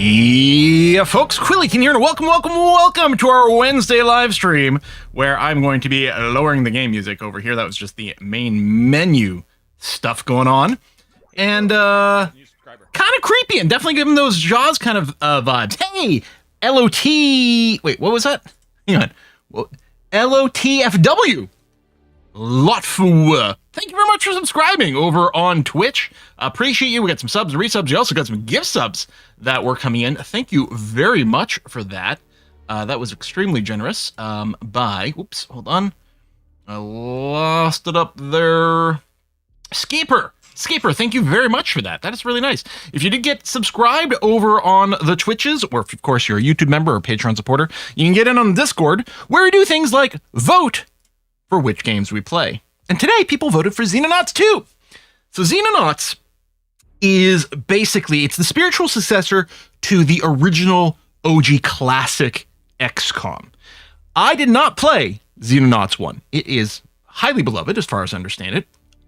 Yeah, folks, Quillykin here, and welcome to our Wednesday live stream, where I'm going to be lowering the game music over here. That was just the main menu stuff going on, and kind of creepy, and definitely giving those Jaws kind of vibes. Hey, LOT, wait, what was that? Hang on, LOTFW, Lotfu. Thank you very much for subscribing over on Twitch. Appreciate you. We got some subs and resubs. We also got some gift subs that were coming in. Thank you very much for that. That was extremely generous. Whoops, hold on. I lost it up there. Skeeper, thank you very much for that. That is really nice. If you did get subscribed over on the Twitches, or if, of course, you're a YouTube member or Patreon supporter, you can get in on Discord, where we do things like vote for which games we play. And today, people voted for Xenonauts 2. So Xenonauts is basically, it's the spiritual successor to the original OG classic XCOM. I did not play Xenonauts 1. It is highly beloved, as far as I understand it.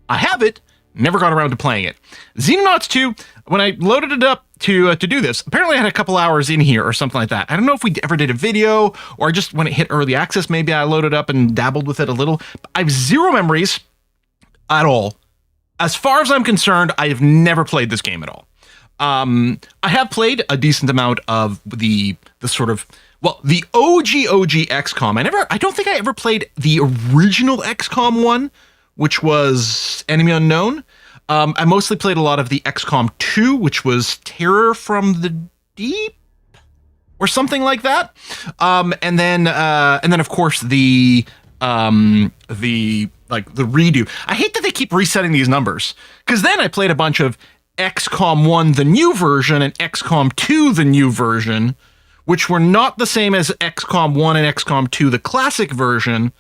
I have it, never got around to playing it. Xenonauts 2, when I loaded it up to do this, apparently I had a couple hours in here or something like that. I don't know if we ever did a video, or just when it hit early access, maybe I loaded up and dabbled with it a little. I have zero memories at all. As far as I'm concerned, I have never played this game at all. I have played a decent amount of the sort of, well, the OG XCOM. I don't think I ever played the original XCOM one, which was Enemy Unknown. I mostly played a lot of the XCOM 2, which was Terror from the Deep, or something like that. And then of course the redo. I hate that they keep resetting these numbers, because then I played a bunch of XCOM 1, the new version, and XCOM 2, the new version, which were not the same as XCOM 1 and XCOM 2, the classic version.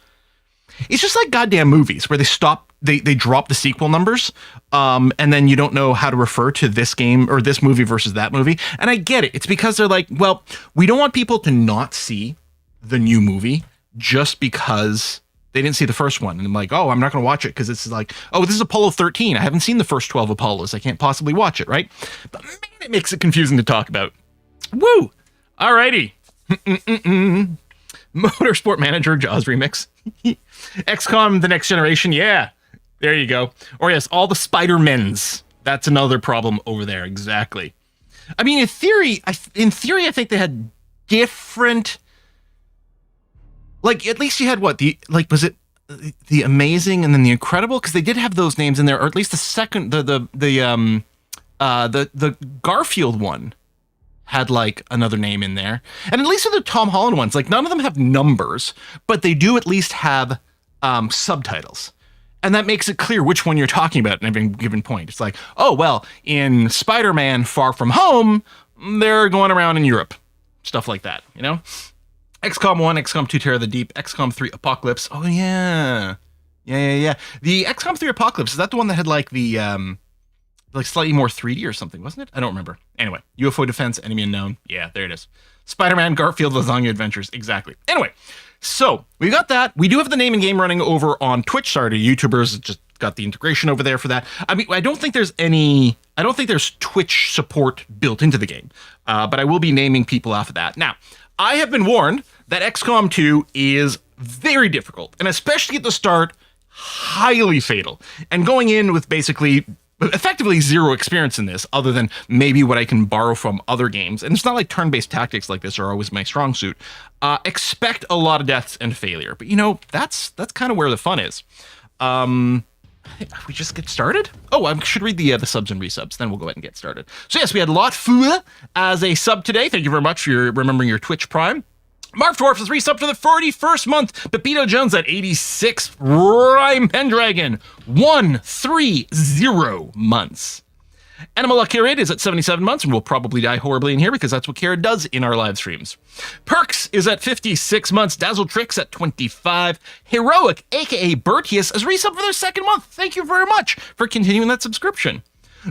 It's just like goddamn movies where they drop the sequel numbers, and then you don't know how to refer to this game or this movie versus that movie. And I get it. It's because they're like, well, we don't want people to not see the new movie just because they didn't see the first one. And I'm like, oh, I'm not going to watch it because it's like, oh, this is Apollo 13. I haven't seen the first 12 Apollos. I can't possibly watch it, right? But man, it makes it confusing to talk about. Woo! Alrighty. Motorsport Manager Jaws remix. XCOM The Next Generation, yeah. There you go. Or yes, all the Spider-Mens. That's another problem over there, exactly. I mean, in theory, I think they had different... Like, at least you had what? Was it the Amazing and then the Incredible? Because they did have those names in there, or at least the second, the Garfield one had like another name in there. And at least with the Tom Holland ones, like none of them have numbers, but they do at least have subtitles. And that makes it clear which one you're talking about at every given point. It's like, oh, well, in Spider-Man Far From Home, they're going around in Europe. Stuff like that, you know? XCOM 1, XCOM 2 Terror of the Deep, XCOM 3 Apocalypse. Oh, yeah. Yeah. The XCOM 3 Apocalypse, is that the one that had like the... like slightly more 3D or something, wasn't it? I don't remember. Anyway, UFO Defense, Enemy Unknown. Yeah, there it is. Spider-Man, Garfield, Lasagna Adventures. Exactly. Anyway, so we got that. We do have the name and game running over on Twitch. Sorry to YouTubers, just got the integration over there for that. I mean, I don't think there's Twitch support built into the game, but I will be naming people off of that. Now, I have been warned that XCOM 2 is very difficult, and especially at the start, highly fatal. And going in with basically... effectively zero experience in this, other than maybe what I can borrow from other games. And it's not like turn-based tactics like this are always my strong suit. Expect a lot of deaths and failure. But, you know, that's kind of where the fun is. We just get started? Oh, I should read the subs and resubs, then we'll go ahead and get started. So, yes, we had Lotfu as a sub today. Thank you very much for remembering your Twitch Prime. Mark Dwarf is resub for the 41st month. Pepito Jones at 86. Rhyme Pendragon, 130 months. Animal Luck Carrot is at 77 months and will probably die horribly in here because that's what Carrot does in our live streams. Perks is at 56 months. Dazzle Tricks at 25. Heroic, aka Bertius, is resub for their second month. Thank you very much for continuing that subscription.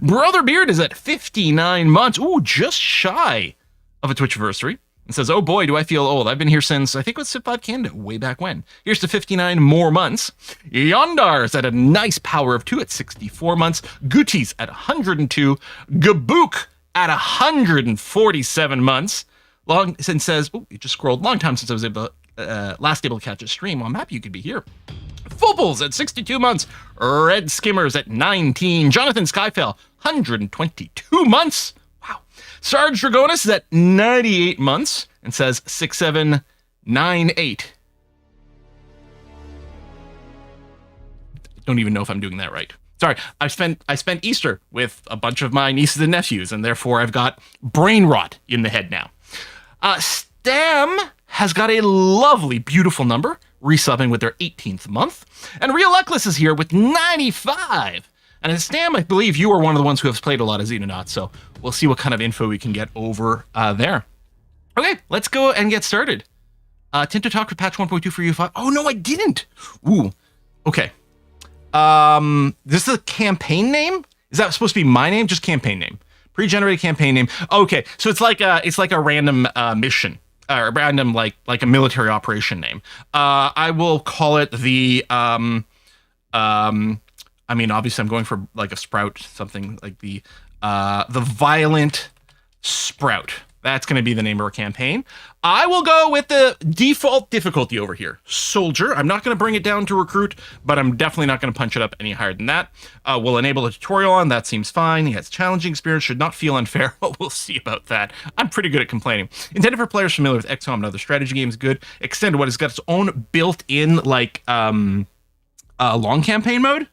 Brother Beard is at 59 months. Ooh, just shy of a Twitchiversary. And says, oh boy, do I feel old. I've been here since, I think it was Civ 5 Canada, way back when. Here's to 59 more months. Yondar's at a nice power of 2 at 64 months. Gooties at 102. Gabook at 147 months. Long since says, oh, you just scrolled. Long time since I was last able to catch a stream. Well, I'm happy you could be here. Foobles at 62 months. Red Skimmers at 19. Jonathan Skyfell, 122 months. Wow. Sarge Dragonis is at 98 months and says 6798. Don't even know if I'm doing that right. Sorry, I spent Easter with a bunch of my nieces and nephews, and therefore I've got brain rot in the head now. Stam has got a lovely, beautiful number, resubbing with their 18th month. And Real Luckless is here with 95. And Stam, I believe you are one of the ones who have played a lot of Xenonauts, so we'll see what kind of info we can get over there. Okay, let's go and get started. Tinto talked with patch 1.2 for U5. Oh, no, I didn't. Ooh, okay. This is a campaign name? Is that supposed to be my name? Just campaign name. Pre-generated campaign name. Okay, so it's like a random mission, or random like a military operation name. I will call it the I mean, obviously I'm going for like a Sprout, something like the Violent Sprout. That's going to be the name of our campaign. I will go with the default difficulty over here. Soldier. I'm not going to bring it down to recruit, but I'm definitely not going to punch it up any higher than that. We'll enable a tutorial on. That seems fine. He has challenging experience. Should not feel unfair. Well, we'll see about that. I'm pretty good at complaining. Intended for players familiar with XCOM and other strategy games. Good. Extended what has got its own built-in, like, long campaign mode.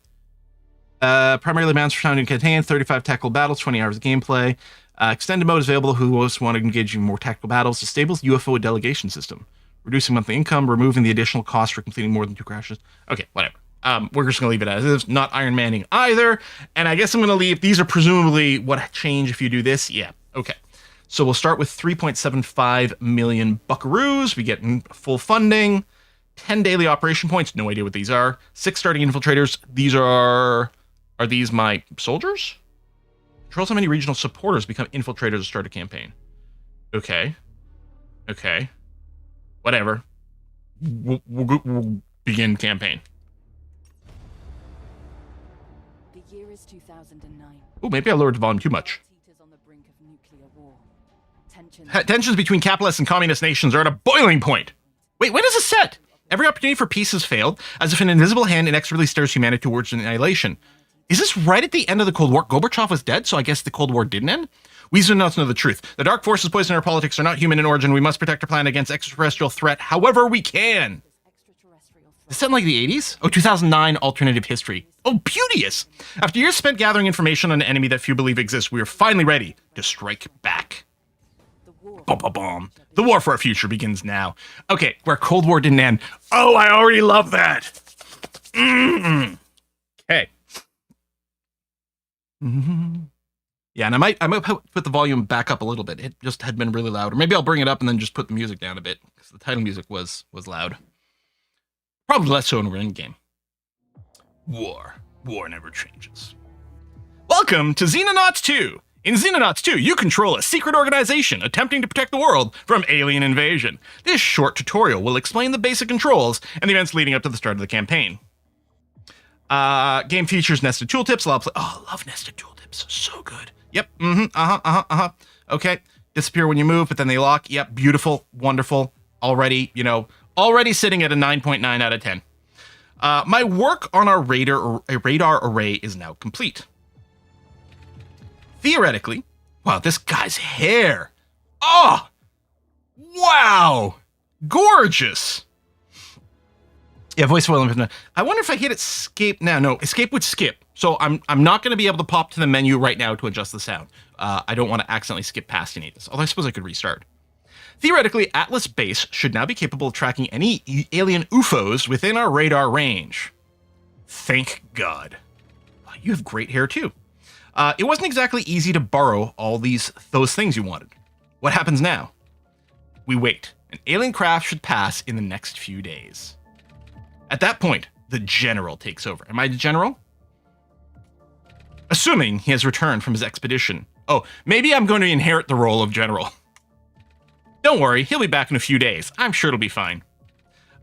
Primarily mounts for sounding campaign, 35 tactical battles, 20 hours of gameplay. Extended mode is available who most want to engage in more tactical battles. A stable UFO delegation system. Reducing monthly income, removing the additional cost for completing more than 2 crashes. Okay, whatever. We're just going to leave it as is. Not Iron Manning either. And I guess I'm going to leave. These are presumably what change if you do this. Yeah, okay. So we'll start with 3.75 million buckaroos. We get full funding. 10 daily operation points. No idea what these are. 6 starting infiltrators. These are these my soldiers? Controls how many regional supporters become infiltrators to start a campaign. Okay. Okay. Whatever. We'll begin campaign. The year is 2009. Oh, maybe I lowered the volume too much. Tensions between capitalist and communist nations are at a boiling point. Wait, when is this set? Every opportunity for peace has failed, as if an invisible hand inexorably stares humanity towards annihilation. Is this right at the end of the Cold War? Gorbachev was dead, so I guess the Cold War didn't end? We Xenonauts know the truth. The dark forces poisoning our politics are not human in origin. We must protect our planet against extraterrestrial threat however we can. Is that in like the 80s? Oh, 2009 alternative history. Oh, beauteous! After years spent gathering information on an enemy that few believe exists, we are finally ready to strike back. Bum. The war for our future begins now. Okay, where Cold War didn't end. Oh, I already love that! Okay. Yeah, and I might put the volume back up a little bit. It just had been really loud. Or maybe I'll bring it up and then just put the music down a bit, because the title music was loud. Probably less so when we're in game. War never changes. Welcome to Xenonauts 2. In Xenonauts 2, you control a secret organization attempting to protect the world from alien invasion. This short tutorial will explain the basic controls and the events leading up to the start of the campaign. Game features nested tooltips. Oh, I love nested tooltips. So good. Yep. Okay. Disappear when you move, but then they lock. Yep. Beautiful. Wonderful. Already sitting at a 9.9 out of 10. My work on our radar array is now complete. Theoretically, wow, this guy's hair. Oh, wow. Gorgeous. Yeah, voice foil. I wonder if I hit escape now. No, escape would skip. So I'm not going to be able to pop to the menu right now to adjust the sound. I don't want to accidentally skip past any of this. Although I suppose I could restart. Theoretically, Atlas Base should now be capable of tracking any alien UFOs within our radar range. Thank God. You have great hair too. It wasn't exactly easy to borrow all those things you wanted. What happens now? We wait. An alien craft should pass in the next few days. At that point, the general takes over. Am I the general? Assuming he has returned from his expedition. Oh, maybe I'm going to inherit the role of general. Don't worry, he'll be back in a few days. I'm sure it'll be fine.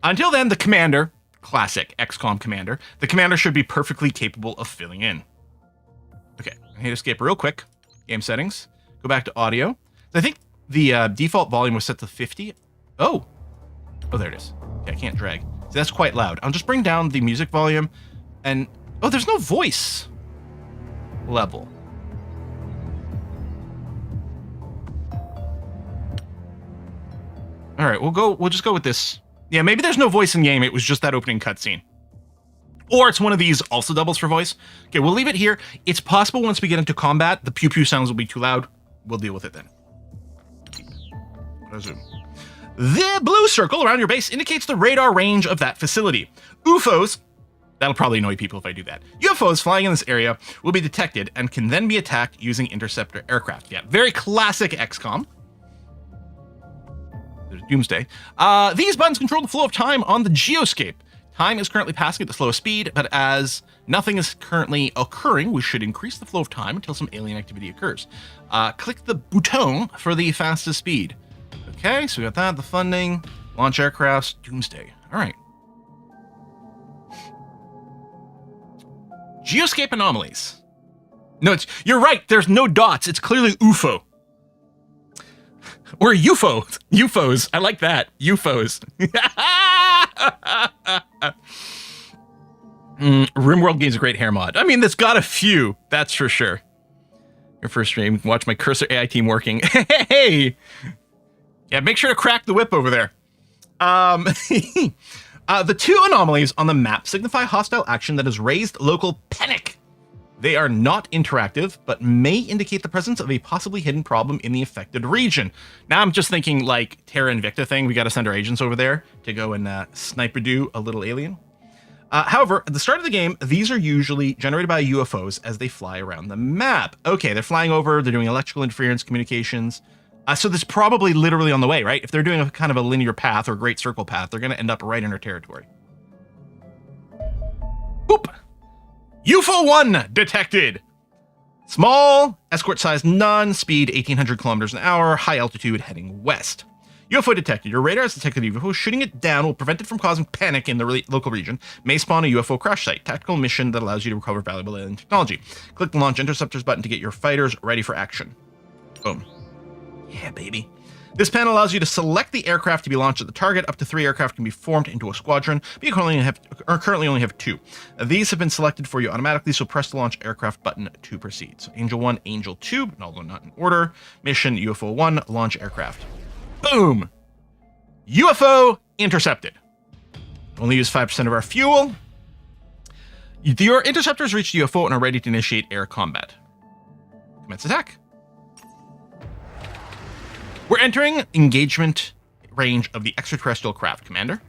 Until then, the commander, classic XCOM commander, the commander should be perfectly capable of filling in. Okay, I hit escape real quick. Game settings. Go back to audio. I think the default volume was set to 50. Oh, there it is. Okay, I can't drag. So that's quite loud. I'll just bring down the music volume and, oh, there's no voice level. All right, we'll just go with this. Yeah, maybe there's no voice in game. It was just that opening cutscene. Or it's one of these also doubles for voice. Okay, we'll leave it here. It's possible once we get into combat, the pew pew sounds will be too loud. We'll deal with it then. Resume. The blue circle around your base indicates the radar range of that facility. UFOs, that'll probably annoy people if I do that. UFOs flying in this area will be detected and can then be attacked using interceptor aircraft. Yeah, very classic XCOM. There's Doomsday. These buttons control the flow of time on the geoscape. Time is currently passing at the slowest speed, but as nothing is currently occurring, we should increase the flow of time until some alien activity occurs. Click the bouton for the fastest speed. Okay, so we got that, the funding, launch aircrafts, Doomsday. All right. Geoscape anomalies. No, you're right, there's no dots. It's clearly UFO. Or UFO. UFOs. I like that. UFOs. RimWorld gains a great hair mod. I mean, that's got a few. That's for sure. Your first stream. Watch my cursor AI team working. Hey! Yeah, make sure to crack the whip over there. The two anomalies on the map signify hostile action that has raised local panic. They are not interactive, but may indicate the presence of a possibly hidden problem in the affected region. Now I'm just thinking like Terra Invicta thing. We got to send our agents over there to go and sniper-do a little alien. However, at the start of the game, these are usually generated by UFOs as they fly around the map. Okay, they're flying over, they're doing electrical interference communications. So this is probably literally on the way, right? If they're doing a kind of a linear path or great circle path, they're going to end up right in our territory. Boop! UFO 1 detected. Small, escort size none, speed 1,800 kilometers an hour, high altitude heading west. UFO detected. Your radar has detected a UFO. Shooting it down will prevent it from causing panic in the local region. May spawn a UFO crash site. Tactical mission that allows you to recover valuable alien technology. Click the launch interceptors button to get your fighters ready for action. Boom. Yeah, baby. This panel allows you to select the aircraft to be launched at the target. Up to 3 aircraft can be formed into a squadron, but you currently only have 2. These have been selected for you automatically, so press the launch aircraft button to proceed. So Angel 1, Angel 2, although not in order. Mission UFO 1, launch aircraft. Boom! UFO intercepted. Only use 5% of our fuel. Your interceptors reach the UFO and are ready to initiate air combat. Commence attack. We're entering engagement range of the extraterrestrial craft, Commander.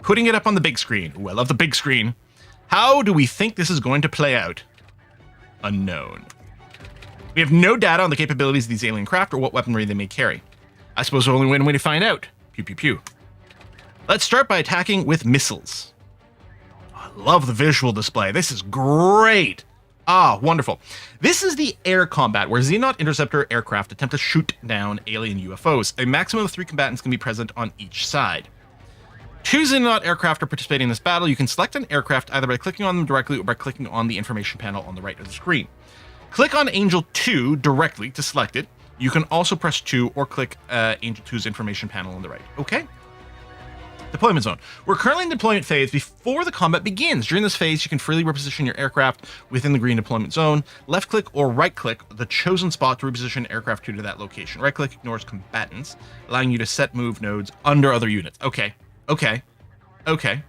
Putting it up on the big screen. Ooh, I love the big screen. How do we think this is going to play out? Unknown. We have no data on the capabilities of these alien craft or what weaponry they may carry. I suppose the only way to find out. Pew, pew, pew. Let's start by attacking with missiles. I love the visual display. This is great. Ah, wonderful. This is the air combat, where Xenon interceptor aircraft attempt to shoot down alien UFOs. A maximum of 3 combatants can be present on each side. 2 Xenon aircraft are participating in this battle. You can select an aircraft either by clicking on them directly or by clicking on the information panel on the right of the screen. Click on Angel 2 directly to select it. You can also press 2 or click Angel 2's information panel on the right. Okay. Deployment zone. We're currently in deployment phase before the combat begins. During this phase, you can freely reposition your aircraft within the green deployment zone. Left click or right click the chosen spot to reposition aircraft 2 to that location. Right click ignores combatants, allowing you to set move nodes under other units. Okay. Okay. Okay.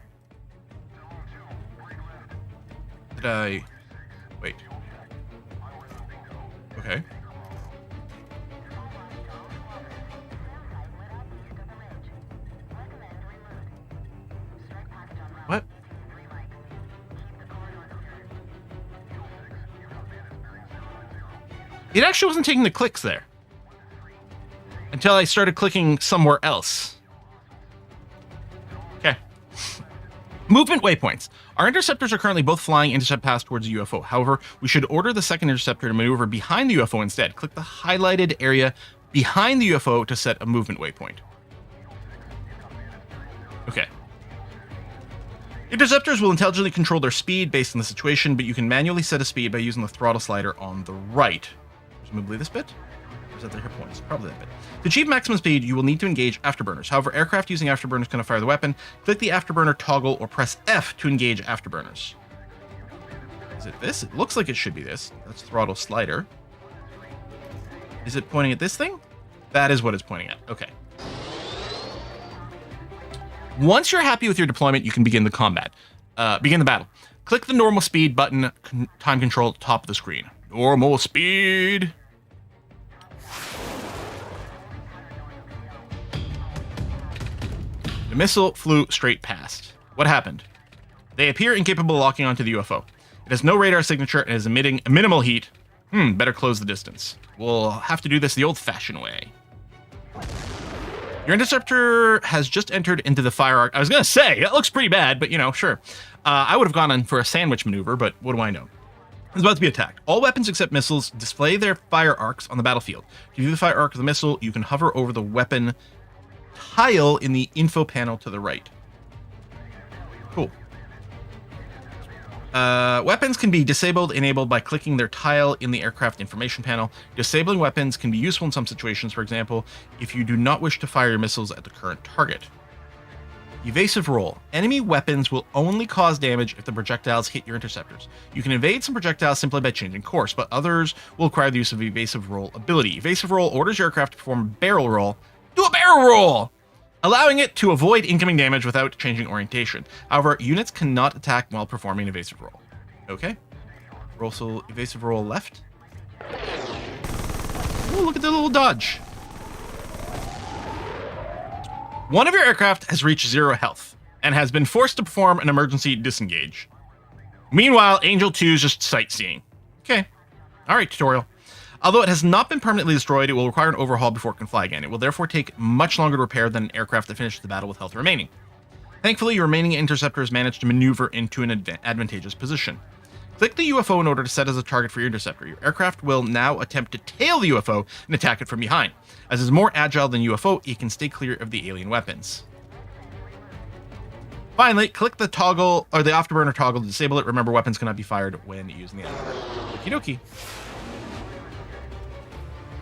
Did I... Wait. Okay. What? It actually wasn't taking the clicks there until I started clicking somewhere else. Okay. Movement waypoints. Our interceptors are currently both flying intercept paths towards the UFO. However, we should order the second interceptor to maneuver behind the UFO instead. Click the highlighted area behind the UFO to set a movement waypoint. Okay. Interceptors will intelligently control their speed based on the situation, but you can manually set a speed by using the throttle slider on the right. Presumably this bit? Is that their hit points? Probably that bit. To achieve maximum speed, you will need to engage afterburners. However, aircraft using afterburners cannot fire the weapon. Click the afterburner toggle or press F to engage afterburners. Is it this? It looks like it should be this. That's throttle slider. Is it pointing at this thing? That is what it's pointing at. Okay. Once you're happy with your deployment, you can begin the combat. Begin the battle. Click the normal speed button, time control at the top of the screen. Normal speed. The missile flew straight past. What happened? They appear incapable of locking onto the UFO. It has no radar signature and is emitting minimal heat. Better close the distance. We'll have to do this the old-fashioned way. Your interceptor has just entered into the fire arc. I was going to say, that looks pretty bad, but, you know, sure. I would have gone in for a sandwich maneuver, but what do I know? It's about to be attacked. All weapons except missiles display their fire arcs on the battlefield. To view the fire arc of the missile, you can hover over the weapon tile in the info panel to the right. Cool. Weapons can be disabled, enabled by clicking their tile in the aircraft information panel. Disabling weapons can be useful in some situations, for example, if you do not wish to fire your missiles at the current target. Evasive roll. Enemy weapons will only cause damage if the projectiles hit your interceptors. You can evade some projectiles simply by changing course, but others will require the use of evasive roll ability. Evasive roll orders your aircraft to perform a barrel roll. Do a barrel roll! Allowing it to avoid incoming damage without changing orientation. However, units cannot attack while performing an evasive roll. Okay. So evasive roll left. Oh, look at the little dodge. One of your aircraft has reached 0 health and has been forced to perform an emergency disengage. Meanwhile, Angel 2 is just sightseeing. Okay. All right, tutorial. Although it has not been permanently destroyed, it will require an overhaul before it can fly again. It will therefore take much longer to repair than an aircraft that finishes the battle with health remaining. Thankfully, your remaining interceptors managed to maneuver into an advantageous position. Click the UFO in order to set as a target for your interceptor. Your aircraft will now attempt to tail the UFO and attack it from behind. As it's more agile than UFO, it can stay clear of the alien weapons. Finally, click the toggle or the afterburner toggle to disable it. Remember, weapons cannot be fired when using the afterburner. Okie dokie.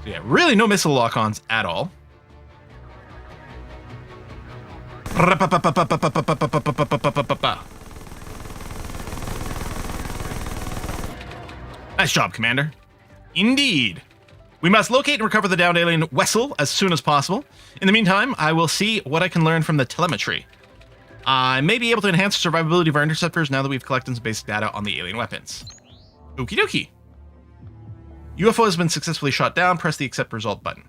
So yeah, really no missile lock-ons at all. Nice job, Commander. Indeed. We must locate and recover the downed alien vessel as soon as possible. In the meantime, I will see what I can learn from the telemetry. I may be able to enhance the survivability of our interceptors now that we've collected some basic data on the alien weapons. Okie dokie. UFO has been successfully shot down. Press the accept result button.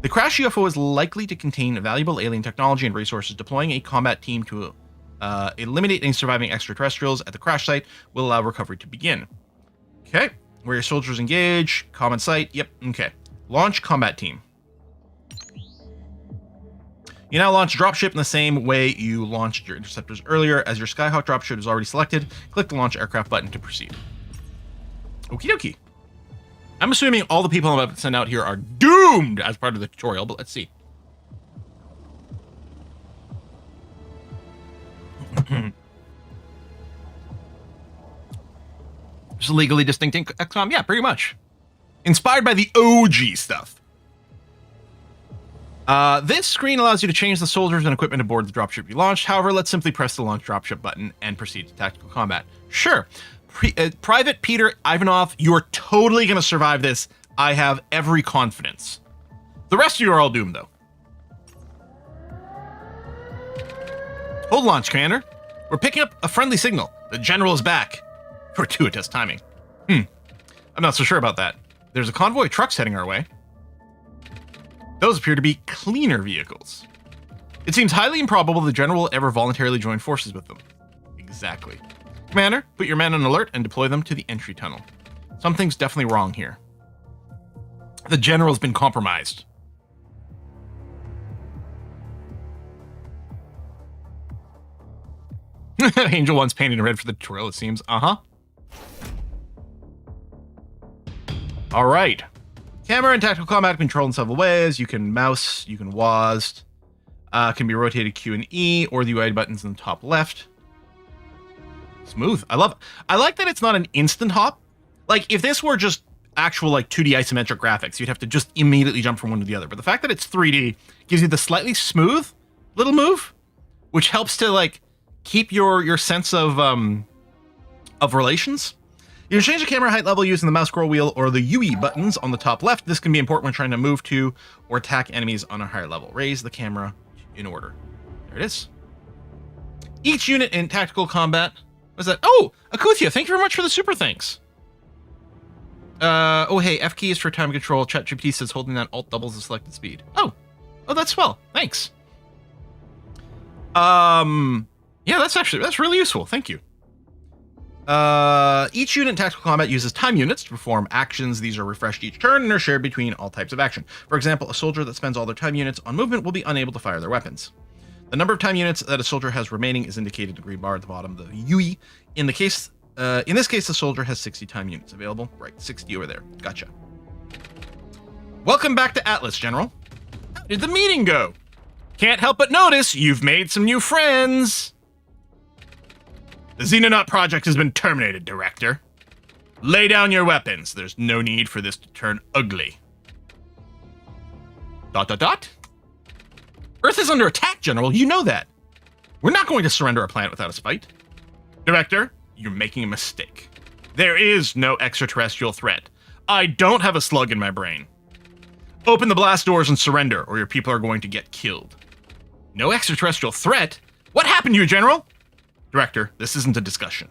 The crashed UFO is likely to contain valuable alien technology and resources. Deploying a combat team to eliminate any surviving extraterrestrials at the crash site will allow recovery to begin. Okay. Where your soldiers engage. Common site. Yep. Okay. Launch combat team. You now launch dropship in the same way you launched your interceptors earlier. As your Skyhawk dropship is already selected, click the launch aircraft button to proceed. Okie dokie. I'm assuming all the people I'm about to send out here are doomed as part of the tutorial, but let's see. Just legally distinct XCOM? Yeah, pretty much. Inspired by the OG stuff. This screen allows you to change the soldiers and equipment aboard the dropship you launched. However, let's simply press the launch dropship button and proceed to tactical combat. Sure. Private Peter Ivanov, you're totally going to survive this. I have every confidence. The rest of you are all doomed, though. Hold launch, Commander. We're picking up a friendly signal. The general is back. Fortuitous timing. I'm not so sure about that. There's a convoy of trucks heading our way. Those appear to be cleaner vehicles. It seems highly improbable the general will ever voluntarily join forces with them. Exactly. Commander, put your men on alert and deploy them to the entry tunnel. Something's definitely wrong here. The general's been compromised. Angel 1's painted in red for the tutorial, it seems. Uh-huh. All right. Camera and tactical combat control in several ways. You can mouse, you can WASD. Can be rotated Q and E, or the UI buttons in the top left. Smooth. I love it. I like that it's not an instant hop. Like, if this were just actual like 2D isometric graphics, you'd have to just immediately jump from one to the other. But the fact that it's 3D gives you the slightly smooth little move, which helps to like keep your sense of relations. You can change the camera height level using the mouse scroll wheel or the UE buttons on the top left. This can be important when trying to move to or attack enemies on a higher level. Raise the camera in order. There it is. Each unit in tactical combat. What's that? Oh, Akuthia, thank you very much for the super thanks. Oh, hey, F key is for time control. ChatGPT says holding down Alt doubles the selected speed. Oh, that's swell. Thanks. Yeah, that's really useful. Thank you. Each unit in tactical combat uses time units to perform actions. These are refreshed each turn and are shared between all types of action. For example, a soldier that spends all their time units on movement will be unable to fire their weapons. The number of time units that a soldier has remaining is indicated in the green bar at the bottom of the UE. In this case, the soldier has 60 time units available. Right, 60 over there. Gotcha. Welcome back to Atlas, General. How did the meeting go? Can't help but notice you've made some new friends. The Xenonaut project has been terminated, Director. Lay down your weapons. There's no need for this to turn ugly. ... Earth is under attack, General. You know that. We're not going to surrender our planet without a fight. Director, you're making a mistake. There is no extraterrestrial threat. I don't have a slug in my brain. Open the blast doors and surrender, or your people are going to get killed. No extraterrestrial threat? What happened to you, General? Director, this isn't a discussion.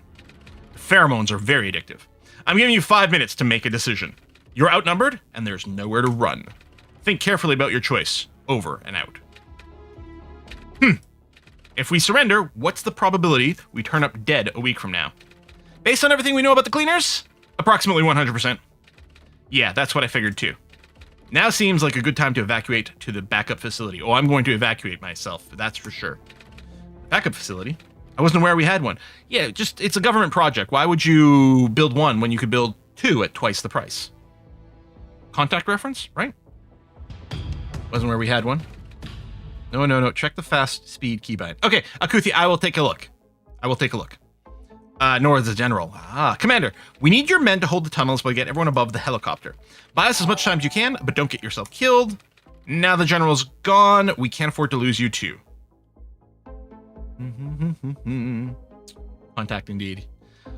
The pheromones are very addictive. I'm giving you 5 minutes to make a decision. You're outnumbered, and there's nowhere to run. Think carefully about your choice. Over and out. If we surrender, what's the probability we turn up dead a week from now? Based on everything we know about the cleaners, approximately 100%. Yeah, that's what I figured too. Now seems like a good time to evacuate to the backup facility. Oh, I'm going to evacuate myself, that's for sure. Backup facility? I wasn't aware we had one. Yeah, it's a government project. Why would you build one when you could build two at twice the price? Contact reference, right? Wasn't aware we had one. No. Check the fast speed keybind. Okay, Akuthi, I will take a look. Nor the General. Commander, we need your men to hold the tunnels while we get everyone above the helicopter. Buy us as much time as you can, but don't get yourself killed. Now the General's gone, we can't afford to lose you too. Contact indeed.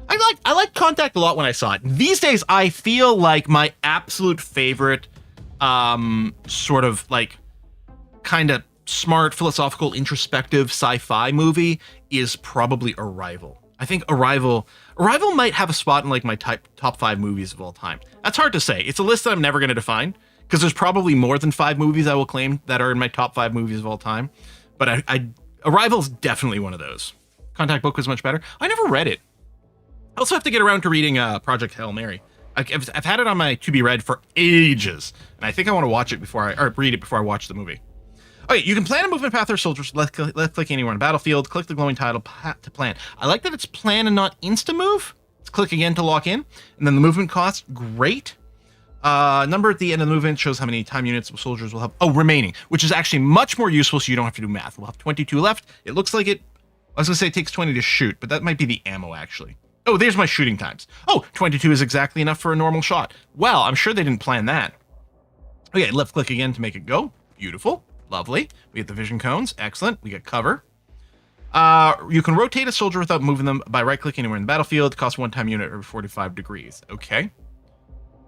I like Contact a lot when I saw it. These days, I feel like my absolute favorite, sort of like, kind of smart, philosophical, introspective sci-fi movie is probably Arrival. I think Arrival might have a spot in like my top 5 movies of all time. That's hard to say. It's a list that I'm never going to define because there's probably more than 5 movies I will claim that are in my top 5 movies of all time. But Arrival's definitely one of those. Contact book was much better. I never read it. I also have to get around to reading Project Hail Mary. I've had it on my to be read for ages, and I think I want to watch it read it before I watch the movie. Okay, you can plan a movement path or soldiers. Left click anywhere on the battlefield. Click the glowing title to plan. I like that it's plan and not insta move. Let's click again to lock in, and then the movement cost. Great. Number at the end of the movement shows how many time units soldiers will have. Oh, remaining, which is actually much more useful, so you don't have to do math. We'll have 22 left. It looks like it. I was gonna say it takes 20 to shoot, but that might be the ammo actually. Oh, there's my shooting times. Oh, 22 is exactly enough for a normal shot. Well, I'm sure they didn't plan that. Okay, left click again to make it go. Beautiful. Lovely. We get the vision cones. Excellent. We get cover. You can rotate a soldier without moving them by right-clicking anywhere in the battlefield. Cost 1 time unit every 45 degrees. Okay.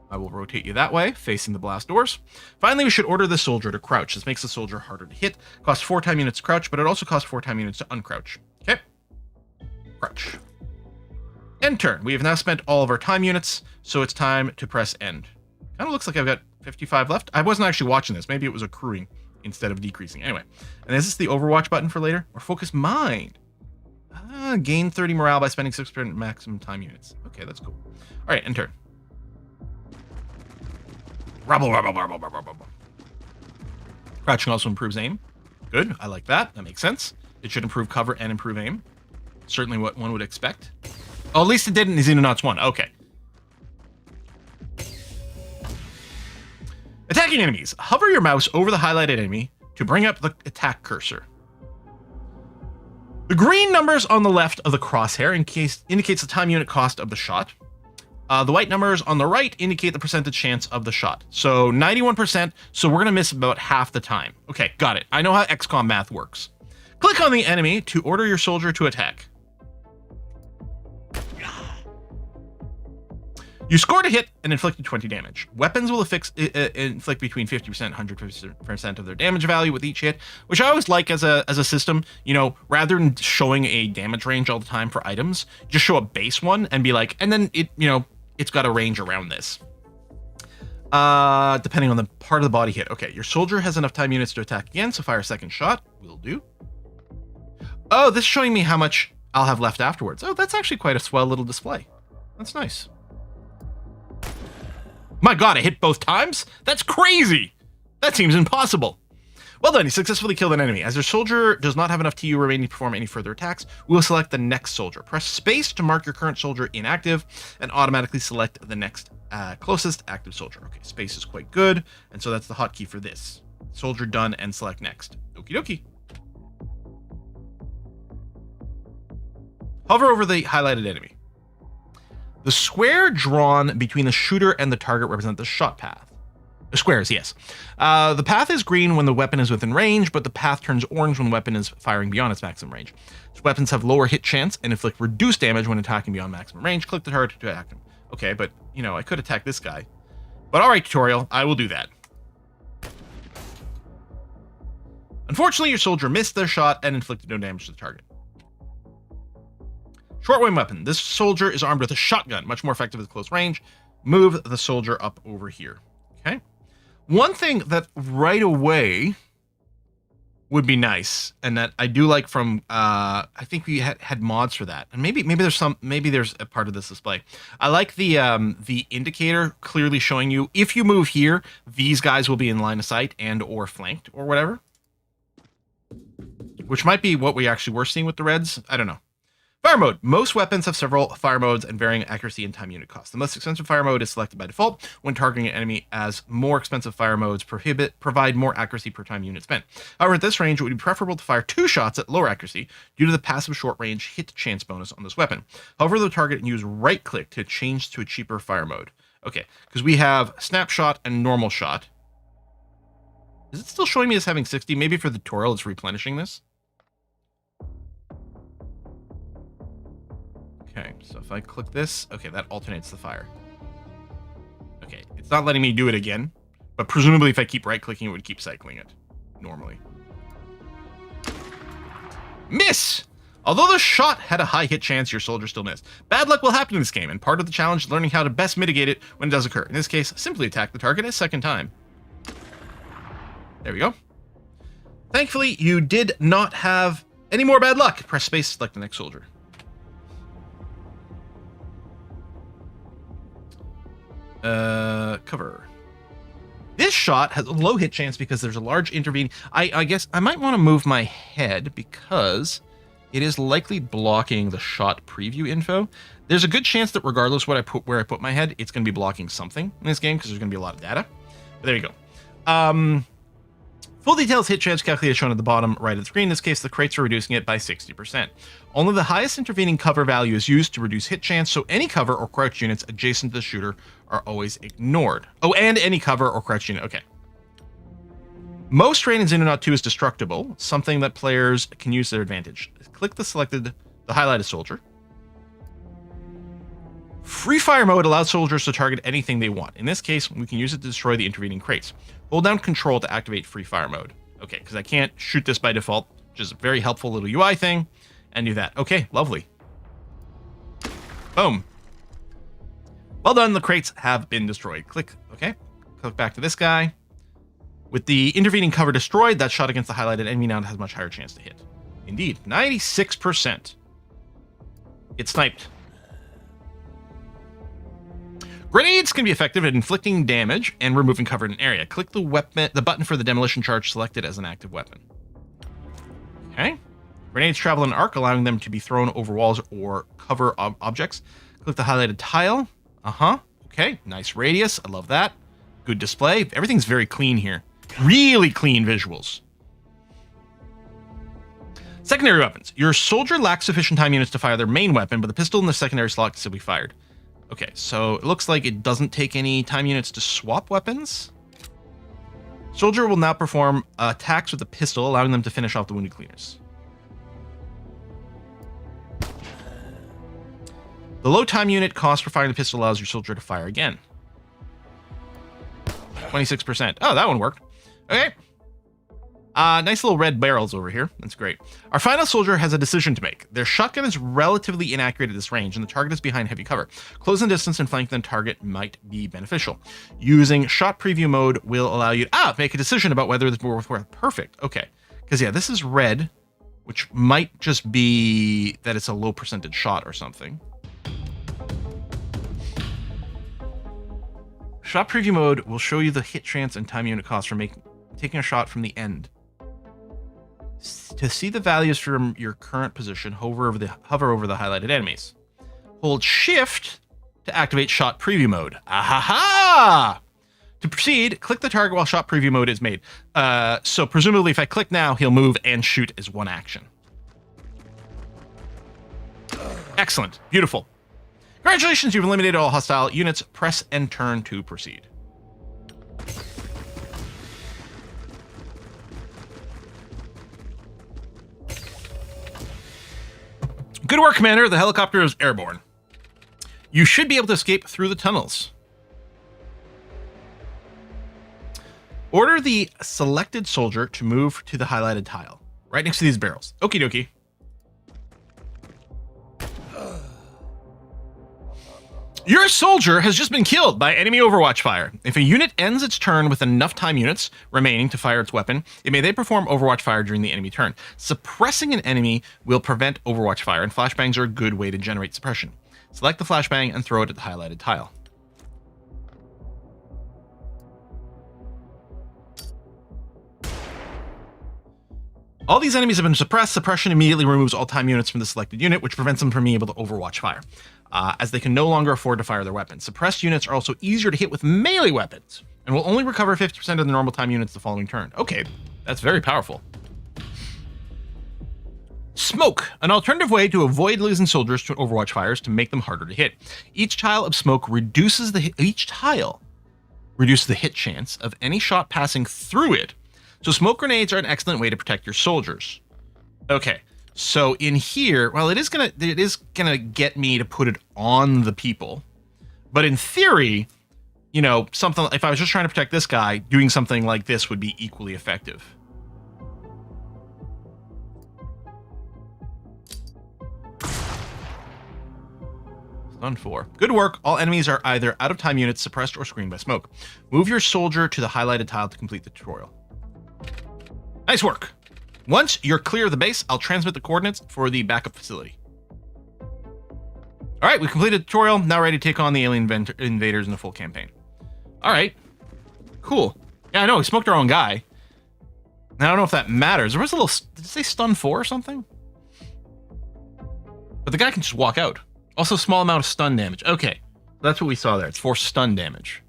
I will rotate you that way, facing the blast doors. Finally, we should order the soldier to crouch. This makes the soldier harder to hit. Costs 4 time units to crouch, but it also costs 4 time units to uncrouch. Okay. Crouch. End turn. We have now spent all of our time units, so it's time to press end. Kind of looks like I've got 55 left. I wasn't actually watching this. Maybe it was accruing instead of decreasing. Anyway, and is this the Overwatch button for later? Or Focus Mind? Gain 30 morale by spending 6% maximum time units. Okay, that's cool. All right, end turn. Rubble. Crouching also improves aim. Good, I like that. That makes sense. It should improve cover and improve aim. Certainly what one would expect. Oh, at least it did in Xenonauts 1. Okay. Attacking enemies. Hover your mouse over the highlighted enemy to bring up the attack cursor. The green numbers on the left of the crosshair indicates the time unit cost of the shot. The white numbers on the right indicate the percentage chance of the shot. So 91%, so we're going to miss about half the time. Okay, got it. I know how XCOM math works. Click on the enemy to order your soldier to attack. You scored a hit and inflicted 20 damage. Weapons will inflict between 50% and 100% of their damage value with each hit, which I always like as a system. You know, rather than showing a damage range all the time for items, just show a base one and be like, and then it's got a range around this. Depending on the part of the body hit. Okay, your soldier has enough time units to attack again, so fire a second shot. Will do. Oh, this is showing me how much I'll have left afterwards. Oh, that's actually quite a swell little display. That's nice. My god, I hit both times? That's crazy! That seems impossible. Well done, you successfully killed an enemy. As your soldier does not have enough TU remaining to perform any further attacks, we will select the next soldier. Press space to mark your current soldier inactive and automatically select the next closest active soldier. Okay, space is quite good, and so that's the hotkey for this. Soldier done and select next. Okie dokie. Hover over the highlighted enemy. The square drawn between the shooter and the target represent the shot path. Squares, yes. The path is green when the weapon is within range, but the path turns orange when the weapon is firing beyond its maximum range. So weapons have lower hit chance and inflict reduced damage when attacking beyond maximum range. Click the target to attack him. Okay, but, I could attack this guy. But alright, tutorial, I will do that. Unfortunately, your soldier missed their shot and inflicted no damage to the target. Short range weapon. This soldier is armed with a shotgun, much more effective at close range. Move the soldier up over here. Okay. One thing that right away would be nice, and that I do like from I think we had mods for that, and maybe there's a part of this display. I like the indicator clearly showing you if you move here, these guys will be in line of sight and or flanked or whatever, which might be what we actually were seeing with the reds. I don't know. Fire mode. Most weapons have several fire modes and varying accuracy and time unit cost. The most expensive fire mode is selected by default when targeting an enemy, as more expensive fire modes provide more accuracy per time unit spent. However, at this range, it would be preferable to fire 2 shots at lower accuracy due to the passive short range hit chance bonus on this weapon. However, the target can use right click to change to a cheaper fire mode. Okay, because we have snapshot and normal shot. Is it still showing me as having 60? Maybe for the tutorial, it's replenishing this. Okay, so if I click this, okay, that alternates the fire. Okay, it's not letting me do it again, but presumably if I keep right-clicking, it would keep cycling it, normally. Miss! Although the shot had a high hit chance, your soldier still missed. Bad luck will happen in this game, and part of the challenge is learning how to best mitigate it when it does occur. In this case, simply attack the target a second time. There we go. Thankfully, you did not have any more bad luck. Press space to select the next soldier. Cover. This shot has a low hit chance because there's a large intervening. I guess I might want to move my head because it is likely blocking the shot preview info. There's a good chance that regardless where I put my head, it's going to be blocking something in this game because there's going to be a lot of data. But there you go. Full details hit chance calculated shown at the bottom right of the screen. In this case, the crates are reducing it by 60%. Only the highest intervening cover value is used to reduce hit chance, so any cover or crouch units adjacent to the shooter are always ignored. Oh, and any cover or crouch unit. Okay. Most terrain in Xenonauts 2 is destructible, something that players can use to their advantage. Click the highlighted soldier. Free fire mode allows soldiers to target anything they want. In this case, we can use it to destroy the intervening crates. Hold down control to activate free fire mode. Okay, because I can't shoot this by default, which is a very helpful little UI thing, and do that. Okay, lovely. Boom. Well done, the crates have been destroyed. Click, okay. Click back to this guy. With the intervening cover destroyed, that shot against the highlighted enemy now has a much higher chance to hit. Indeed, 96%. It sniped. Grenades can be effective at inflicting damage and removing cover in an area. Click the button for the demolition charge selected as an active weapon. Okay. Grenades travel in an arc, allowing them to be thrown over walls or cover objects. Click the highlighted tile. Okay. Nice radius. I love that. Good display. Everything's very clean here. Really clean visuals. Secondary weapons. Your soldier lacks sufficient time units to fire their main weapon, but the pistol in the secondary slot can still be fired. Okay, so it looks like it doesn't take any time units to swap weapons. Soldier will now perform attacks with a pistol, allowing them to finish off the wounded cleaners. The low time unit cost for firing the pistol allows your soldier to fire again. 26%. Oh, that one worked. Okay. Nice little red barrels over here. That's great. Our final soldier has a decision to make. Their shotgun is relatively inaccurate at this range, and the target is behind heavy cover. Close in distance and flank the target might be beneficial. Using shot preview mode will allow you to make a decision about whether it's more worthwhile. Perfect. Okay. Because, yeah, this is red, which might just be that it's a low percentage shot or something. Shot preview mode will show you the hit chance and time unit cost for taking a shot from the end. To see the values from your current position, hover over the highlighted enemies. Hold Shift to activate shot preview mode. Ahaha! To proceed, click the target while shot preview mode is made. So presumably if I click now, he'll move and shoot as one action. Excellent. Beautiful. Congratulations, you've eliminated all hostile units. Press and turn to proceed. Good work, Commander. The helicopter is airborne. You should be able to escape through the tunnels. Order the selected soldier to move to the highlighted tile, right next to these barrels. Okie dokie. Your soldier has just been killed by enemy overwatch fire. If a unit ends its turn with enough time units remaining to fire its weapon, it may then perform overwatch fire during the enemy turn. Suppressing an enemy will prevent overwatch fire, and flashbangs are a good way to generate suppression. Select the flashbang and throw it at the highlighted tile. All these enemies have been suppressed. Suppression immediately removes all time units from the selected unit, which prevents them from being able to overwatch fire, as they can no longer afford to fire their weapons. Suppressed units are also easier to hit with melee weapons, and will only recover 50% of the normal time units the following turn. Okay, that's very powerful. Smoke, an alternative way to avoid losing soldiers to overwatch fires to make them harder to hit. Each tile of smoke reduces the hit chance of any shot passing through it. So smoke grenades are an excellent way to protect your soldiers. Okay, so in here, well, it is gonna get me to put it on the people, but in theory, you know, something, if I was just trying to protect this guy, doing something like this would be equally effective. Stun 4. Good work. All enemies are either out of time units, suppressed, or screened by smoke. Move your soldier to the highlighted tile to complete the tutorial. Nice work. Once you're clear of the base, I'll transmit the coordinates for the backup facility. All right, we completed the tutorial. Now ready to take on the alien invaders in the full campaign. All right, cool. Yeah, I know, we smoked our own guy. Now, I don't know if that matters. There was a little, did it say stun 4 or something? But the guy can just walk out. Also, small amount of stun damage. Okay, that's what we saw there. It's 4 stun damage.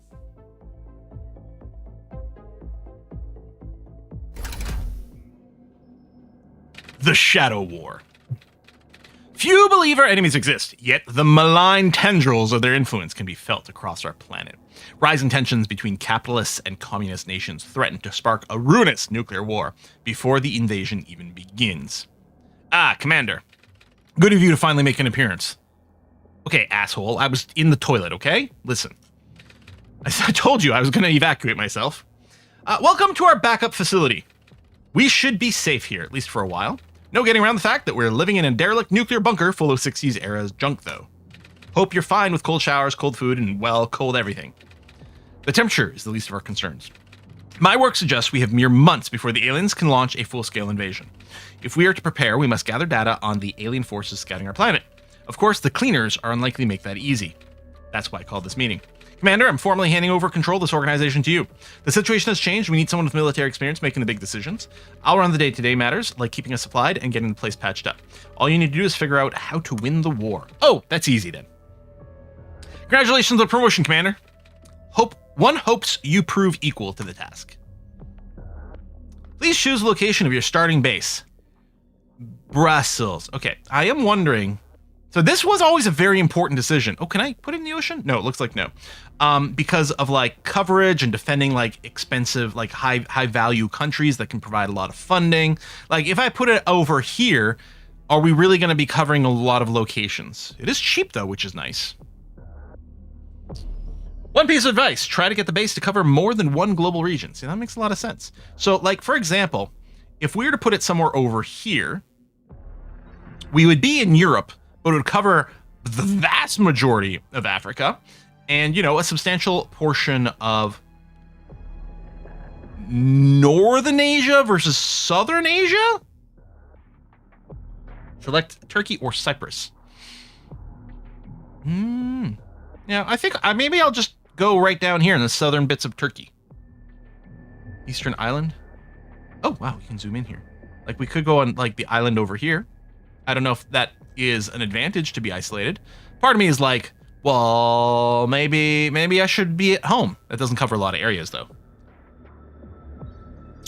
The Shadow War. Few believe our enemies exist, yet the malign tendrils of their influence can be felt across our planet. Rising tensions between capitalists and communist nations threaten to spark a ruinous nuclear war before the invasion even begins. Ah, Commander. Good of you to finally make an appearance. Okay, asshole, I was in the toilet, okay? Listen. I told you I was going to evacuate myself. Welcome to our backup facility. We should be safe here, at least for a while. No getting around the fact that we're living in a derelict nuclear bunker full of 60s era junk, though. Hope you're fine with cold showers, cold food, and, well, cold everything. The temperature is the least of our concerns. My work suggests we have mere months before the aliens can launch a full-scale invasion. If we are to prepare, we must gather data on the alien forces scouting our planet. Of course, the cleaners are unlikely to make that easy. That's why I called this meeting. Commander, I'm formally handing over control of this organization to you. The situation has changed. We need someone with military experience making the big decisions. I'll run the day-to-day matters, like keeping us supplied and getting the place patched up. All you need to do is figure out how to win the war. Oh, that's easy then. Congratulations on the promotion, Commander. One hopes you prove equal to the task. Please choose the location of your starting base. Brussels. Okay, I am wondering, So this was always a very important decision. Oh, can I put it in the ocean? No, it looks like no. Because of like coverage and defending like expensive, like high value countries that can provide a lot of funding. Like if I put it over here, are we really going to be covering a lot of locations? It is cheap though, which is nice. One piece of advice, try to get the base to cover more than one global region. See, that makes a lot of sense. So like, for example, if we were to put it somewhere over here, we would be in Europe, but it would cover the vast majority of Africa and, you know, a substantial portion of Northern Asia versus Southern Asia. Select Turkey or Cyprus. Yeah, I think maybe I'll just go right down here in the southern bits of Turkey. Eastern Island. Oh, wow, we can zoom in here. Like we could go on like the island over here. I don't know if that is an advantage to be isolated. Part of me is like, well, maybe I should be at home. That doesn't cover a lot of areas though.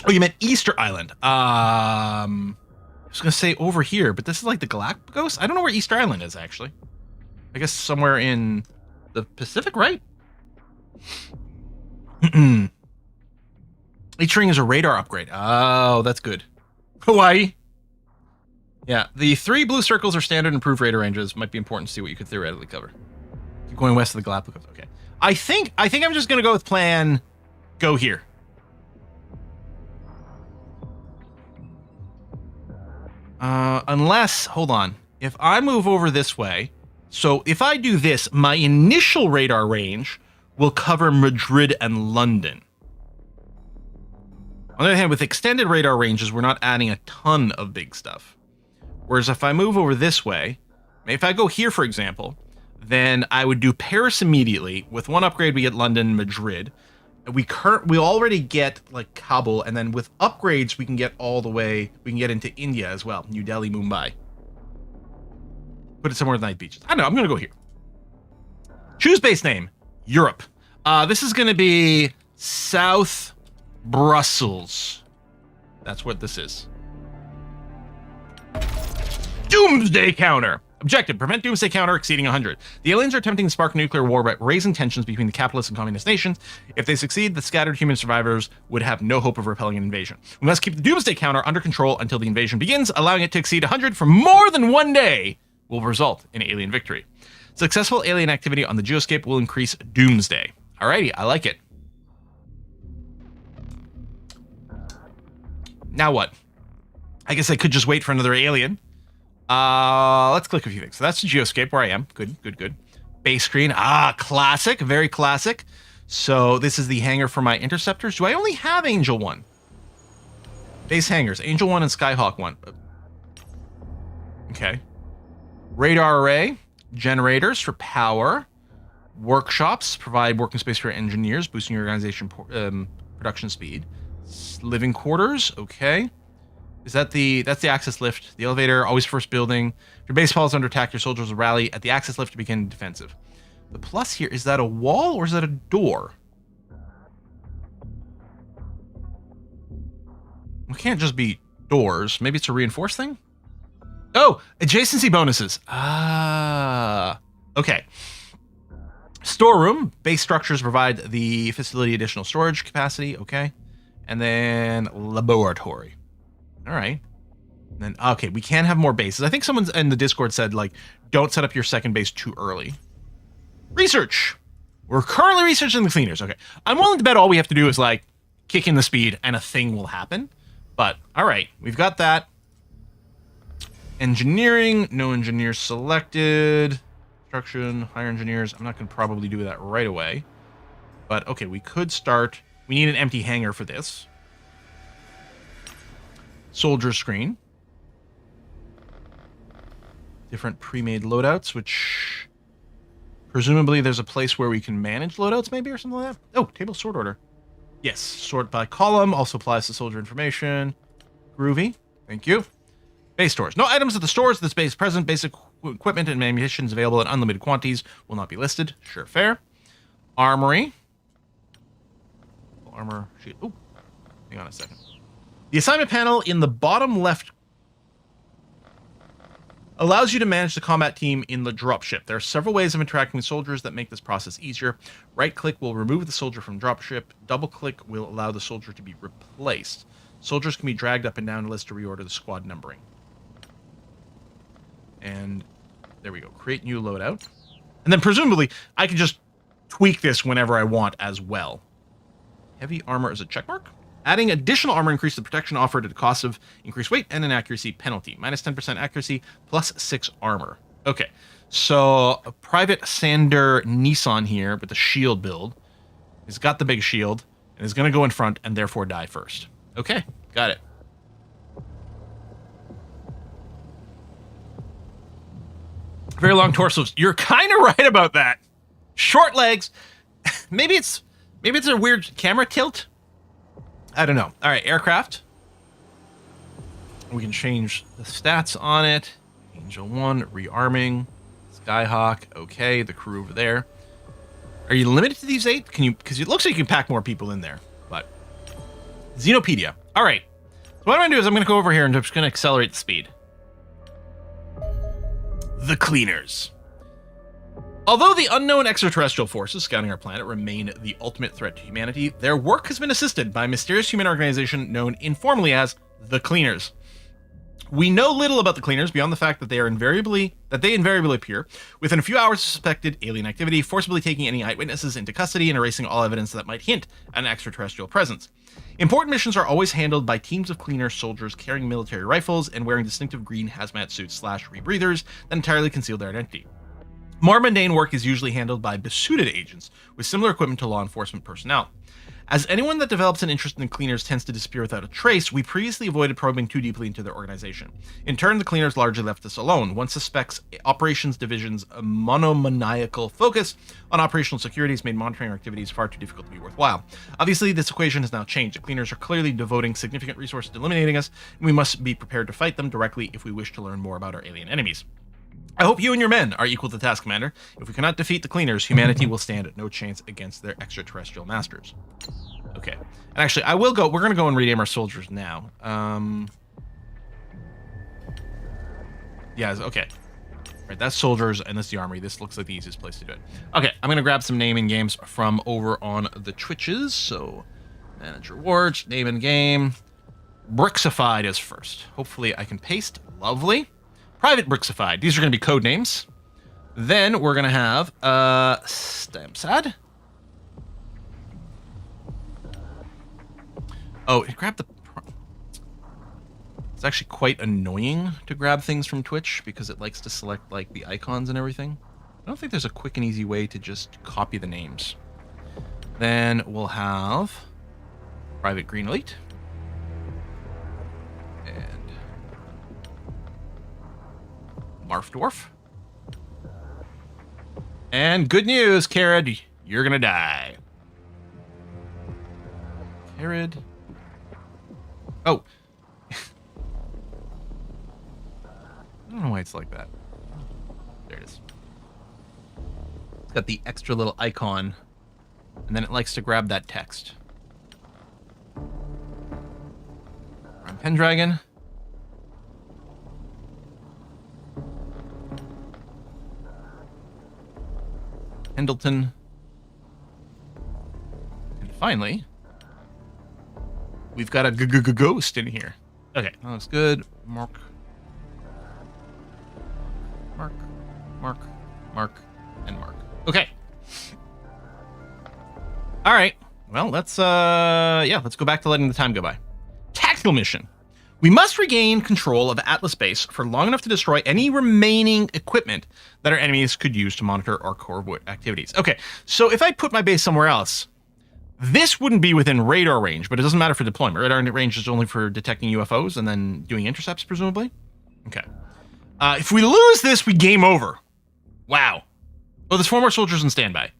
Oh, you meant Easter Island. I was gonna say over here, but this is like the Galapagos. I don't know where Easter Island is actually. I guess somewhere in the Pacific, right? Each ring is a radar upgrade. Oh, that's good. Hawaii. Yeah, the 3 blue circles are standard improved radar ranges. Might be important to see what you could theoretically cover. Keep going west of the Galapagos. Okay. I think I'm just gonna go with plan. Go here. Unless, hold on. If I move over this way, so if I do this, my initial radar range will cover Madrid and London. On the other hand, with extended radar ranges, we're not adding a ton of big stuff. Whereas if I move over this way, if I go here, for example, then I would do Paris immediately. With 1 upgrade, we get London, Madrid. We already get like Kabul, and then with upgrades, we can get all the way, we can get into India as well. New Delhi, Mumbai. Put it somewhere with nice beaches. I don't know, I'm gonna go here. Choose base name, Europe. This is gonna be South Brussels. That's what this is. Doomsday counter. Objective, prevent doomsday counter exceeding 100. The aliens are attempting to spark a nuclear war by raising tensions between the capitalist and communist nations. If they succeed, the scattered human survivors would have no hope of repelling an invasion. We must keep the doomsday counter under control until the invasion begins. Allowing it to exceed 100 for more than 1 day will result in alien victory. Successful alien activity on the geoscape will increase doomsday. Alrighty, I like it. Now what? I guess I could just wait for another alien. Let's click a few things. So that's the geoscape where I am. Good. Base screen. Classic. Very classic. So this is the hangar for my interceptors. Do I only have Angel 1? Base hangars. Angel 1 and Skyhawk 1. Okay. Radar array. Generators for power. Workshops. Provide working space for engineers, boosting your organization production speed. Living quarters. Okay. Is that that's the access lift? The elevator, always first building. If your base falls under attack, your soldiers will rally at the access lift to begin defensive. The plus here, is that a wall or is that a door? It can't just be doors. Maybe it's a reinforced thing? Oh, adjacency bonuses. Okay. Storeroom. Base structures provide the facility additional storage capacity. Okay. And then laboratory. All right. And then, okay, we can have more bases. I think someone in the Discord said, like, don't set up your second base too early. Research. We're currently researching the cleaners. Okay. I'm willing to bet all we have to do is, like, kick in the speed and a thing will happen. But, all right. We've got that. Engineering. No engineers selected. Construction. Hire engineers. I'm not going to probably do that right away. But, okay, we could start. We need an empty hangar for this. Soldier screen. Different pre-made loadouts, which presumably there's a place where we can manage loadouts maybe or something like that. Oh, table sort order. Yes, sort by column. Also applies to soldier information. Groovy. Thank you. Base stores. No items at the stores. This base present. Basic equipment and ammunitions available in unlimited quantities will not be listed. Sure, fair. Armory. Armor. Shoot. Oh, hang on a second. The assignment panel in the bottom left. Allows you to manage the combat team in the dropship. There are several ways of interacting with soldiers that make this process easier. Right-click will remove the soldier from dropship. Double-click will allow the soldier to be replaced. Soldiers can be dragged up and down the list to reorder the squad numbering. And there we go. Create new loadout. And then presumably, I can just tweak this whenever I want as well. Heavy armor is a checkmark. Adding additional armor increases the protection offered at the cost of increased weight and an accuracy penalty. Minus 10% accuracy, plus 6 armor. Okay, so Private Sander Nissan here with the shield build. He's got the big shield and is going to go in front and therefore die first. Okay, got it. Very long torsos. You're kind of right about that. Short legs. Maybe it's a weird camera tilt. I don't know. All right, aircraft. We can change the stats on it. Angel 1, rearming. Skyhawk, okay. The crew over there. Are you limited to these 8? Can you? Because it looks like you can pack more people in there. But Xenopedia. All right. So what I'm going to do is I'm going to go over here and I'm just going to accelerate the speed. The Cleaners. Although the unknown extraterrestrial forces scouting our planet remain the ultimate threat to humanity, their work has been assisted by a mysterious human organization known informally as the Cleaners. We know little about the Cleaners beyond the fact that they invariably appear within a few hours of suspected alien activity, forcibly taking any eyewitnesses into custody and erasing all evidence that might hint at an extraterrestrial presence. Important missions are always handled by teams of Cleaner soldiers carrying military rifles and wearing distinctive green hazmat suits / rebreathers that entirely conceal their identity. More mundane work is usually handled by besuited agents with similar equipment to law enforcement personnel. As anyone that develops an interest in Cleaners tends to disappear without a trace, we previously avoided probing too deeply into their organization. In turn, the Cleaners largely left us alone. One suspects Operations Division's monomaniacal focus on operational security has made monitoring our activities far too difficult to be worthwhile. Obviously, this equation has now changed. The Cleaners are clearly devoting significant resources to eliminating us, and we must be prepared to fight them directly if we wish to learn more about our alien enemies. I hope you and your men are equal to the task, Commander. If we cannot defeat the Cleaners, humanity will stand no chance against their extraterrestrial masters. Okay. And actually, we're going to go and rename our soldiers now. Yeah, okay. Right, that's soldiers, and that's the army. This looks like the easiest place to do it. Okay, I'm going to grab some naming games from over on the Twitches. So, manage rewards, name in game. Brixified is first. Hopefully I can paste. Lovely. Private Brixified. These are going to be code names. Then we're going to have Stamsad. Oh, grab the... It's actually quite annoying to grab things from Twitch because it likes to select like the icons and everything. I don't think there's a quick and easy way to just copy the names. Then we'll have Private Green Elite. Marf Dwarf. And good news, Carad, you're gonna die. Carad. Oh. I don't know why it's like that. There it is. It's got the extra little icon, and then it likes to grab that text. I'm Pendragon. Pendleton. And finally, we've got a ghost in here. Okay, that looks good. Mark, and Mark. Okay. All right. Well, let's go back to letting the time go by. Tactical mission. We must regain control of Atlas base for long enough to destroy any remaining equipment that our enemies could use to monitor our core activities. Okay, so if I put my base somewhere else, this wouldn't be within radar range, but it doesn't matter for deployment. Radar range is only for detecting UFOs and then doing intercepts, presumably. Okay. If we lose this, we game over. Wow. Oh, there's 4 more soldiers in standby.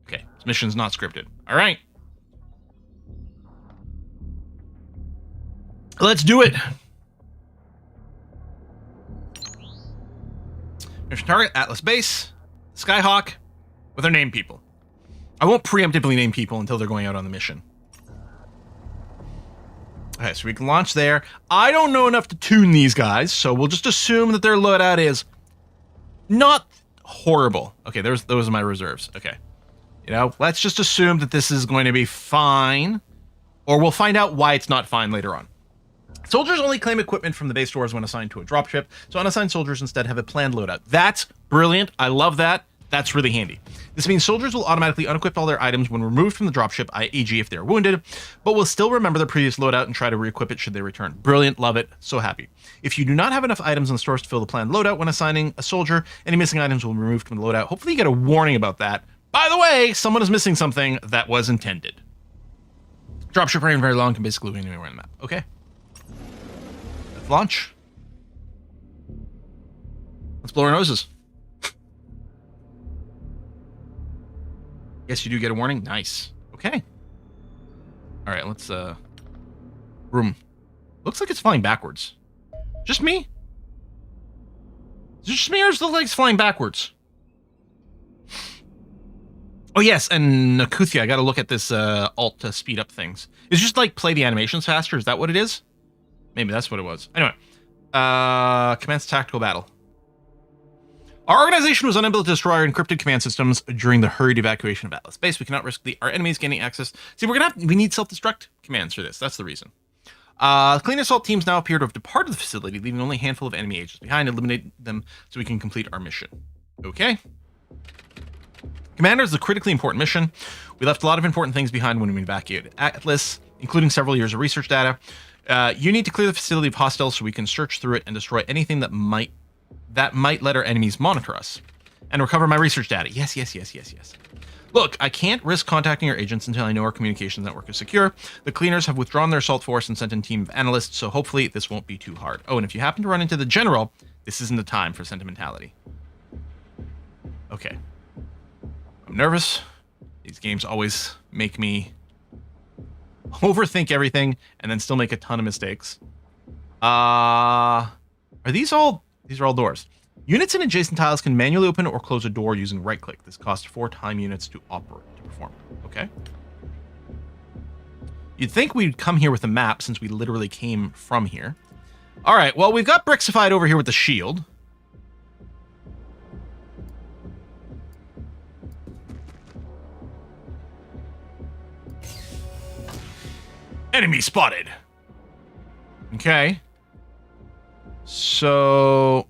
Okay, this mission's not scripted. All right. Let's do it. Mission target, Atlas base, Skyhawk, with our name people. I won't preemptively name people until they're going out on the mission. Okay, so we can launch there. I don't know enough to tune these guys, so we'll just assume that their loadout is not horrible. Okay, those are my reserves. Okay. You know, let's just assume that this is going to be fine, or we'll find out why it's not fine later on. Soldiers only claim equipment from the base stores when assigned to a dropship, so unassigned soldiers instead have a planned loadout. That's brilliant. I love that. That's really handy. This means soldiers will automatically unequip all their items when removed from the dropship, e.g. if they're wounded, but will still remember their previous loadout and try to re-equip it should they return. Brilliant, love it, so happy. If you do not have enough items in the stores to fill the planned loadout when assigning a soldier, any missing items will be removed from the loadout. Hopefully you get a warning about that. By the way, someone is missing something that was intended. Dropship range very long, can basically go anywhere on the map. Okay. Let's launch. Let's blow our noses. Yes, you do get a warning. Nice. Okay. All right, let's room. Looks like it's flying backwards. Just me? Is it just me, or is the legs flying backwards? Oh yes, and Nakuthia, I gotta look at this alt to speed up things. Is it just like play the animations faster? Is that what it is? Maybe that's what it was. Anyway, commence tactical battle. Our organization was unable to destroy our encrypted command systems during the hurried evacuation of Atlas Base. We cannot risk our enemies gaining access. See, we need self-destruct commands for this. That's the reason. Clean assault teams now appear to have departed the facility, leaving only a handful of enemy agents behind. Eliminate them so we can complete our mission. Okay. Commander is a critically important mission. We left a lot of important things behind when we evacuated Atlas, including several years of research data. You need to clear the facility of hostiles so we can search through it and destroy anything that might let our enemies monitor us. And recover my research data. Yes. Look, I can't risk contacting our agents until I know our communications network is secure. The cleaners have withdrawn their assault force and sent in a team of analysts, so hopefully this won't be too hard. Oh, and if you happen to run into the general, this isn't the time for sentimentality. Okay. I'm nervous. These games always make me overthink everything and then still make a ton of mistakes. Are these all... These are all doors. Units in adjacent tiles can manually open or close a door using right-click. This costs 4 time units to perform. Okay. You'd think we'd come here with a map since we literally came from here. All right, well, we've got Brixified over here with the shield. Enemy spotted. Okay. So,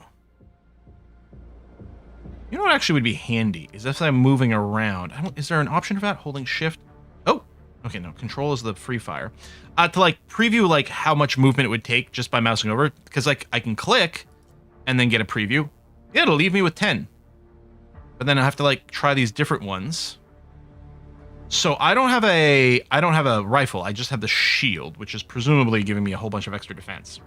you know what actually would be handy is if I'm moving around. Is there an option for that? Holding shift? Oh, okay, no. Control is the free fire. To like preview like how much movement it would take just by mousing over, because like I can click and then get a preview. It'll leave me with 10, but then I have to like try these different ones. So I don't have a rifle. I just have the shield, which is presumably giving me a whole bunch of extra defense.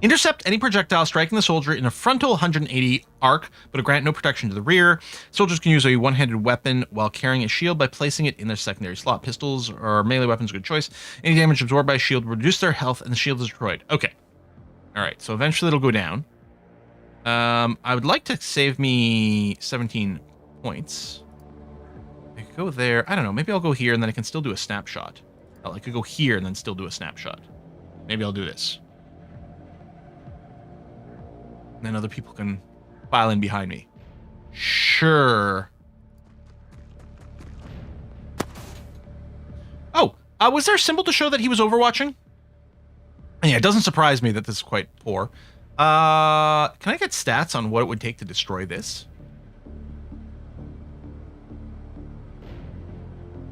Intercept any projectile striking the soldier in a frontal 180 arc, but grant no protection to the rear. Soldiers can use a one-handed weapon while carrying a shield by placing it in their secondary slot. Pistols or melee weapons are a good choice. Any damage absorbed by a shield will reduce their health, and the shield is destroyed. Okay. All right, so eventually it'll go down. I would like to save me 17 points. I could go there. I don't know. Maybe I'll go here, and then I can still do a snapshot. I could go here and then still do a snapshot. Maybe I'll do this. Then other people can file in behind me. Sure. Oh, was there a symbol to show that he was overwatching? Yeah, it doesn't surprise me that this is quite poor. Can I get stats on what it would take to destroy this?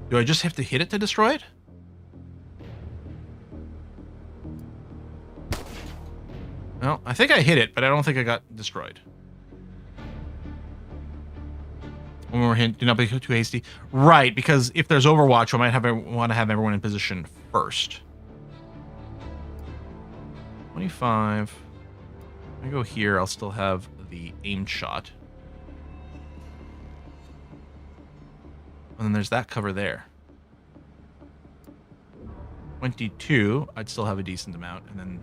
Do I just have to hit it to destroy it? Well, I think I hit it, but I don't think I got destroyed. One more hint, do not be too hasty. Right, because if there's Overwatch, I might want to have everyone in position first. 25. If I go here, I'll still have the aimed shot. And then there's that cover there. 22, I'd still have a decent amount, and then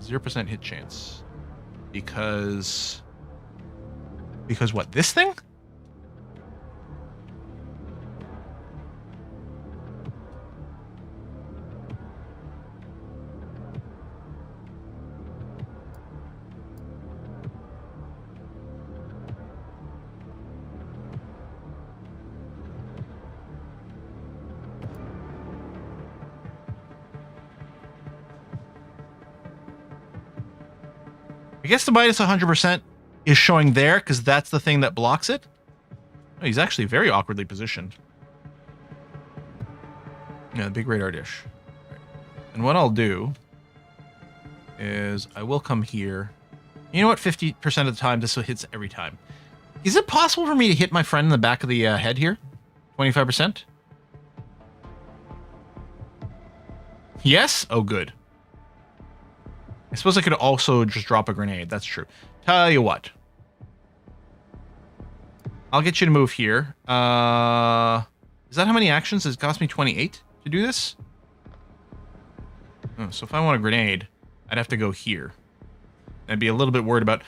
0% hit chance. Because what? This thing? I guess the minus 100% is showing there because that's the thing that blocks it. Oh, he's actually very awkwardly positioned. Yeah, the big radar dish. Right. And what I'll do is I will come here. You know what? 50% of the time, this hits every time. Is it possible for me to hit my friend in the back of the head here? 25%? Yes? Oh, good. I suppose I could also just drop a grenade. That's true. Tell you what. I'll get you to move here. Is that how many actions? Does it cost me 28 to do this? Oh, so if I want a grenade, I'd have to go here. I'd be a little bit worried about...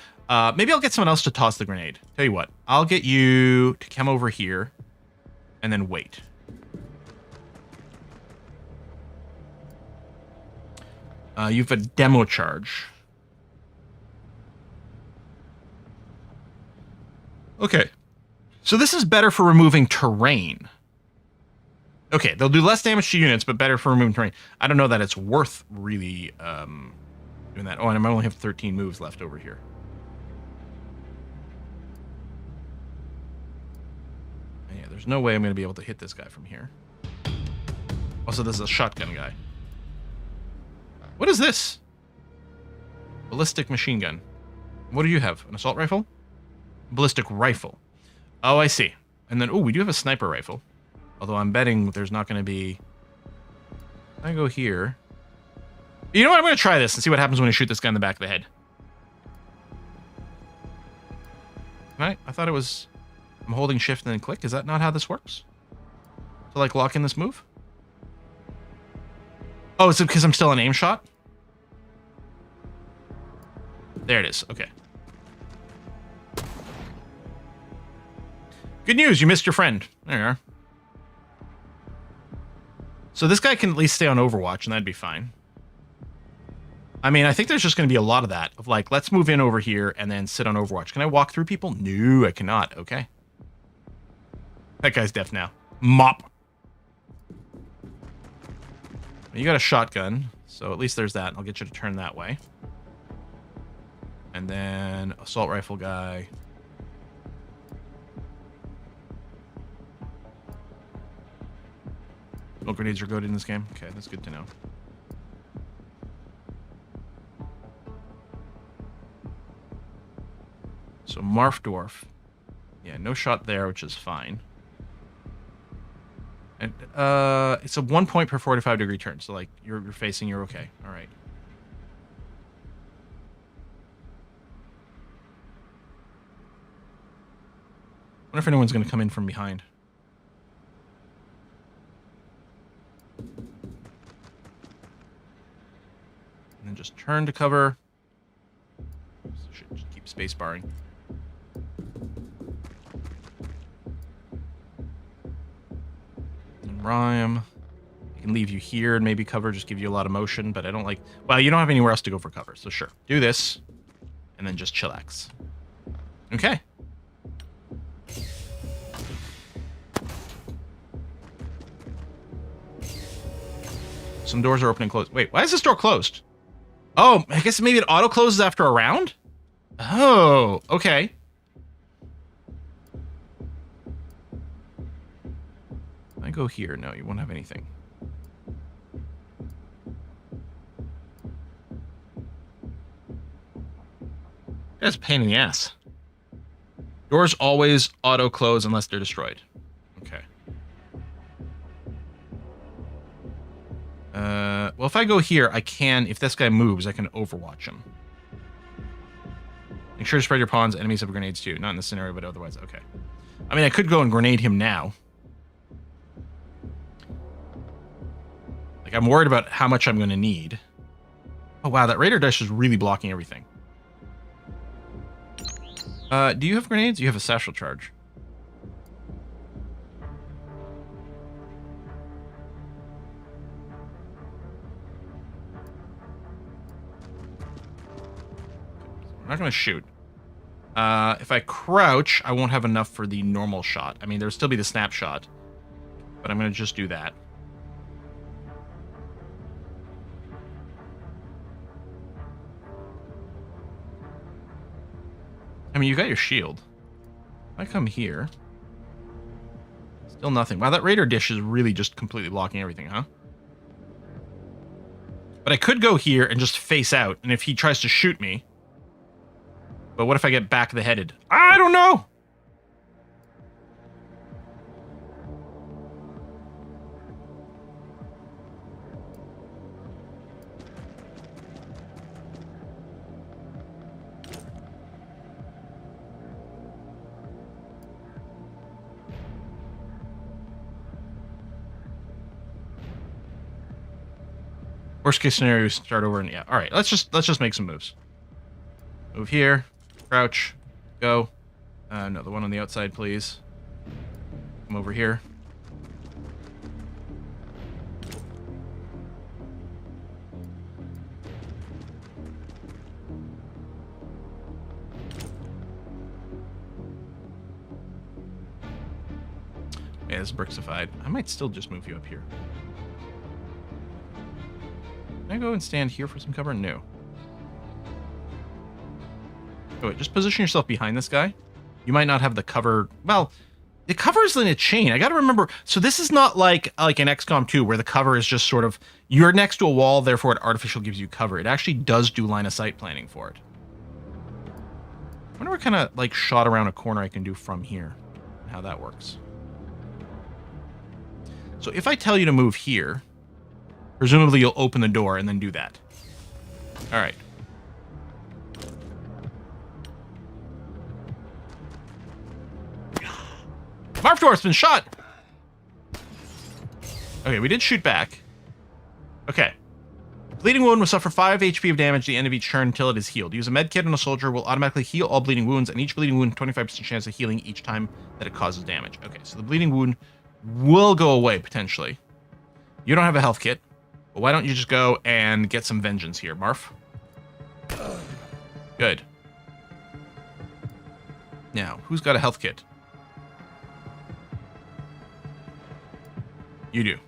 maybe I'll get someone else to toss the grenade. Tell you what. I'll get you to come over here and then wait. You've a demo charge. Okay. So this is better for removing terrain. Okay, they'll do less damage to units, but better for removing terrain. I don't know that it's worth really doing that. Oh, and I only have 13 moves left over here. Yeah, there's no way I'm going to be able to hit this guy from here. Also, this is a shotgun guy. What is this? Ballistic machine gun. What do you have? An assault rifle? Ballistic rifle. Oh, I see. And then, oh, we do have a sniper rifle. Although I'm betting there's not going to be... I go here. You know what? I'm going to try this and see what happens when I shoot this guy in the back of the head. Right? I thought it was... I'm holding shift and then click. Is that not how this works? To, like, lock in this move? Oh, is it because I'm still an aim shot? There it is. Okay. Good news. You missed your friend. There you are. So this guy can at least stay on Overwatch, and that'd be fine. I mean, I think there's just going to be a lot of that. Of like, let's move in over here and then sit on Overwatch. Can I walk through people? No, I cannot. Okay. That guy's deaf now. Mop. You got a shotgun, so at least there's that. I'll get you to turn that way. And then assault rifle guy. Smoke grenades are good in this game. Okay, that's good to know. So Marf Dwarf. Yeah, no shot there, which is fine. And it's a 1 point per 45-degree turn. So like you're facing, you're okay. All right. I wonder if anyone's going to come in from behind. And then just turn to cover. Should just keep space barring. Rhyme. I can leave you here and maybe cover, just give you a lot of motion, but I don't like... Well, you don't have anywhere else to go for cover, so sure. Do this, and then just chillax. Okay. Some doors are open and closed. Wait, why is this door closed? Oh, I guess maybe it auto-closes after a round? Oh, okay. I go here. No, you won't have anything. That's a pain in the ass. Doors always auto-close unless they're destroyed. Okay. Well, if I go here, I can... If this guy moves, I can overwatch him. Make sure to spread your pawns. Enemies have grenades too. Not in this scenario, but otherwise, okay. I mean, I could go and grenade him now. Like, I'm worried about how much I'm going to need. Oh, wow, that radar dish is really blocking everything. Do you have grenades? You have a satchel charge. I'm not going to shoot. If I crouch, I won't have enough for the normal shot. I mean, there'll still be the snapshot, but I'm going to just do that. I mean, you got your shield. If I come here... Still nothing. Wow, that radar dish is really just completely blocking everything, huh? But I could go here and just face out, and if he tries to shoot me... But what if I get back of the headed? I don't know! Worst case scenario is start over and yeah. All right, let's just make some moves. Move here, crouch, go. No, the one on the outside, please. Come over here. Yeah, this is brixified. I might still just move you up here. Can I go and stand here for some cover? No. Oh, wait, just position yourself behind this guy. You might not have the cover. Well, the cover is in a chain. I got to remember. So this is not like an XCOM 2 where the cover is just sort of, you're next to a wall, therefore it artificial gives you cover. It actually does do line of sight planning for it. I wonder what kind of like shot around a corner I can do from here. And how that works. So if I tell you to move here, presumably you'll open the door and then do that. All right. Marfdorf's been shot! Okay, we did shoot back. Okay. Bleeding wound will suffer 5 HP of damage at the end of each turn until it is healed. Use a med kit on a soldier will automatically heal all bleeding wounds, and each bleeding wound 25% chance of healing each time that it causes damage. Okay, so the bleeding wound will go away, potentially. You don't have a health kit. But why don't you just go and get some vengeance here, Marf? Good. Now, who's got a health kit? You do.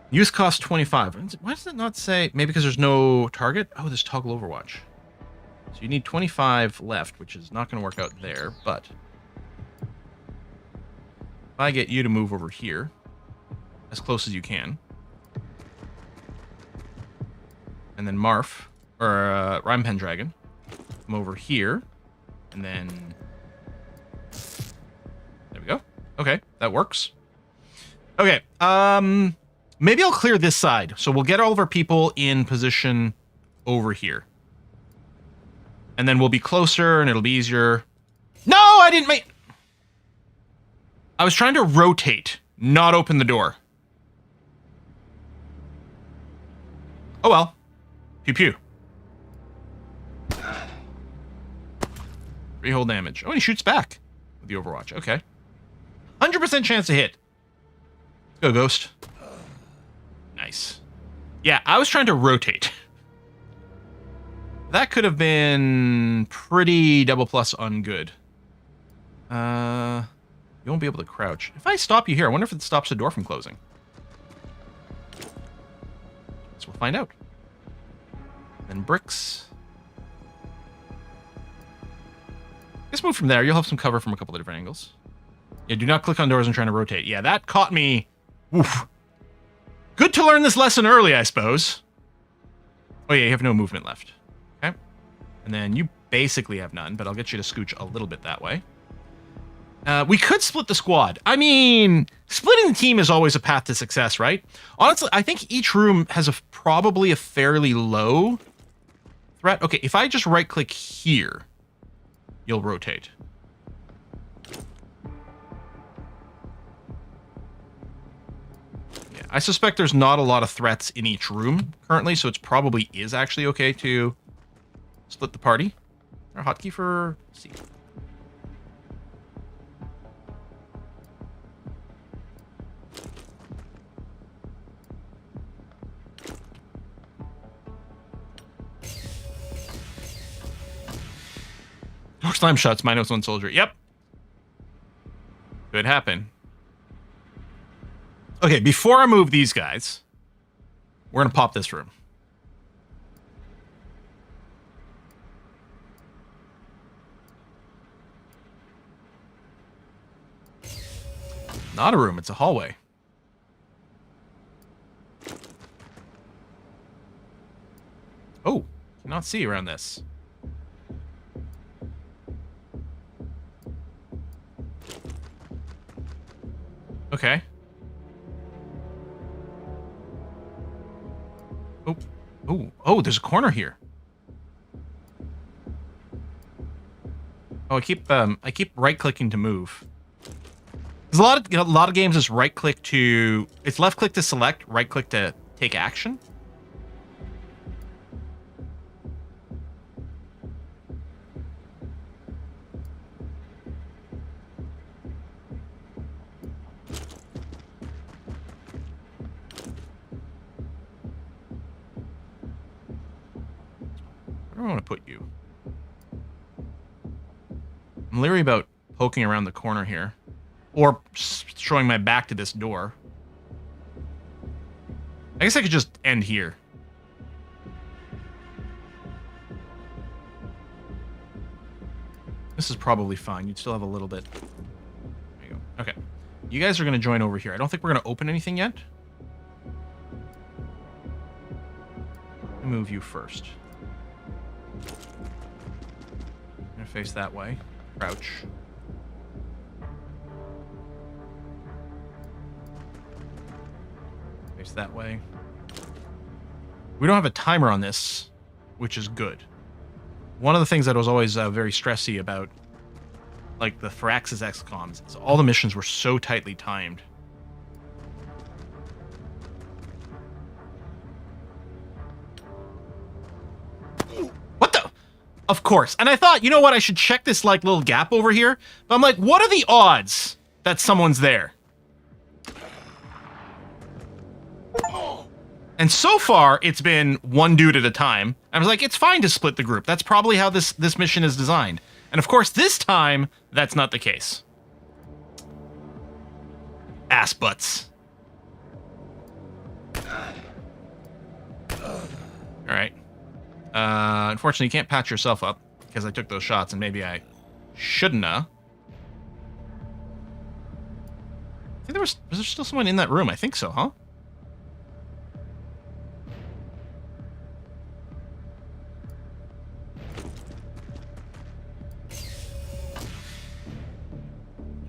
Use cost 25. Why does it not say? Maybe because there's no target? Oh, there's toggle overwatch. So you need 25 left, which is not going to work out there, but... If I get you to move over here, as close as you can. And then Marf, or Rhyme Pendragon, come over here, and then... There we go. Okay, that works. Okay, maybe I'll clear this side. So we'll get all of our people in position over here. And then we'll be closer, and it'll be easier. No, I didn't make... I was trying to rotate, not open the door. Oh well. Pew pew. 3 whole damage. Oh, and he shoots back with the Overwatch. Okay. 100% chance to hit. Go, Ghost. Nice. Yeah, I was trying to rotate. That could have been pretty double plus ungood. You won't be able to crouch. If I stop you here, I wonder if it stops the door from closing. So we'll find out. Then bricks. Let's move from there. You'll have some cover from a couple of different angles. Yeah, do not click on doors and trying to rotate. Yeah, that caught me. Oof. Good to learn this lesson early, I suppose. Oh yeah, you have no movement left. Okay. And then you basically have none, but I'll get you to scooch a little bit that way. We could split the squad. I mean, splitting the team is always a path to success, right? Honestly, I think each room has probably a fairly low threat. Okay, if I just right-click here, you'll rotate. Yeah, I suspect there's not a lot of threats in each room currently, so it probably is actually okay to split the party. Our hotkey for C. More slime shots, -1 soldier. Yep. Could happen. Okay, before I move these guys, we're going to pop this room. Not a room, it's a hallway. Oh, cannot see around this. Okay. Oh, oh, there's a corner here. Oh, I keep right-clicking to move. There's a lot of games. It's right-click to. It's left-click to select, right-click to take action. Where do I want to put you? I'm leery about poking around the corner here. Or showing my back to this door. I guess I could just end here. This is probably fine. You'd still have a little bit. There you go. Okay. You guys are going to join over here. I don't think we're going to open anything yet. Let me move you first. I'm going to face that way. Crouch. Face that way. We don't have a timer on this, which is good. One of the things that was always very stressy about, like, the Firaxis XCOMs is all the missions were so tightly timed. What the? Of course. And I thought, you know what, I should check this, like, little gap over here. But I'm like, what are the odds that someone's there? And so far, it's been one dude at a time. I was like, it's fine to split the group. That's probably how this mission is designed. And of course, this time, that's not the case. Ass butts. All right. Unfortunately, you can't patch yourself up because I took those shots, and maybe I shouldn't have. I think was there still someone in that room? I think so, huh?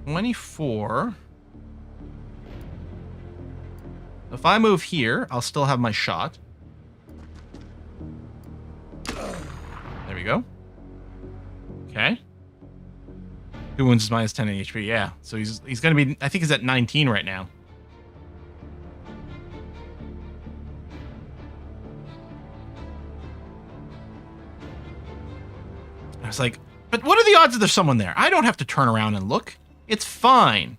$24. If I move here, I'll still have my shot. There we go. Okay. 2 wounds is minus 10 HP. Yeah. So he's going to be, I think he's at 19 right now. I was like, but what are the odds that there's someone there? I don't have to turn around and look. It's fine.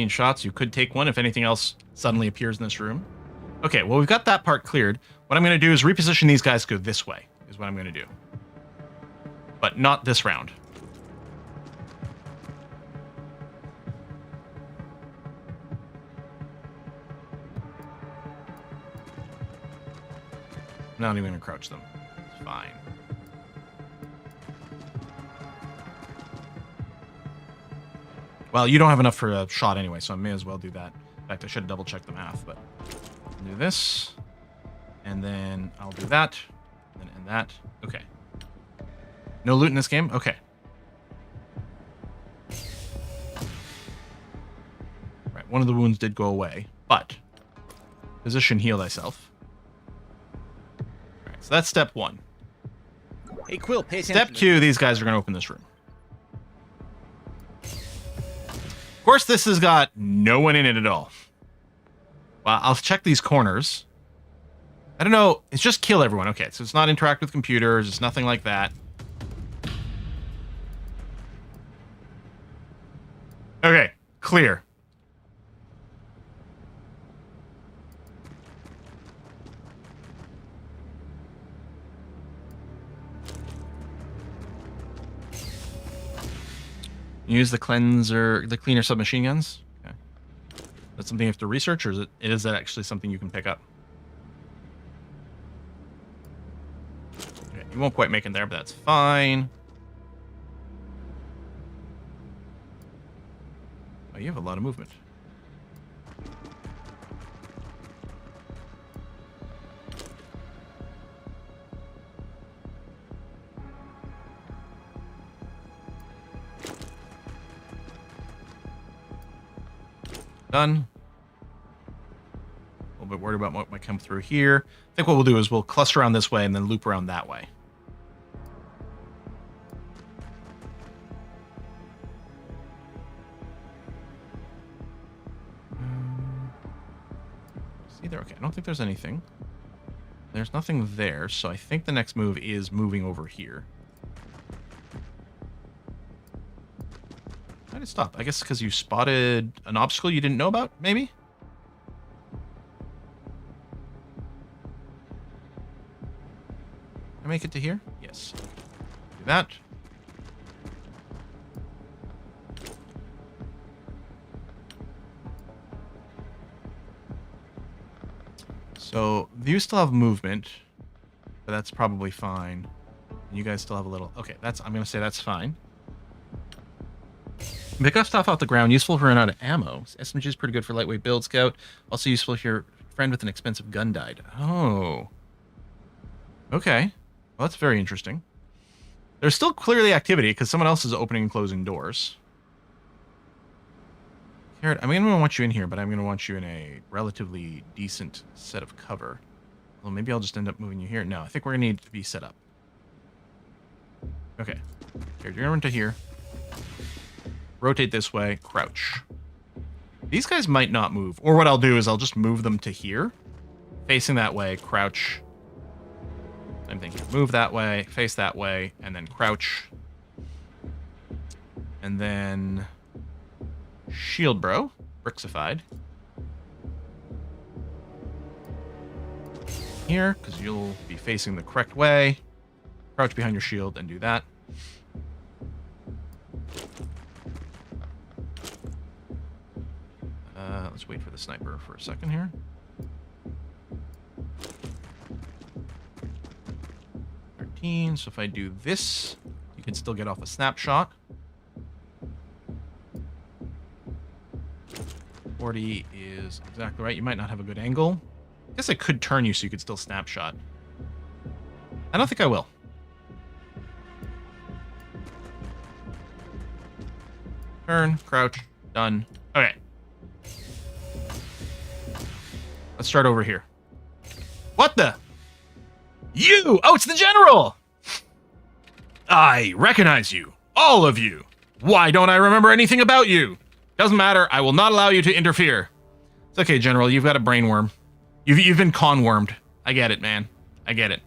Shots. You could take one if anything else suddenly appears in this room. Okay, well, we've got that part cleared. What I'm going to do is reposition these guys to go this way, is what I'm going to do. But not this round. I'm not even going to crouch them. It's fine. Well, you don't have enough for a shot anyway, so I may as well do that. In fact, I should have double-checked the math, but I'll do this, and then I'll do that, and that. Okay. No loot in this game? Okay. Right, one of the wounds did go away, but position heal thyself. All right, so that's step one. Hey, Quill, pay attention. Step two, these guys are going to open this room. Of course, this has got no one in it at all. Well, I'll check these corners. I don't know. It's just kill everyone. Okay, so it's not interact with computers. It's nothing like that. Okay, Clear. Use the cleaner submachine guns. Okay. That's something you have to research, or is that actually something you can pick up? Okay, you won't quite make it there, but that's fine. Oh, you have a lot of movement. Done. A little bit worried about what might come through here. I think what we'll do is we'll cluster around this way and then loop around that way. See there? Okay, I don't think there's anything. There's nothing there, so I think the next move is moving over here. Why did it stop? I guess because you spotted an obstacle you didn't know about, maybe? Can I make it to here? Yes. Do that. So, you still have movement, but that's probably fine. And you guys still have a little... Okay, I'm going to say that's fine. Pick up stuff off the ground, useful if we run out of ammo. SMG is pretty good for lightweight build scout. Also useful if your friend with an expensive gun died. Oh. Okay. Well, that's very interesting. There's still clearly activity because someone else is opening and closing doors. Carrot, I'm going to want you in here, but I'm going to want you in a relatively decent set of cover. Well, maybe I'll just end up moving you here. No, I think we're going to need to be set up. Okay. Carrot, you're going to run to here. Rotate this way, crouch. These guys might not move. Or what I'll do is I'll just move them to here. Facing that way, crouch. Same thing here. Move that way, face that way, and then crouch. And then... Shield bro. Brixified. Here, because you'll be facing the correct way. Crouch behind your shield and do that. Let's wait for the sniper for a second here. So if I do this, you can still get off a snapshot. 40 is exactly right. You might not have a good angle. I guess I could turn you so you could still snapshot. I don't think I will. Turn, crouch, done. Okay. Let's start over here. What the? You! Oh, it's the general! I recognize you. All of you. Why don't I remember anything about you? Doesn't matter. I will not allow you to interfere. It's okay, General. You've got a brain worm. You've been con-wormed. I get it, man. I get it.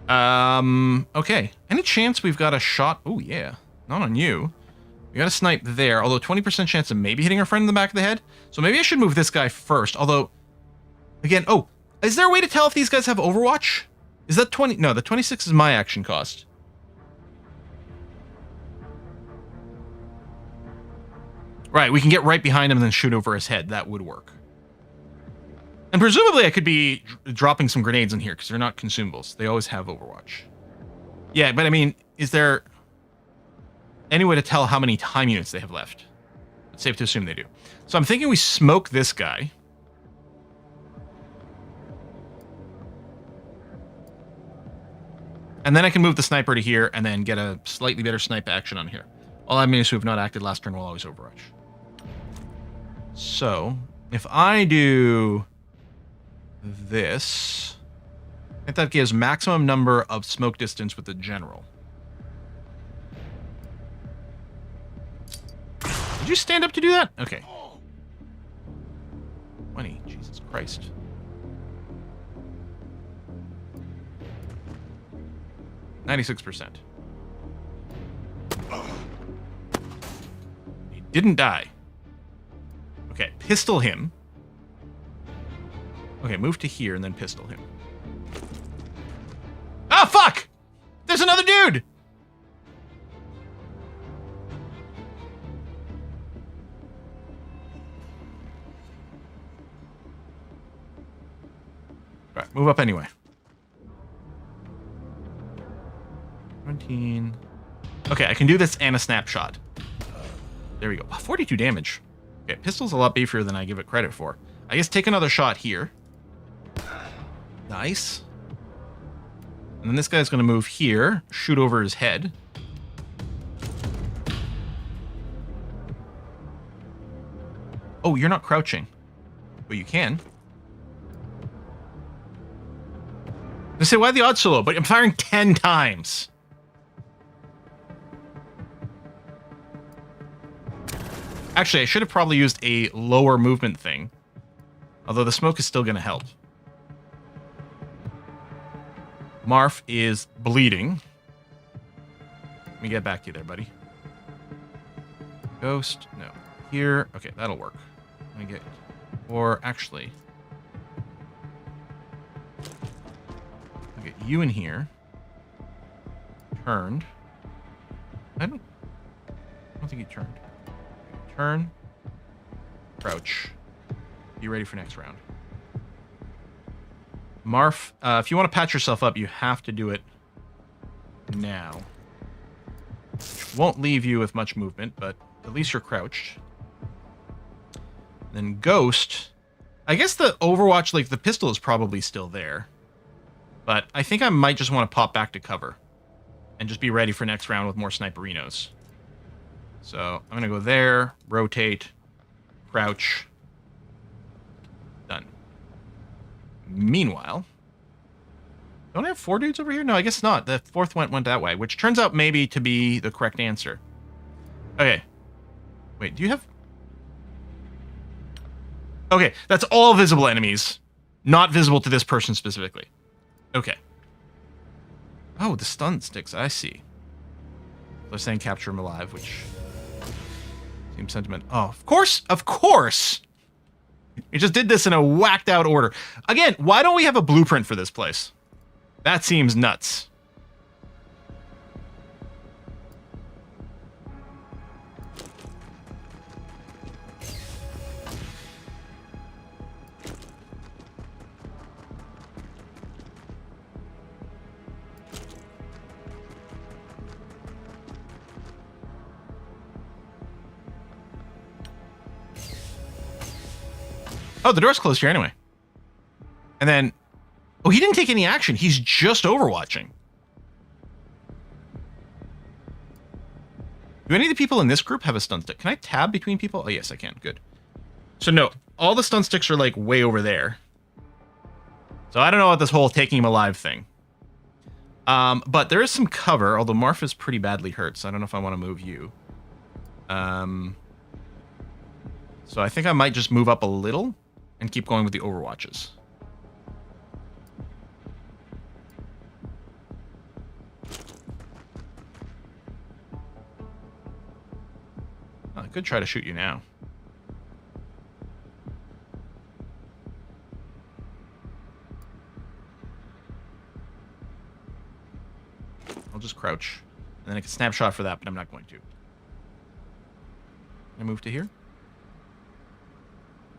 Okay. Any chance we've got a shot? Oh, yeah. Not on you. We got a snipe there, although 20% chance of maybe hitting our friend in the back of the head. So maybe I should move this guy first, although... Again, oh, is there a way to tell if these guys have Overwatch? Is that 20? No, the 26 is my action cost. Right, we can get right behind him and then shoot over his head. That would work. And presumably I could be dropping some grenades in here because they're not consumables. They always have Overwatch. Yeah, but I mean, is there any way to tell how many time units they have left? It's safe to assume they do. So I'm thinking we smoke this guy. And then I can move the sniper to here and then get a slightly better snipe action on here. All enemies who have not acted last turn will always Overwatch. So, if I do this, I think that gives maximum number of smoke distance with the general. Did you stand up to do that? Okay. 20. Jesus Christ. %. He didn't die. Okay, pistol him. Okay, move to here and then pistol him. Oh, fuck! There's another dude! Alright, move up anyway. 17. Okay, I can do this and a snapshot. There we go. 42 damage. Okay, pistol's a lot beefier than I give it credit for. I guess take another shot here. Nice. And then this guy's going to move here, shoot over his head. Oh, you're not crouching. But you can. I say, why the odds so low? But I'm firing 10 times. Actually, I should have probably used a lower movement thing. Although the smoke is still going to help. Marf is bleeding. Let me get back to you there, buddy. Ghost. No. Here. Okay, that'll work. Let me get... Or, actually... I'll get you in here. Turned. I don't think he turned. Turn. Crouch. Be ready for next round. Marf, if you want to patch yourself up, you have to do it now. Won't leave you with much movement, but at least you're crouched. Then Ghost. I guess the Overwatch, like the pistol is probably still there. But I think I might just want to pop back to cover. And just be ready for next round with more sniperinos. So I'm going to go there, rotate, crouch. Done. Meanwhile, don't I have 4 dudes over here? No, I guess not. The 4th went that way, which turns out maybe to be the correct answer. Okay. Wait, do you have... Okay, that's all visible enemies. Not visible to this person specifically. Okay. Oh, the stun sticks, I see. They're saying capture him alive, which... Seems sentiment. Oh, of course! Of course! We just did this in a whacked out order. Again, why don't we have a blueprint for this place? That seems nuts. Oh, the door's closed here anyway. And then... Oh, he didn't take any action. He's just overwatching. Do any of the people in this group have a stun stick? Can I tab between people? Oh, yes, I can. Good. So, no. All the stun sticks are, like, way over there. So, I don't know about this whole taking him alive thing. But there is some cover, although Marf is pretty badly hurt, so I don't know if I want to move you. So, I think I might just move up a little and keep going with the overwatches. I could try to shoot you now. I'll just crouch. And then I can snapshot for that, but I'm not going to. Can I move to here?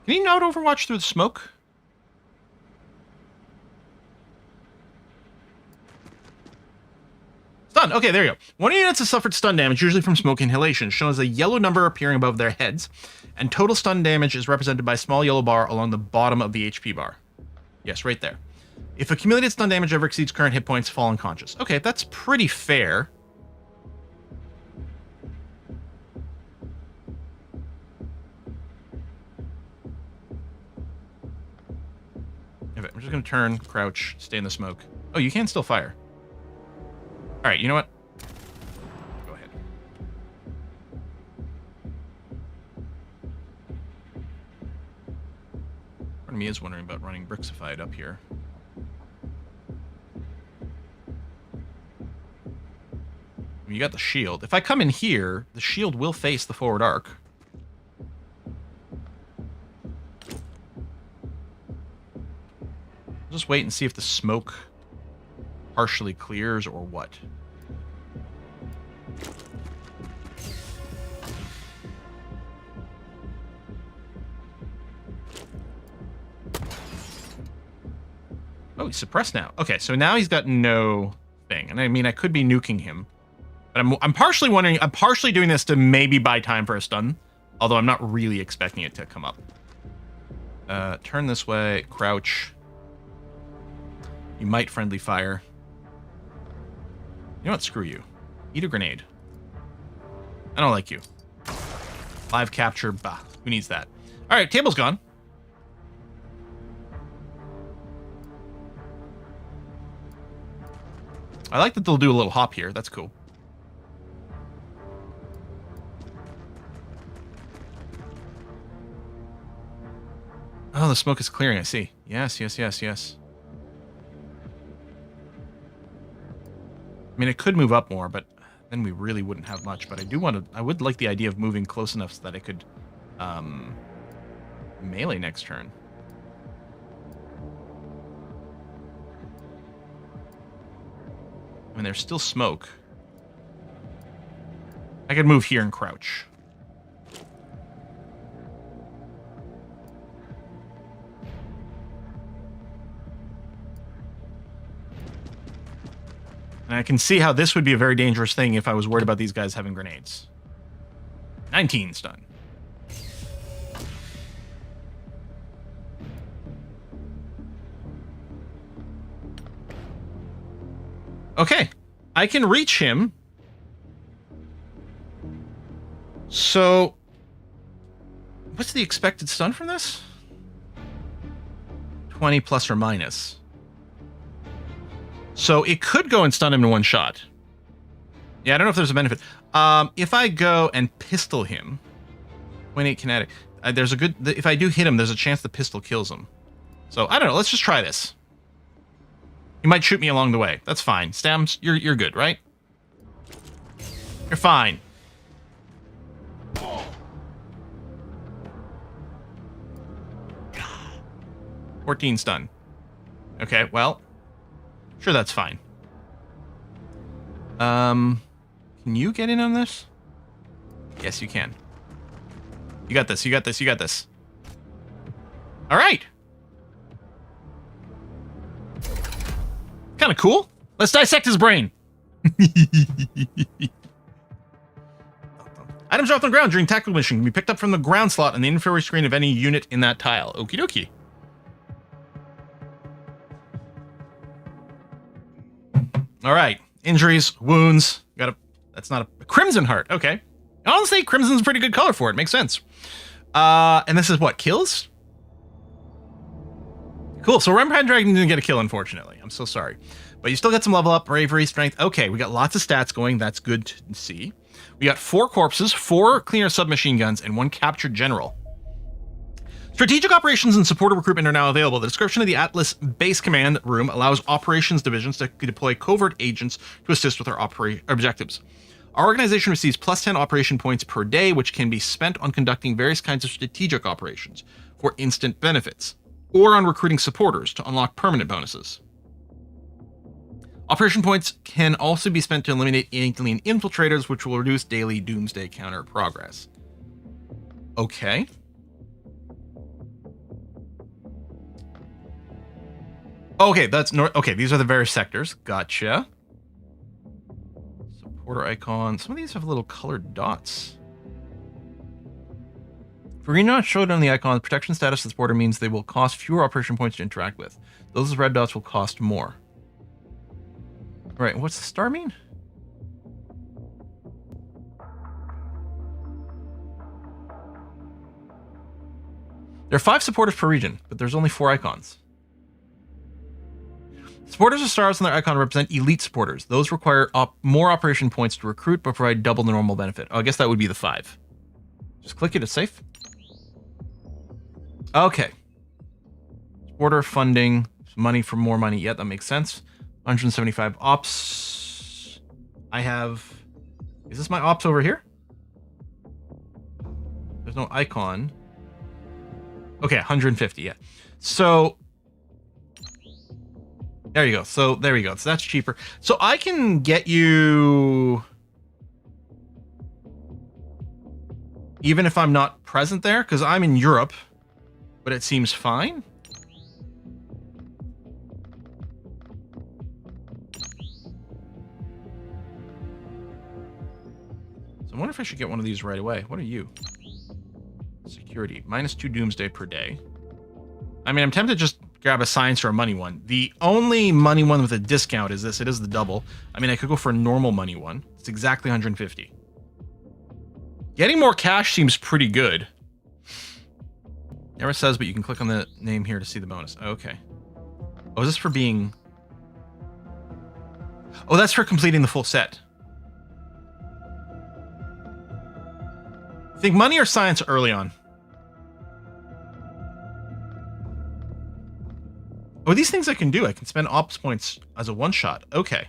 Can you not overwatch through the smoke? Stun. Okay, there you go. One of your units has suffered stun damage, usually from smoke inhalation, shown as a yellow number appearing above their heads, and total stun damage is represented by a small yellow bar along the bottom of the HP bar. Yes, right there. If accumulated stun damage ever exceeds current hit points, fall unconscious. Okay, that's pretty fair. Okay, I'm just going to turn, crouch, stay in the smoke. Oh, you can still fire. All right, you know what? Go ahead. Part of me is wondering about running Brixified up here. You got the shield. If I come in here, the shield will face the forward arc. Just wait and see if the smoke partially clears or what. Oh, he's suppressed now. Okay, so now he's got no thing. And I mean, I could be nuking him. But I'm partially wondering, I'm partially doing this to maybe buy time for a stun. Although I'm not really expecting it to come up. Turn this way, crouch. You might friendly fire. You know what? Screw you. Eat a grenade. I don't like you. Live capture. Bah. Who needs that? All right, table's gone. I like that they'll do a little hop here. That's cool. Oh, the smoke is clearing. I see. Yes, yes, yes, yes. I mean, it could move up more, but then we really wouldn't have much. But I do want to... I would like the idea of moving close enough so that I could melee next turn. I mean, there's still smoke. I could move here and crouch. And I can see how this would be a very dangerous thing if I was worried about these guys having grenades. 19 stun. Okay, I can reach him. So, what's the expected stun from this? 20 plus or minus. So it could go and stun him in one shot. Yeah, I don't know if there's a benefit. If I go and pistol him, 28 kinetic. There's a good. If I do hit him, there's a chance the pistol kills him. So I don't know. Let's just try this. He might shoot me along the way. That's fine. Stams, you're good, right? You're fine. $14 stun. Okay, well, sure, that's fine. Can you get in on this? Yes, you can. You got this. You got this. You got this. All right. Kind of cool. Let's dissect his brain. Items dropped on the ground during tactical mission can be picked up from the ground slot on the inferior screen of any unit in that tile. Okie dokie. All right. Injuries, wounds. Got a. That's not a Crimson Heart. Okay. Honestly, Crimson's a pretty good color for it. Makes sense. And this is what? Kills? Cool. So Rempad Dragon didn't get a kill, unfortunately. I'm so sorry. But you still got some level up, bravery, strength. Okay, we got lots of stats going. That's good to see. We got 4 corpses, 4 cleaner submachine guns, and 1 captured general. Strategic operations and supporter recruitment are now available. The description of the Atlas base command room allows operations divisions to deploy covert agents to assist with our objectives. Our organization receives plus 10 operation points per day, which can be spent on conducting various kinds of strategic operations for instant benefits, or on recruiting supporters to unlock permanent bonuses. Operation points can also be spent to eliminate alien infiltrators, which will reduce daily doomsday counter progress. Okay. Okay, that's north. Okay, these are the various sectors. Gotcha. Supporter icon. Some of these have little colored dots. For green dots showed on the icon, the protection status of the supporter means they will cost fewer operation points to interact with. Those red dots will cost more. All right, what's the star mean? There are 5 supporters per region, but there's only 4 icons. Supporters with stars on their icon represent elite supporters. Those require more operation points to recruit, but provide double the normal benefit. Oh, I guess that would be the 5. Just click it, it's safe. Okay. Supporter funding, money for more money. Yeah, that makes sense. 175 ops. I have... Is this my ops over here? There's no icon. Okay, 150, yeah. So... There you go. So there you go. So that's cheaper. So I can get you, even if I'm not present there, because I'm in Europe, but it seems fine. So I wonder if I should get one of these right away. What are you? Security. -2 doomsday per day. I mean, I'm tempted to just grab a science or a money one. The only money one with a discount is this. It is the double. I mean, I could go for a normal money one. It's exactly 150. Getting more cash seems pretty good. Never says, but you can click on the name here to see the bonus. Okay. Oh, is this for being... Oh, that's for completing the full set. Think money or science early on? Oh, these things I can do. I can spend ops points as a one-shot. Okay.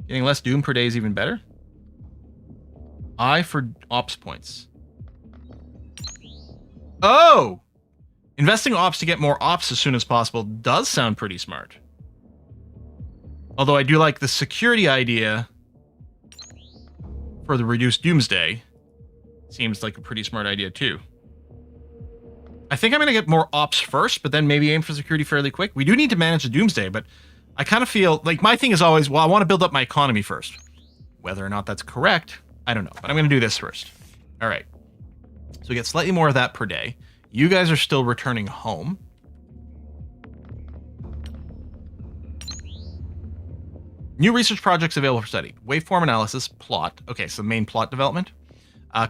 Getting less doom per day is even better. I for ops points. Oh! Investing ops to get more ops as soon as possible does sound pretty smart. Although I do like the security idea for the reduced doomsday. Seems like a pretty smart idea too. I think I'm going to get more ops first, but then maybe aim for security fairly quick. We do need to manage the doomsday, but I kind of feel like my thing is always, well, I want to build up my economy first. Whether or not that's correct, I don't know, but I'm going to do this first. All right. So we get slightly more of that per day. You guys are still returning home. New research projects available for study. Waveform analysis, plot. Okay, so main plot development.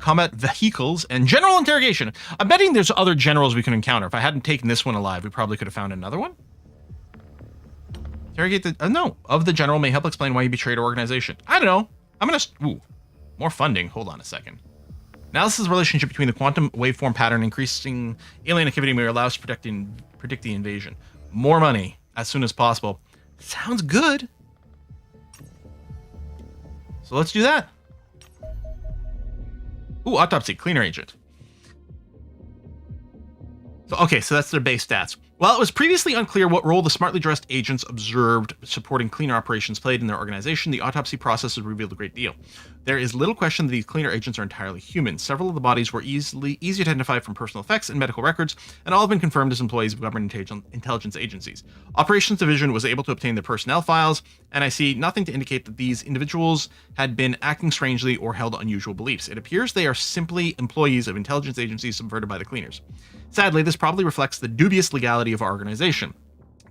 Combat vehicles, and general interrogation. I'm betting there's other generals we can encounter. If I hadn't taken this one alive, we probably could have found another one. Interrogate the... no. Of the general may help explain why you betrayed our organization. I don't know. I'm going to... Ooh. More funding. Hold on a second. Analysis of the relationship between the quantum waveform pattern increasing alien activity may allow us to predict the invasion. More money as soon as possible. Sounds good. So let's do that. Ooh, autopsy, cleaner agent. So, okay, so that's their base stats. While it was previously unclear what role the smartly dressed agents observed supporting cleaner operations played in their organization, the autopsy process has revealed a great deal. There is little question that these cleaner agents are entirely human. Several of the bodies were easy to identify from personal effects and medical records, and all have been confirmed as employees of government intelligence agencies. Operations Division was able to obtain their personnel files, and I see nothing to indicate that these individuals had been acting strangely or held unusual beliefs. It appears they are simply employees of intelligence agencies subverted by the cleaners. Sadly, this probably reflects the dubious legality of our organization.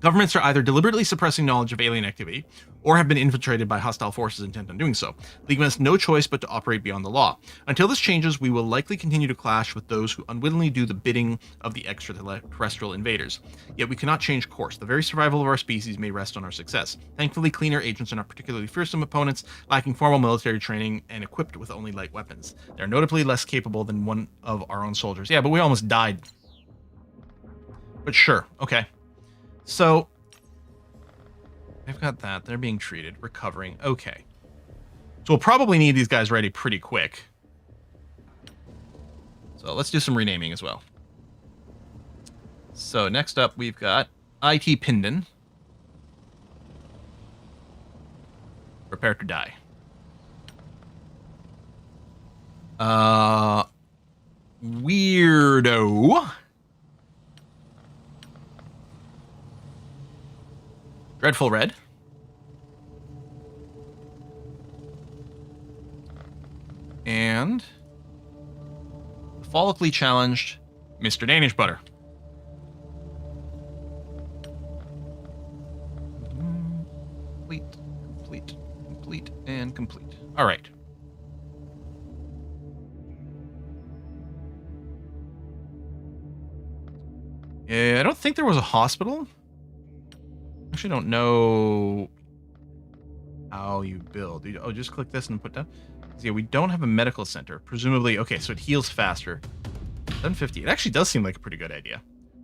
Governments are either deliberately suppressing knowledge of alien activity or have been infiltrated by hostile forces intent on doing so, leaving us no choice but to operate beyond the law. Until this changes, we will likely continue to clash with those who unwittingly do the bidding of the extraterrestrial invaders. Yet we cannot change course. The very survival of our species may rest on our success. Thankfully, cleaner agents are not particularly fearsome opponents, lacking formal military training and equipped with only light weapons. They are notably less capable than one of our own soldiers. Yeah, but we almost died. But sure, okay. So, I've got that. They're being treated, recovering. Okay. So we'll probably need these guys ready pretty quick. So let's do some renaming as well. So next up, we've got IT Pindon. Prepare to die. Weirdo. Dreadful Red. And follically challenged Mr. Danish Butter. Complete, and complete. All right. I don't think there was a hospital. Actually don't know how you build. Oh, just click this and put down. So yeah, we don't have a medical center. Presumably, okay, so it heals faster. 750. It actually does seem like a pretty good idea.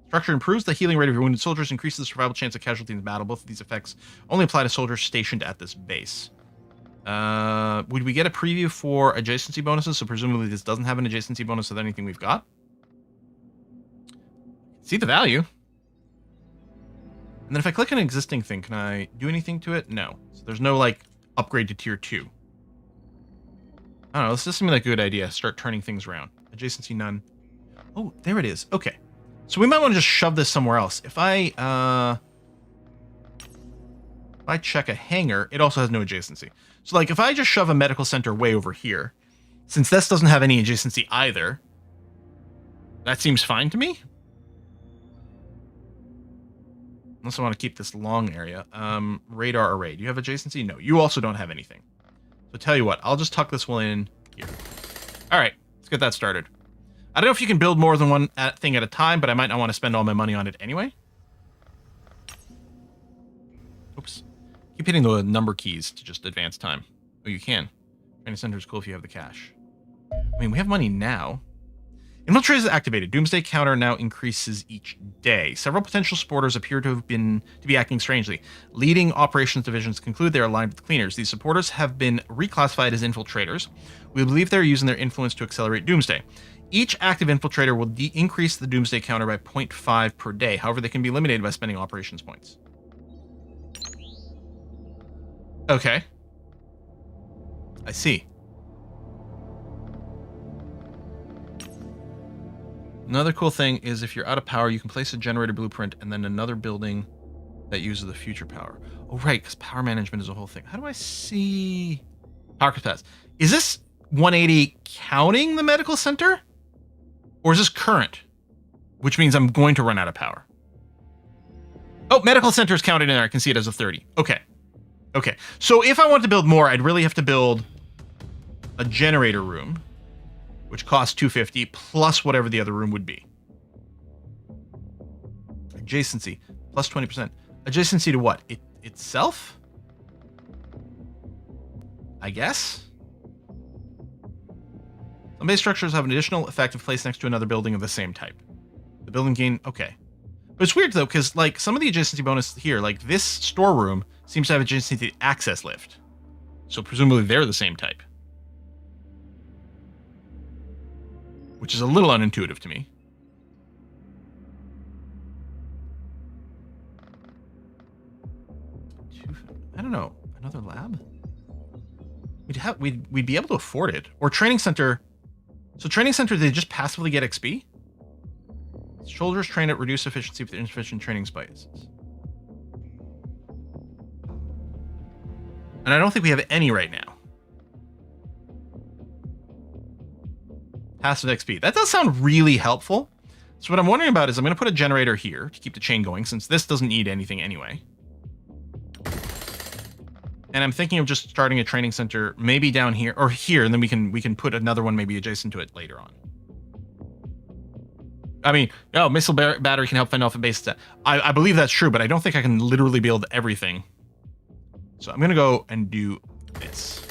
Structure improves the healing rate of your wounded soldiers, increases the survival chance of casualty in the battle. Both of these effects only apply to soldiers stationed at this base. Would we get a preview for adjacency bonuses? So presumably this doesn't have an adjacency bonus with anything we've got. See the value. And then if I click an existing thing, can I do anything to it? No. So there's no, like, upgrade to tier 2. I don't know. This just seems like a good idea. Start turning things around. Adjacency none. Oh, there it is. Okay. So we might want to just shove this somewhere else. If I check a hangar, it also has no adjacency. So, like, if I just shove a medical center way over here, since this doesn't have any adjacency either, that seems fine to me. Unless I want to keep this long area. Radar array. Do you have adjacency? No. You also don't have anything. So tell you what, I'll just tuck this one in here. All right, let's get that started. I don't know if you can build more than one thing at a time, but I might not want to spend all my money on it anyway. Oops. Keep hitting the number keys to just advance time. Oh, you can. Training center is cool if you have the cash. I mean, we have money now. Infiltrate is activated. Doomsday counter now increases each day. Several potential supporters appear to be acting strangely. Leading operations divisions conclude they are aligned with the cleaners. These supporters have been reclassified as infiltrators. We believe they're using their influence to accelerate Doomsday. Each active infiltrator will increase the Doomsday counter by 0.5 per day. However, they can be eliminated by spending operations points. Okay. I see. Another cool thing is if you're out of power, you can place a generator blueprint and then another building that uses the future power. Oh, right, because power management is a whole thing. How do I see power capacity? Is this 180 counting the medical center? Or is this current? Which means I'm going to run out of power. Oh, medical center is counted in there. I can see it as a 30. Okay. Okay. So if I want to build more, I'd really have to build a generator room, which costs 250 plus whatever the other room would be. Adjacency plus 20%. Adjacency to what? Itself? I guess. Some base structures have an additional effective place next to another building of the same type. The building gain, okay. But it's weird though, because like some of the adjacency bonus here, like this storeroom seems to have adjacency to the access lift. So presumably they're the same type. Which is a little unintuitive to me. I don't know. Another lab? We'd be able to afford it. Or training center. So training center, they just passively get XP? Soldiers train at reduced efficiency with insufficient training spices. And I don't think we have any right now. Passive XP. That does sound really helpful. So what I'm wondering about is I'm going to put a generator here to keep the chain going, since this doesn't need anything anyway. And I'm thinking of just starting a training center maybe down here or here, and then we can put another one maybe adjacent to it later on. I mean, oh, missile battery can help fend off a base attack. I believe that's true, but I don't think I can literally build everything. So I'm going to go and do this.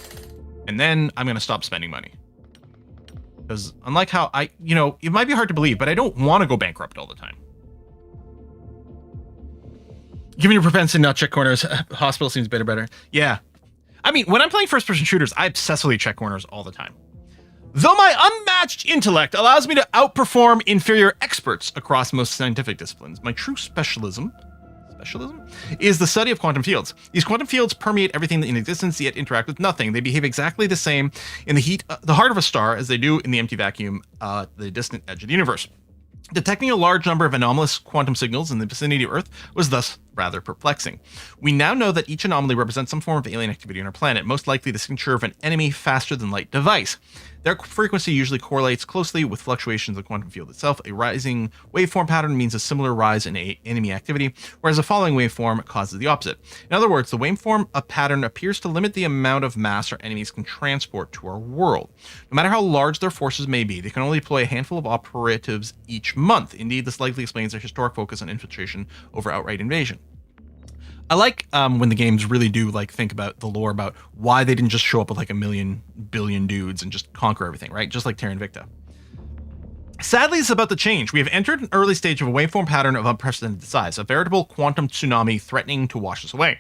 And then I'm going to stop spending money. Because unlike how it might be hard to believe, but I don't want to go bankrupt all the time. Given your propensity to not check corners, hospital seems better. Yeah. I mean, when I'm playing first-person shooters, I obsessively check corners all the time. Though my unmatched intellect allows me to outperform inferior experts across most scientific disciplines, my true specialism is the study of quantum fields. These quantum fields permeate everything in existence, yet interact with nothing. They behave exactly the same in the heart of a star as they do in the empty vacuum at the distant edge of the universe. Detecting a large number of anomalous quantum signals in the vicinity of Earth was thus rather perplexing. We now know that each anomaly represents some form of alien activity on our planet, most likely the signature of an enemy faster-than-light device. Their frequency usually correlates closely with fluctuations in the quantum field itself. A rising waveform pattern means a similar rise in enemy activity, whereas a falling waveform causes the opposite. In other words, the waveform pattern appears to limit the amount of mass our enemies can transport to our world. No matter how large their forces may be, they can only deploy a handful of operatives each month. Indeed, this likely explains their historic focus on infiltration over outright invasion. I like when the games really do think about the lore about why they didn't just show up with a million billion dudes and just conquer everything, right? Just like Terra Invicta. Sadly, it's about to change. We have entered an early stage of a waveform pattern of unprecedented size, a veritable quantum tsunami threatening to wash us away.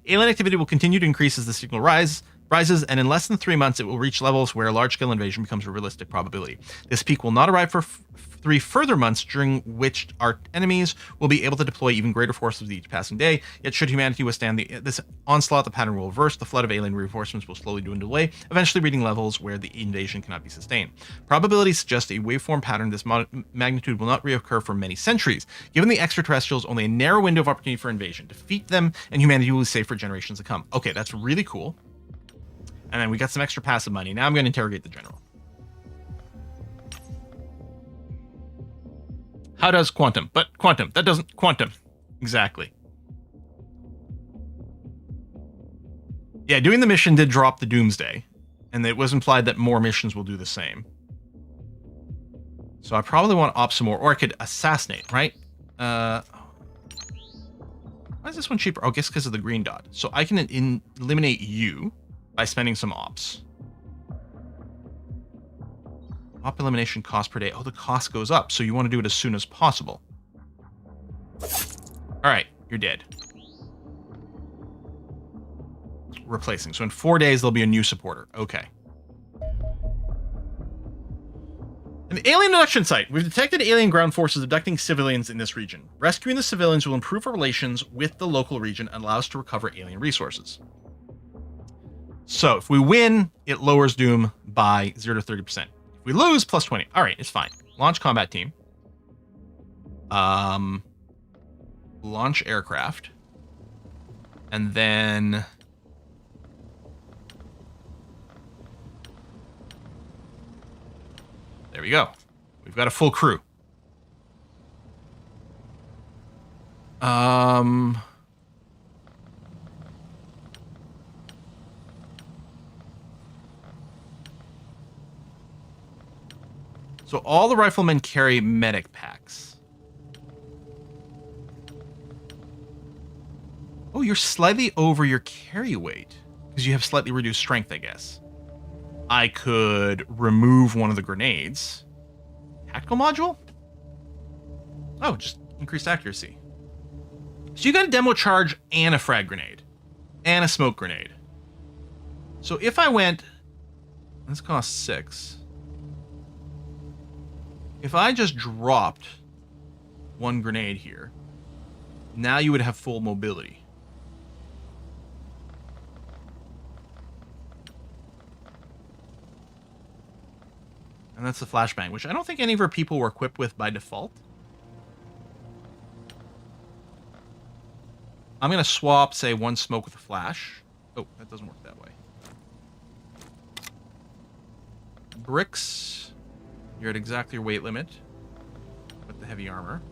Alien activity will continue to increase as the signal rises, and in less than 3 months, it will reach levels where a large-scale invasion becomes a realistic probability. This peak will not arrive for 3 further months during which our enemies will be able to deploy even greater forces with each passing day. Yet should humanity withstand this onslaught, the pattern will reverse. The flood of alien reinforcements will slowly dwindle away, eventually reaching levels where the invasion cannot be sustained. Probabilities suggest a waveform pattern this magnitude will not reoccur for many centuries. Given the extraterrestrials only a narrow window of opportunity for invasion, defeat them and humanity will be safe for generations to come. Okay, that's really cool. And then we got some extra passive money. Now I'm going to interrogate the general. How does quantum? But quantum, that doesn't quantum. Exactly. Yeah, doing the mission did drop the doomsday. And it was implied that more missions will do the same. So I probably want to opt some more. Or I could assassinate, right? Why is this one cheaper? Oh, I guess because of the green dot. So I can eliminate you by spending some ops. Op elimination cost per day. Oh, the cost goes up. So you want to do it as soon as possible. All right, you're dead. Replacing. So in 4 days, there'll be a new supporter. Okay. An alien abduction site. We've detected alien ground forces abducting civilians in this region. Rescuing the civilians will improve our relations with the local region and allow us to recover alien resources. So if we win, it lowers doom by 0 to 30%. If we lose, plus 20. All right, it's fine. Launch combat team. Launch aircraft. And then... there we go. We've got a full crew. So all the riflemen carry medic packs. Oh, you're slightly over your carry weight because you have slightly reduced strength, I guess. I could remove one of the grenades. Tactical module? Oh, just increased accuracy. So you got a demo charge and a frag grenade. And a smoke grenade. So if I went... this costs 6. If I just dropped one grenade here, now you would have full mobility. And that's the flashbang, which I don't think any of our people were equipped with by default. I'm going to swap, say, one smoke with a flash. Oh, that doesn't work that way. Bricks. You're at exactly your weight limit with the heavy armor.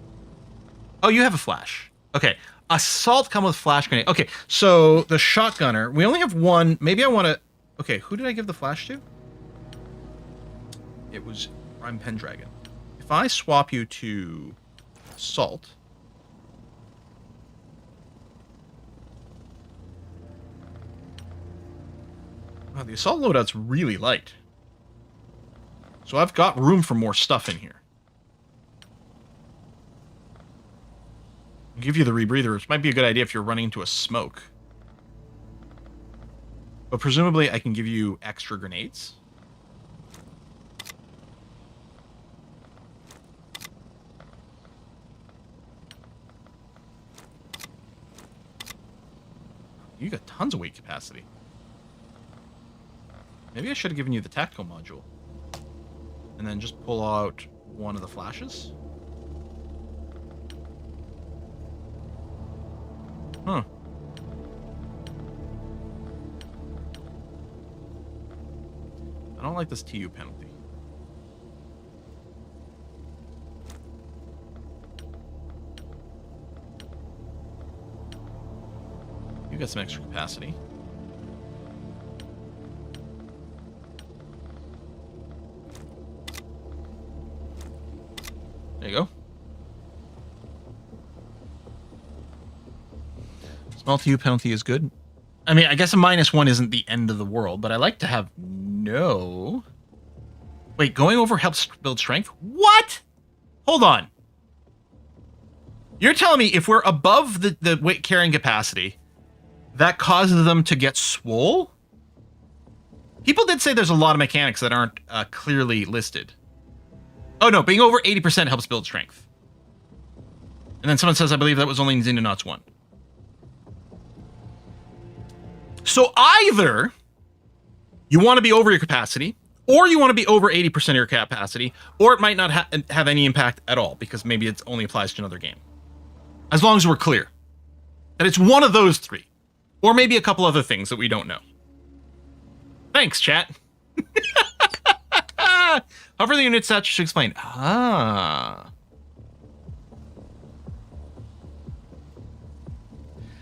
Oh, you have a flash. Okay. Assault come with flash grenade. Okay, so the shotgunner. We only have one. Maybe I want to... okay, who did I give the flash to? It was Prime Pendragon. If I swap you to assault... wow, the assault loadout's really light. So I've got room for more stuff in here. I'll give you the rebreather, which might be a good idea if you're running into a smoke. But presumably I can give you extra grenades. You got tons of weight capacity. Maybe I should have given you the tactical module. And then just pull out one of the flashes. Huh. I don't like this TU penalty. You got some extra capacity. There you go. Small TU penalty is good. I mean, I guess a -1 isn't the end of the world, but I like to have no... wait, going over helps build strength? What? Hold on. You're telling me if we're above the weight carrying capacity, that causes them to get swole? People did say there's a lot of mechanics that aren't clearly listed. Oh, no, being over 80% helps build strength. And then someone says, I believe that was only in Xenonauts 1. So either you want to be over your capacity, or you want to be over 80% of your capacity, or it might not have any impact at all, because maybe it only applies to another game. As long as we're clear that it's one of those three, or maybe a couple other things that we don't know. Thanks, chat. However, the unit stats should explain. Ah.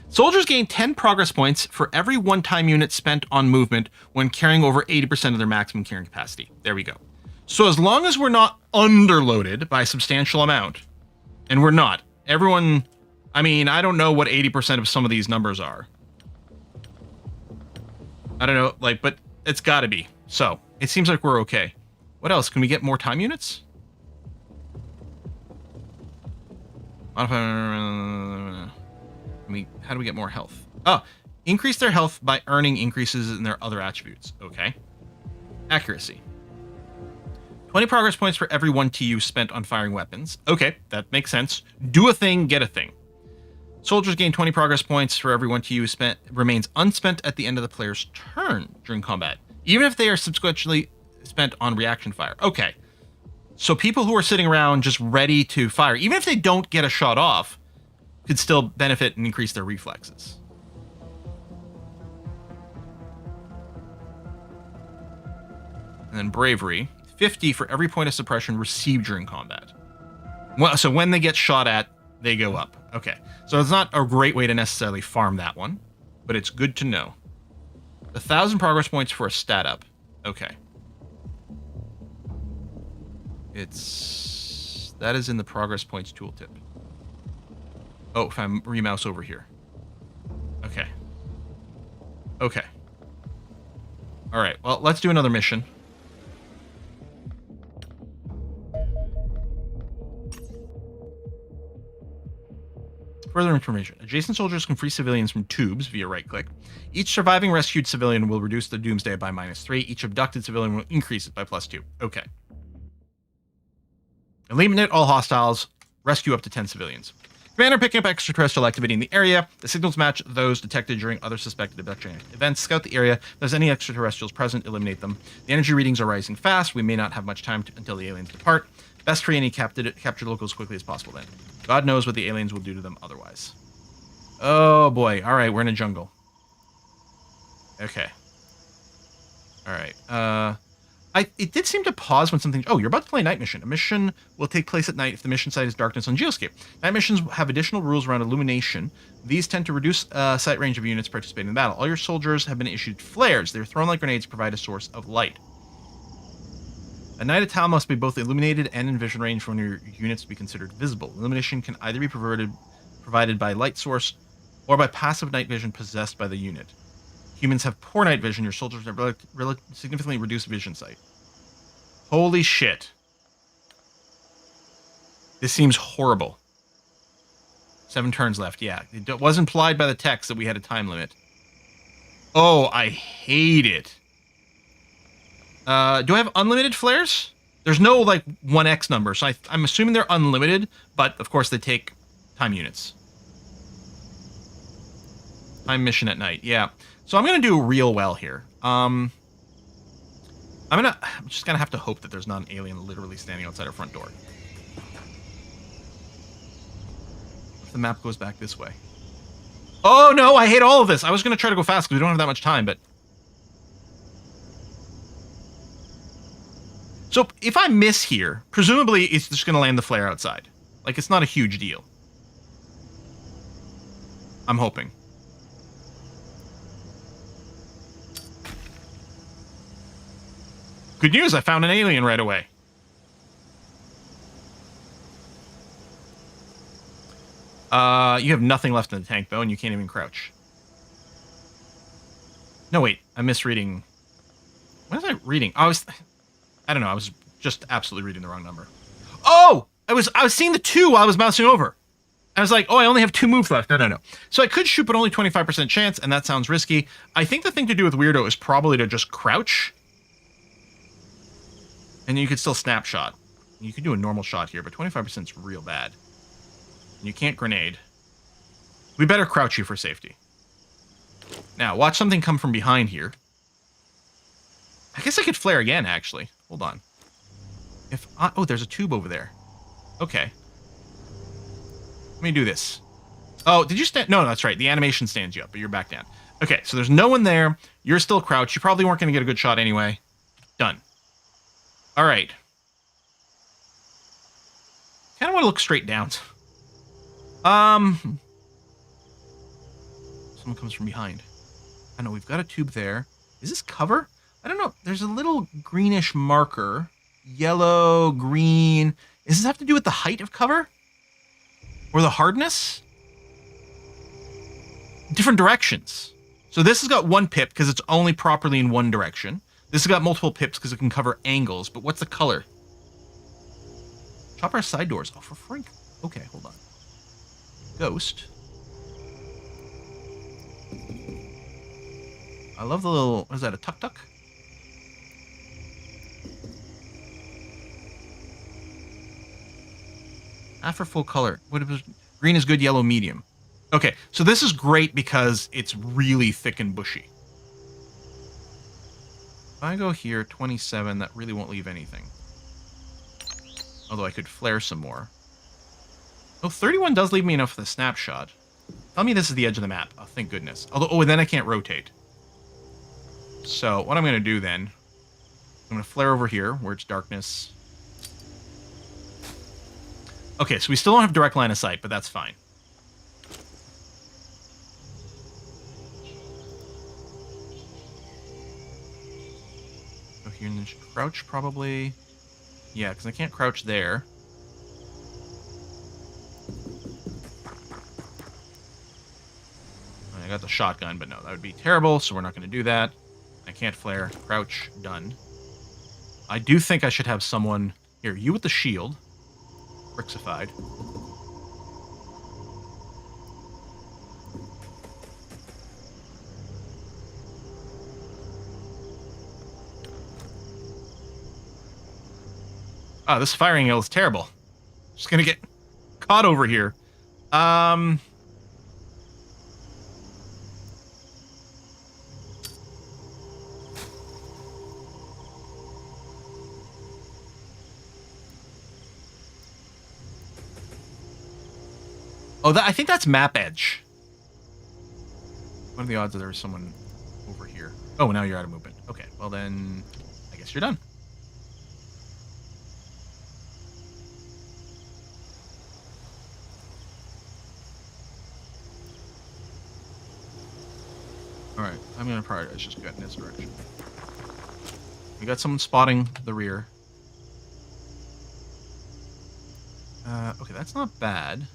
Soldiers gain 10 progress points for every one-time unit spent on movement when carrying over 80% of their maximum carrying capacity. There we go. So as long as we're not underloaded by a substantial amount, and we're not, everyone, I mean, I don't know what 80% of some of these numbers are. I don't know, like, but it's got to be. So it seems like we're okay. What else? Can we get more time units? How do we get more health? Oh, increase their health by earning increases in their other attributes. Okay. Accuracy. 20 progress points for every 1 TU spent on firing weapons. Okay, that makes sense. Do a thing, get a thing. Soldiers gain 20 progress points for every 1 TU spent remains unspent at the end of the player's turn during combat, even if they are subsequently spent on reaction fire. Okay. So people who are sitting around just ready to fire, even if they don't get a shot off, could still benefit and increase their reflexes. And then bravery, 50 for every point of suppression received during combat. Well, so when they get shot at, they go up. Okay, so it's not a great way to necessarily farm that one, but it's good to know. 1,000 progress points for a stat up. Okay. That is in the progress points tooltip. Oh, if I remouse over here. Okay. Okay. All right, well, let's do another mission. Further information. Adjacent soldiers can free civilians from tubes via right-click. Each surviving rescued civilian will reduce the doomsday by -3. Each abducted civilian will increase it by +2. Okay. Eliminate all hostiles. Rescue up to 10 civilians. Commander picking up extraterrestrial activity in the area. The signals match those detected during other suspected abduction events. Scout the area. If there's any extraterrestrials present, eliminate them. The energy readings are rising fast. We may not have much time until the aliens depart. Best free any captured locals as quickly as possible then. God knows what the aliens will do to them otherwise. Oh boy. All right, we're in a jungle. Okay. All right. It did seem to pause when something... Oh, you're about to play a night mission. A mission will take place at night if the mission site is darkness on Geoscape. Night missions have additional rules around illumination. These tend to reduce sight range of units participating in the battle. All your soldiers have been issued flares. They're thrown like grenades to provide a source of light. At night, a tile must be both illuminated and in vision range for one of your units to be considered visible. Illumination can either be provided by light source or by passive night vision possessed by the unit. Humans have poor night vision. Your soldiers have significantly reduced vision sight. Holy shit. This seems horrible. 7 turns left. Yeah, it was implied by the text that we had a time limit. Oh, I hate it. Do I have unlimited flares? There's no, like, 1x number, so I'm assuming they're unlimited, but, of course, they take time units. Time mission at night, yeah. So I'm going to do real well here. I'm just going to have to hope that there's not an alien literally standing outside our front door. If the map goes back this way. Oh, no, I hate all of this. I was going to try to go fast because we don't have that much time, but... So if I miss here, presumably it's just going to land the flare outside. Like, it's not a huge deal. I'm hoping. Good news, I found an alien right away. You have nothing left in the tank, though, and you can't even crouch. No, wait, I'm misreading. What was I reading? I don't know, I was just absolutely reading the wrong number. Oh! I was seeing the 2 while I was mousing over. I was like, oh, I only have 2 moves left. No. So I could shoot, but only 25% chance, and that sounds risky. I think the thing to do with Weirdo is probably to just crouch. And you could still snapshot. You could do a normal shot here, but 25% is real bad. And you can't grenade. We better crouch you for safety. Now, watch something come from behind here. I guess I could flare again, actually. Hold on. Oh, there's a tube over there. Okay. Let me do this. Oh, did you stand? No, that's right. The animation stands you up, but you're back down. Okay, so there's no one there. You're still crouched. You probably weren't going to get a good shot anyway. Done. All right. Kind of want to look straight down. Someone comes from behind. I know, we've got a tube there. Is this cover? I don't know. There's a little greenish marker. Yellow, green. Does this have to do with the height of cover? Or the hardness? Different directions. So this has got one pip because it's only properly in one direction. This has got multiple pips because it can cover angles. But what's the color? Chop our side doors. Oh, for frink. Okay, hold on. Ghost. I love the little... What is that, a tuk-tuk? For full color. Green is good, yellow medium. Okay, so this is great because it's really thick and bushy. If I go here, 27, that really won't leave anything. Although I could flare some more. Oh, 31 does leave me enough for the snapshot. Tell me this is the edge of the map. Oh, thank goodness. Although, oh, and then I can't rotate. So, what I'm going to do then, I'm going to flare over here, where it's darkness. Okay, so we still don't have direct line of sight, but that's fine. Go here and then crouch, probably. Yeah, because I can't crouch there. I got the shotgun, but no, that would be terrible, so we're not going to do that. I can't flare. Crouch. Done. I do think I should have someone... Here, you with the shield. Brixified. Oh, this firing angle is terrible. Just gonna get caught over here. Oh, I think that's map edge. What are the odds that there's someone over here? Oh, now you're out of movement. Okay, well then, I guess you're done. Alright, I'm going to prioritize just go in this direction. We got someone spotting the rear. Okay, that's not bad.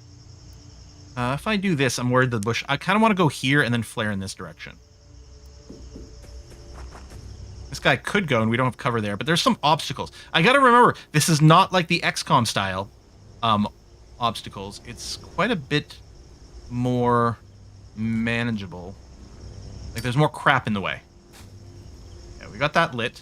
If I do this, I'm worried the bush... I kind of want to go here and then flare in this direction. This guy could go, and we don't have cover there, but there's some obstacles. I gotta remember, this is not like the XCOM style obstacles. It's quite a bit more manageable. Like, there's more crap in the way. Yeah, we got that lit.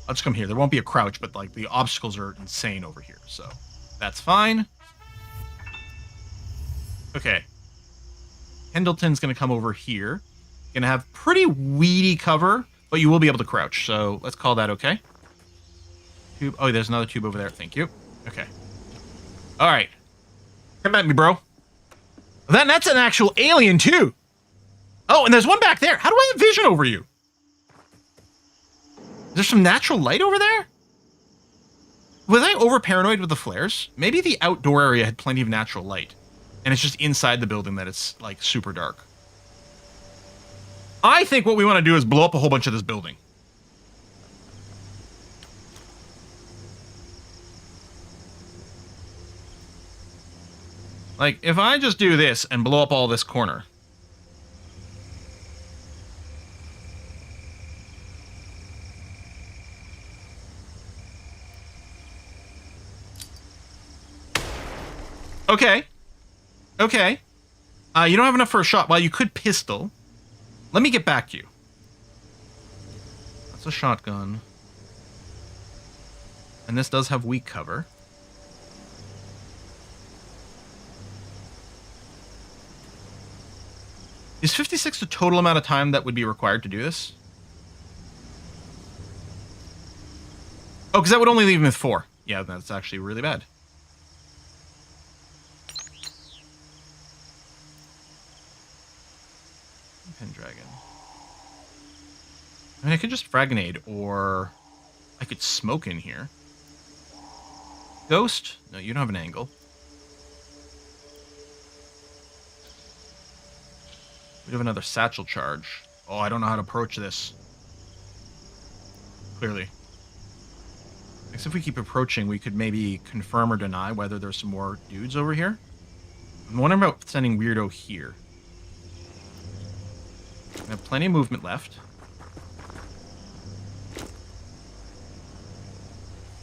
I'll just come here. There won't be a crouch, but like the obstacles are insane over here, so that's fine. Okay. Pendleton's going to come over here. Going to have pretty weedy cover, but you will be able to crouch, so let's call that okay. Tube. Oh, there's another tube over there. Thank you. Okay. All right. Come at me, bro. That's an actual alien, too. Oh, and there's one back there. How do I have vision over you? Is there some natural light over there? Was I over paranoid with the flares? Maybe the outdoor area had plenty of natural light. And it's just inside the building that it's, like, super dark. I think what we want to do is blow up a whole bunch of this building. Like, if I just do this and blow up all this corner... Okay. Okay. You don't have enough for a shot. Well, you could pistol. Let me get back to you. That's a shotgun. And this does have weak cover. Is 56 the total amount of time that would be required to do this? Oh, because that would only leave him with 4. Yeah, that's actually really bad. Pendragon. I mean, I could just Fragonade, or I could smoke in here. Ghost? No, you don't have an angle. We have another satchel charge. Oh, I don't know how to approach this. Clearly. Because if we keep approaching, we could maybe confirm or deny whether there's some more dudes over here. I'm wondering about sending Weirdo here. I have plenty of movement left.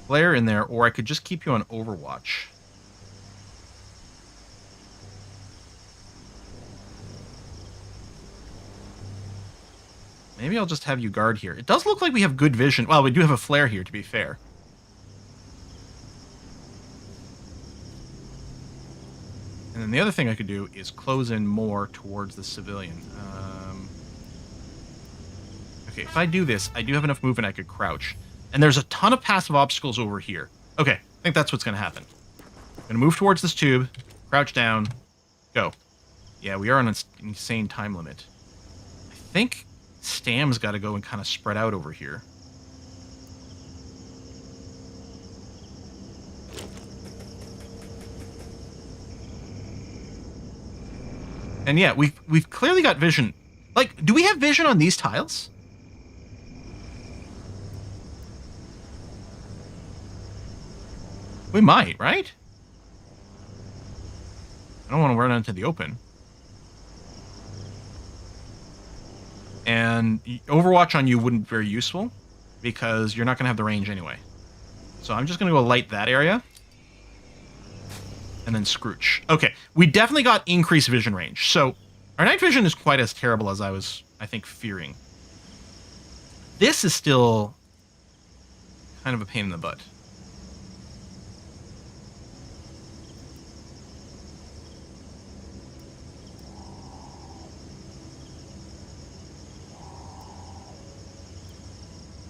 Flare in there, or I could just keep you on Overwatch. Maybe I'll just have you guard here. It does look like we have good vision. Well, we do have a flare here, to be fair. And then the other thing I could do is close in more towards the civilian. Okay, if I do this, I do have enough movement I could crouch. And there's a ton of passive obstacles over here. Okay, I think that's what's going to happen. I'm going to move towards this tube, crouch down, go. Yeah, we are on an insane time limit. I think Stam's got to go and kind of spread out over here. And yeah, we've clearly got vision. Like, do we have vision on these tiles? We might, right? I don't want to run out into the open. And Overwatch on you wouldn't be very useful because you're not going to have the range anyway. So I'm just going to go light that area. And then Scrooch. Okay, we definitely got increased vision range. So our night vision is quite as terrible as I was, I think, fearing. This is still kind of a pain in the butt.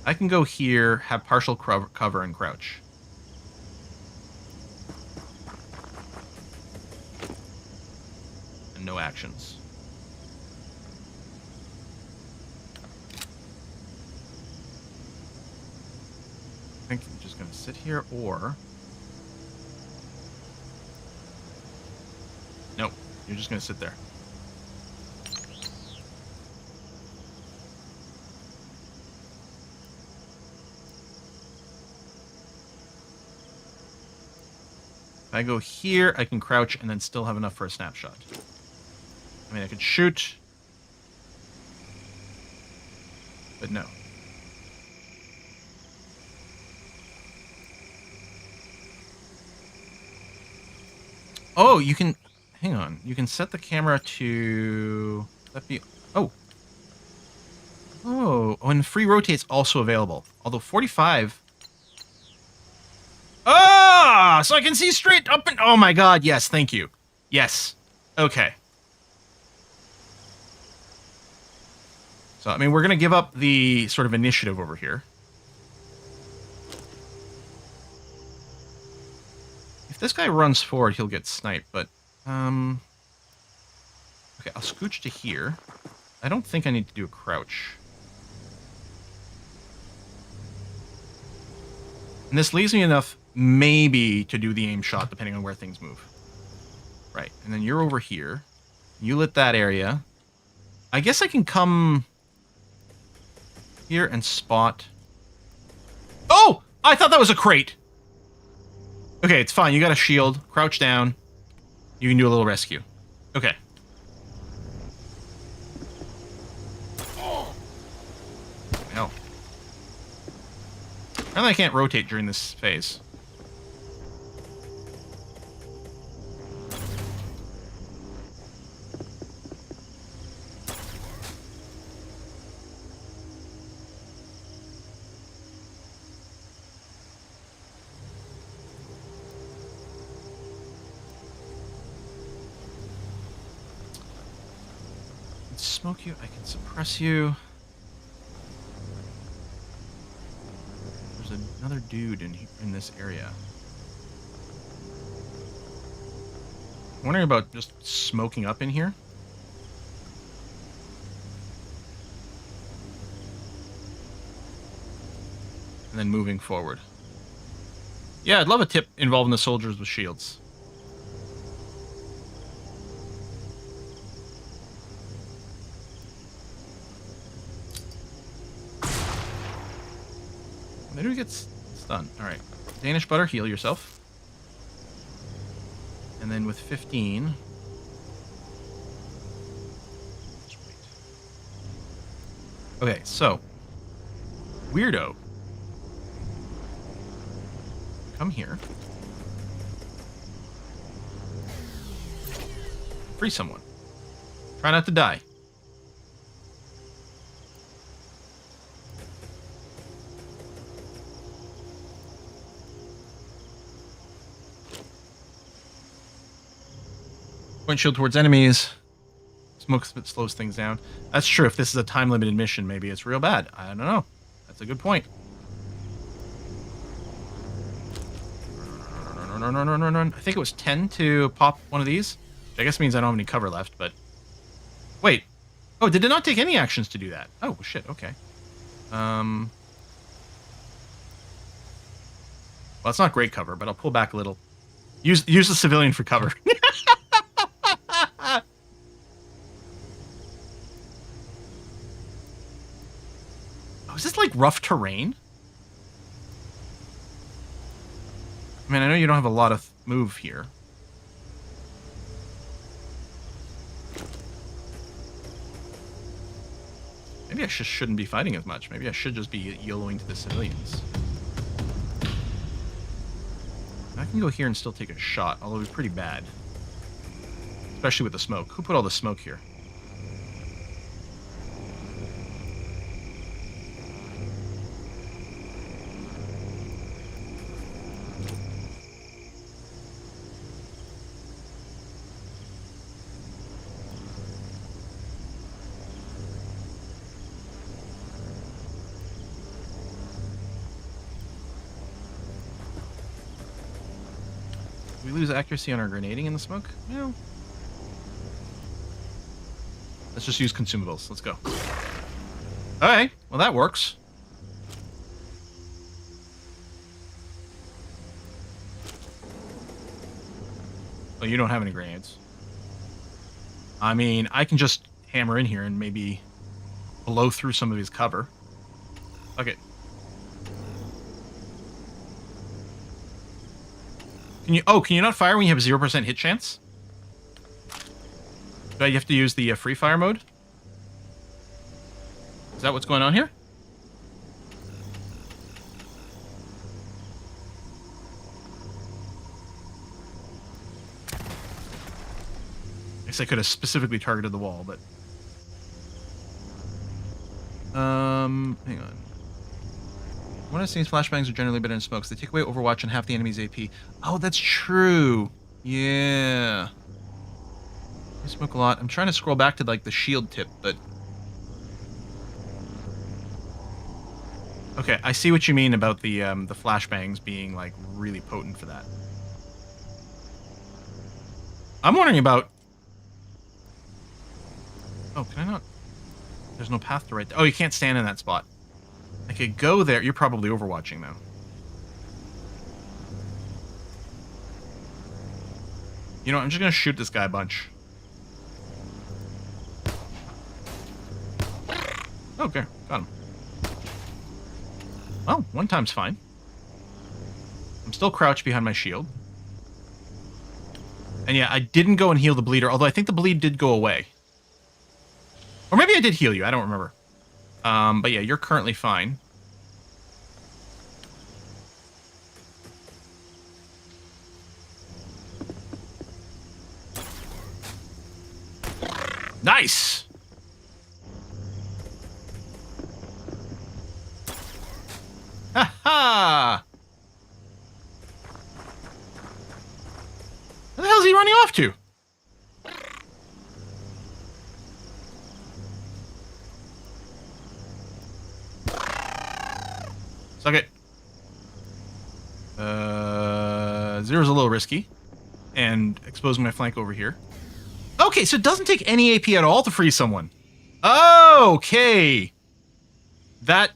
I can go here, have partial cover, and crouch. And no actions. I think I'm just going to sit here, or... Nope, you're just going to sit there. If I go here, I can crouch and then still have enough for a snapshot. I mean, I could shoot. But no. Oh, you can... Hang on. You can set the camera to... That be... Oh. Oh, and free rotate's also available. Although 45... Ah, so I can see straight up and... Oh my god, yes, thank you. Yes. Okay. So, I mean, we're going to give up the sort of initiative over here. If this guy runs forward, he'll get sniped, but... Okay, I'll scooch to here. I don't think I need to do a crouch. And this leaves me enough... maybe to do the aim shot, depending on where things move. Right, and then you're over here. You lit that area. I guess I can come here and spot... Oh! I thought that was a crate! Okay, it's fine. You got a shield. Crouch down. You can do a little rescue. Okay. Hell. Apparently I can't rotate during this phase. smoke you. I can suppress you. There's another dude in this area. I'm wondering about just smoking up in here. And then moving forward. Yeah, I'd love a tip involving the soldiers with shields. Maybe we get stunned. Alright. Danish butter, heal yourself. And then with 15... Just wait. Okay, so... Weirdo. Come here. Free someone. Try not to die. Point shield towards enemies. Smoke slows things down. That's true. If this is a time-limited mission, maybe it's real bad. I don't know. That's a good point. Run. I think it was 10 to pop one of these. Which I guess means I don't have any cover left, but... Wait. Oh, did it not take any actions to do that? Oh, shit. Okay. Well, it's not great cover, but I'll pull back a little. Use the civilian for cover. Oh, is this like rough terrain? I mean, I know you don't have a lot of move here. Maybe I just shouldn't be fighting as much. Maybe I should just be YOLOing to the civilians. I can go here and still take a shot, although it'd be pretty bad. Especially with the smoke. Who put all the smoke here? We lose accuracy on our grenading in the smoke? No. Let's just use consumables. Let's go. Okay, well that works. Oh, you don't have any grenades. I mean, I can just hammer in here and maybe blow through some of his cover. Okay. Can you not fire when you have 0% hit chance? Do you have to use the free fire mode? Is that what's going on here? I guess I could have specifically targeted the wall, but... hang on. One of these flashbangs are generally better than smokes. They take away Overwatch and half the enemy's AP. Oh, that's true. Yeah. I smoke a lot. I'm trying to scroll back to like the shield tip, but... Okay, I see what you mean about the flashbangs being like really potent for that. I'm wondering about... Oh, can I not... There's no path to right there. Oh, you can't stand in that spot. I could go there. You're probably overwatching, though. You know, I'm just going to shoot this guy a bunch. Okay, got him. Well, one time's fine. I'm still crouched behind my shield. And yeah, I didn't go and heal the bleeder, although I think the bleed did go away. Or maybe I did heal you, I don't remember. But yeah, you're currently fine. Nice! Ha ha! Where the hell is he running off to? Suck it. Zero's a little risky. And exposing my flank over here. Okay, so it doesn't take any AP at all to freeze someone. Okay. That...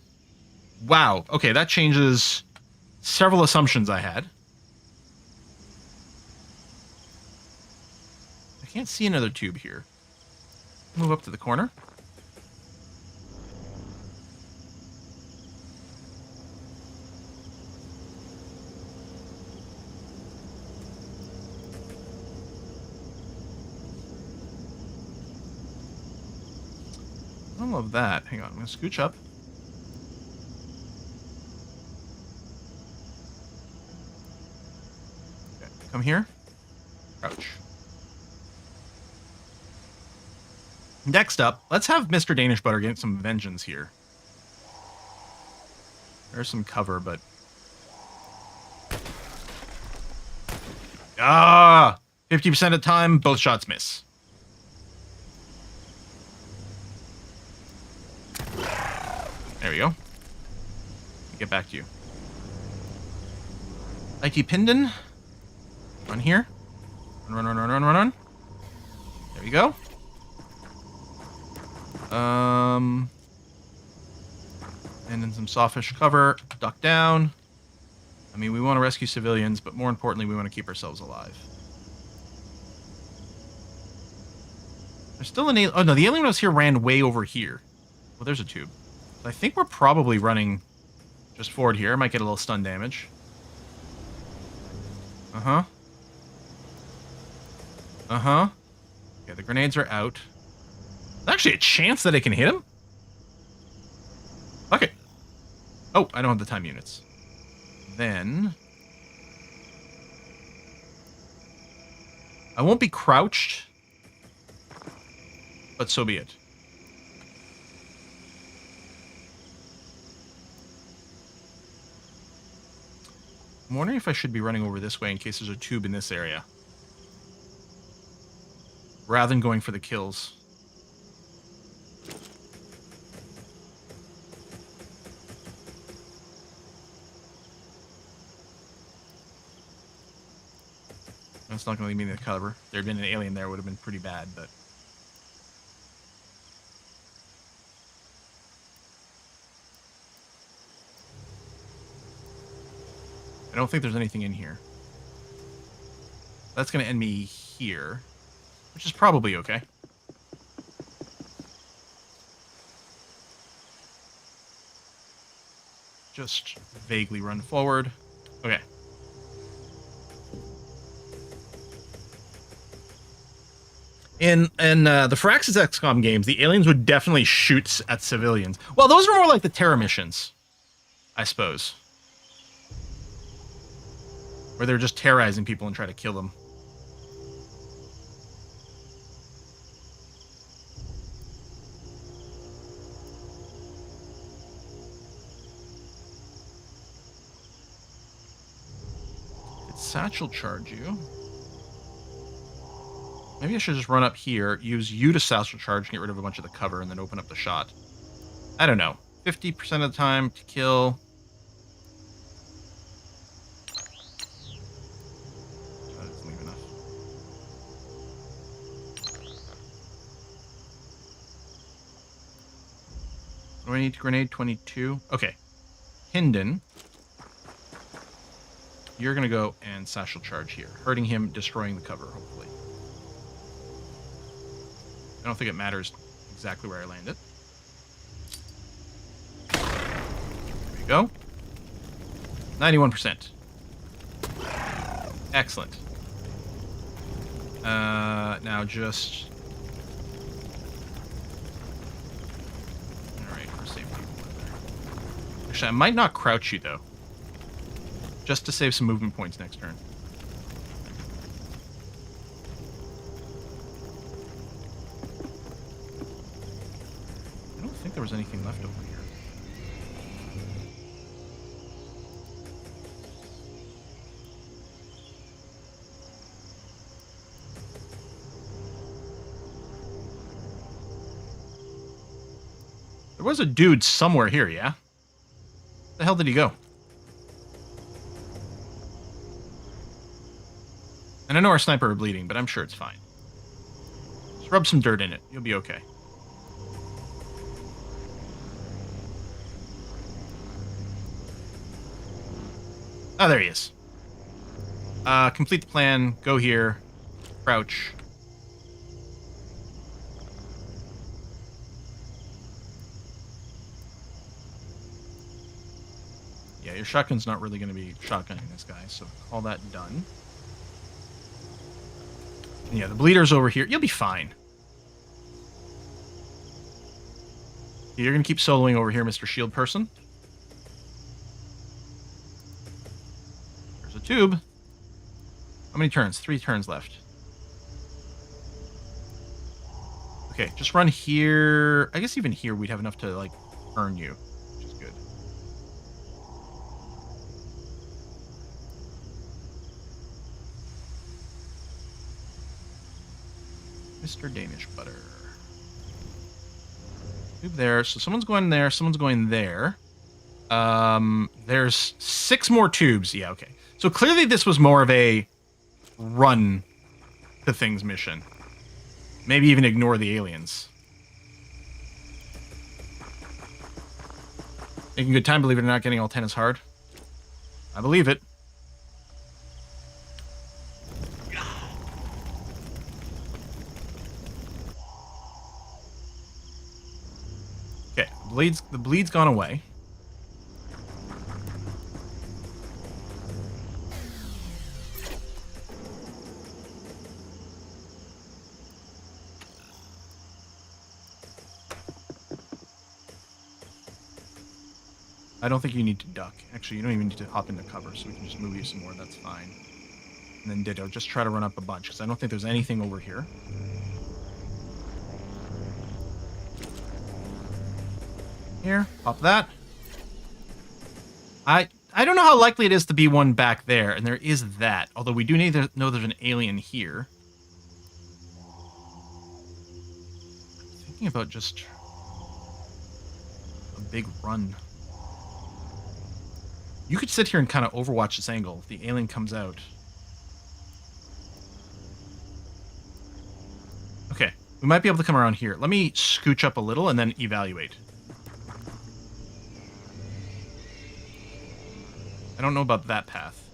Wow. Okay, that changes several assumptions I had. I can't see another tube here. Move up to the corner. I don't love that. Hang on, I'm going to scooch up. Okay, come here. Crouch. Next up, let's have Mr. Danish Butter get some vengeance here. There's some cover, but... Ah! 50% of the time, both shots miss. There we go. Get back to you. IT Pindon. Run here. Run, run, run, run, run, run. There we go. And then some softish cover. Duck down. I mean, we want to rescue civilians, but more importantly, we want to keep ourselves alive. There's still an alien. Oh, no, the alien was here ran way over here. Well, there's a tube. I think we're probably running just forward here. I might get a little stun damage. Uh-huh. Uh-huh. Okay, the grenades are out. There's actually a chance that I can hit him? Okay. Oh, I don't have the time units. Then... I won't be crouched. But so be it. I'm wondering if I should be running over this way in case there's a tube in this area. Rather than going for the kills. That's not going to leave me in the cover. If there had been an alien there, it would have been pretty bad, but... I don't think there's anything in here. That's going to end me here, which is probably okay. Just vaguely run forward. Okay. In the Firaxis XCOM games, the aliens would definitely shoot at civilians. Well, those are more like the terror missions, I suppose. Where they're just terrorizing people and try to kill them. Did Satchel charge you? Maybe I should just run up here, use you to Satchel charge, and get rid of a bunch of the cover, and then open up the shot. I don't know. 50% of the time to kill... Do I need to grenade 22? Okay. Hinden. You're going to go and Satchel charge here. Hurting him, destroying the cover, hopefully. I don't think it matters exactly where I land it. There we go. 91%. Excellent. Now just... Actually, I might not crouch you, though. Just to save some movement points next turn. I don't think there was anything left over here. There was a dude somewhere here, yeah? The hell did he go? And I know our sniper are bleeding, but I'm sure it's fine. Just rub some dirt in it. You'll be okay. Oh, there he is. Complete the plan. Go here. Crouch. Yeah, your shotgun's not really going to be shotgunning this guy, so all that done. And yeah, the bleeder's over here. You'll be fine. You're going to keep soloing over here, Mr. Shield Person. There's a tube. How many turns? 3 turns left. Okay, just run here. I guess even here we'd have enough to, like, earn you, which is good. Mr. Danish Butter. Tube there. So someone's going there. Someone's going there. There's 6 more tubes. Yeah, okay. So clearly this was more of a run to things mission. Maybe even ignore the aliens. Making good time, believe it or not, getting all 10 is hard. I believe it. Okay, the bleed's gone away. I don't think you need to duck. Actually, you don't even need to hop into cover, so we can just move you some more. That's fine. And then ditto. Just try to run up a bunch, because I don't think there's anything over here. Here, pop that. I don't know how likely it is to be one back there, and there is that. Although we do need to know there's an alien here. I'm thinking about just a big run. You could sit here and kind of overwatch this angle if the alien comes out. Okay, we might be able to come around here. Let me scooch up a little and then evaluate. I don't know about that path.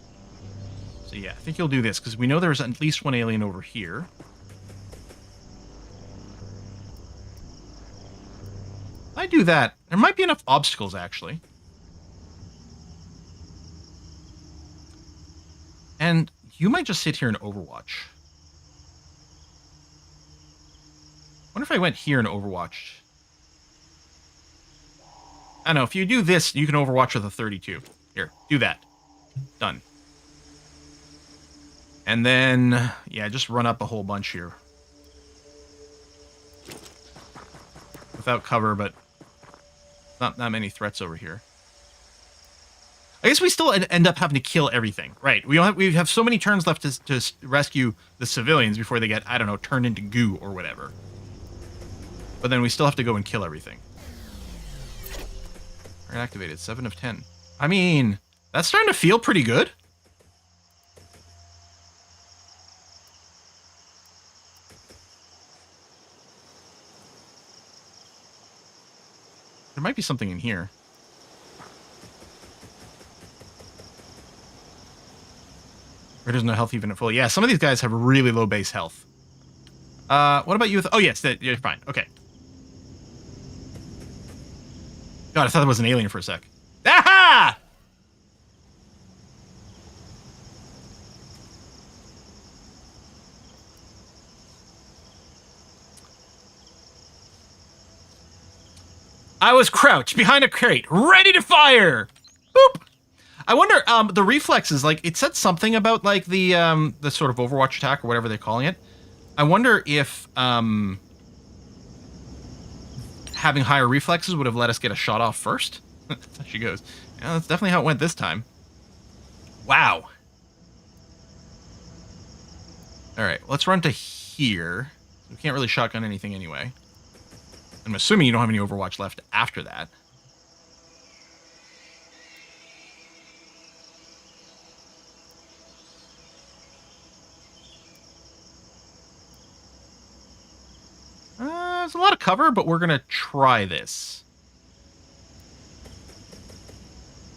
So yeah, I think you'll do this, because we know there's at least one alien over here. I do that. There might be enough obstacles, actually. And you might just sit here and overwatch. I wonder if I went here and overwatched. I don't know, if you do this, you can overwatch with a 32. Here, do that. Done. And then, yeah, just run up a whole bunch here. Without cover, but not that many threats over here. I guess we still end up having to kill everything. Right, we have so many turns left to rescue the civilians before they get, I don't know, turned into goo or whatever. But then we still have to go and kill everything. Activated, 7 of 10. I mean, that's starting to feel pretty good. There might be something in here. Or there's no health even at full. Yeah, some of these guys have really low base health. What about you? Oh, yes, you're fine. Okay. God, I thought that was an alien for a sec. Aha! I was crouched behind a crate, ready to fire. Boop. I wonder, the reflexes, like, it said something about, like, the sort of Overwatch attack or whatever they're calling it. I wonder if, having higher reflexes would have let us get a shot off first. That's how she goes. Yeah, that's definitely how it went this time. Wow. Alright, let's run to here. We can't really shotgun anything anyway. I'm assuming you don't have any Overwatch left after that. a lot of cover, but we're going to try this.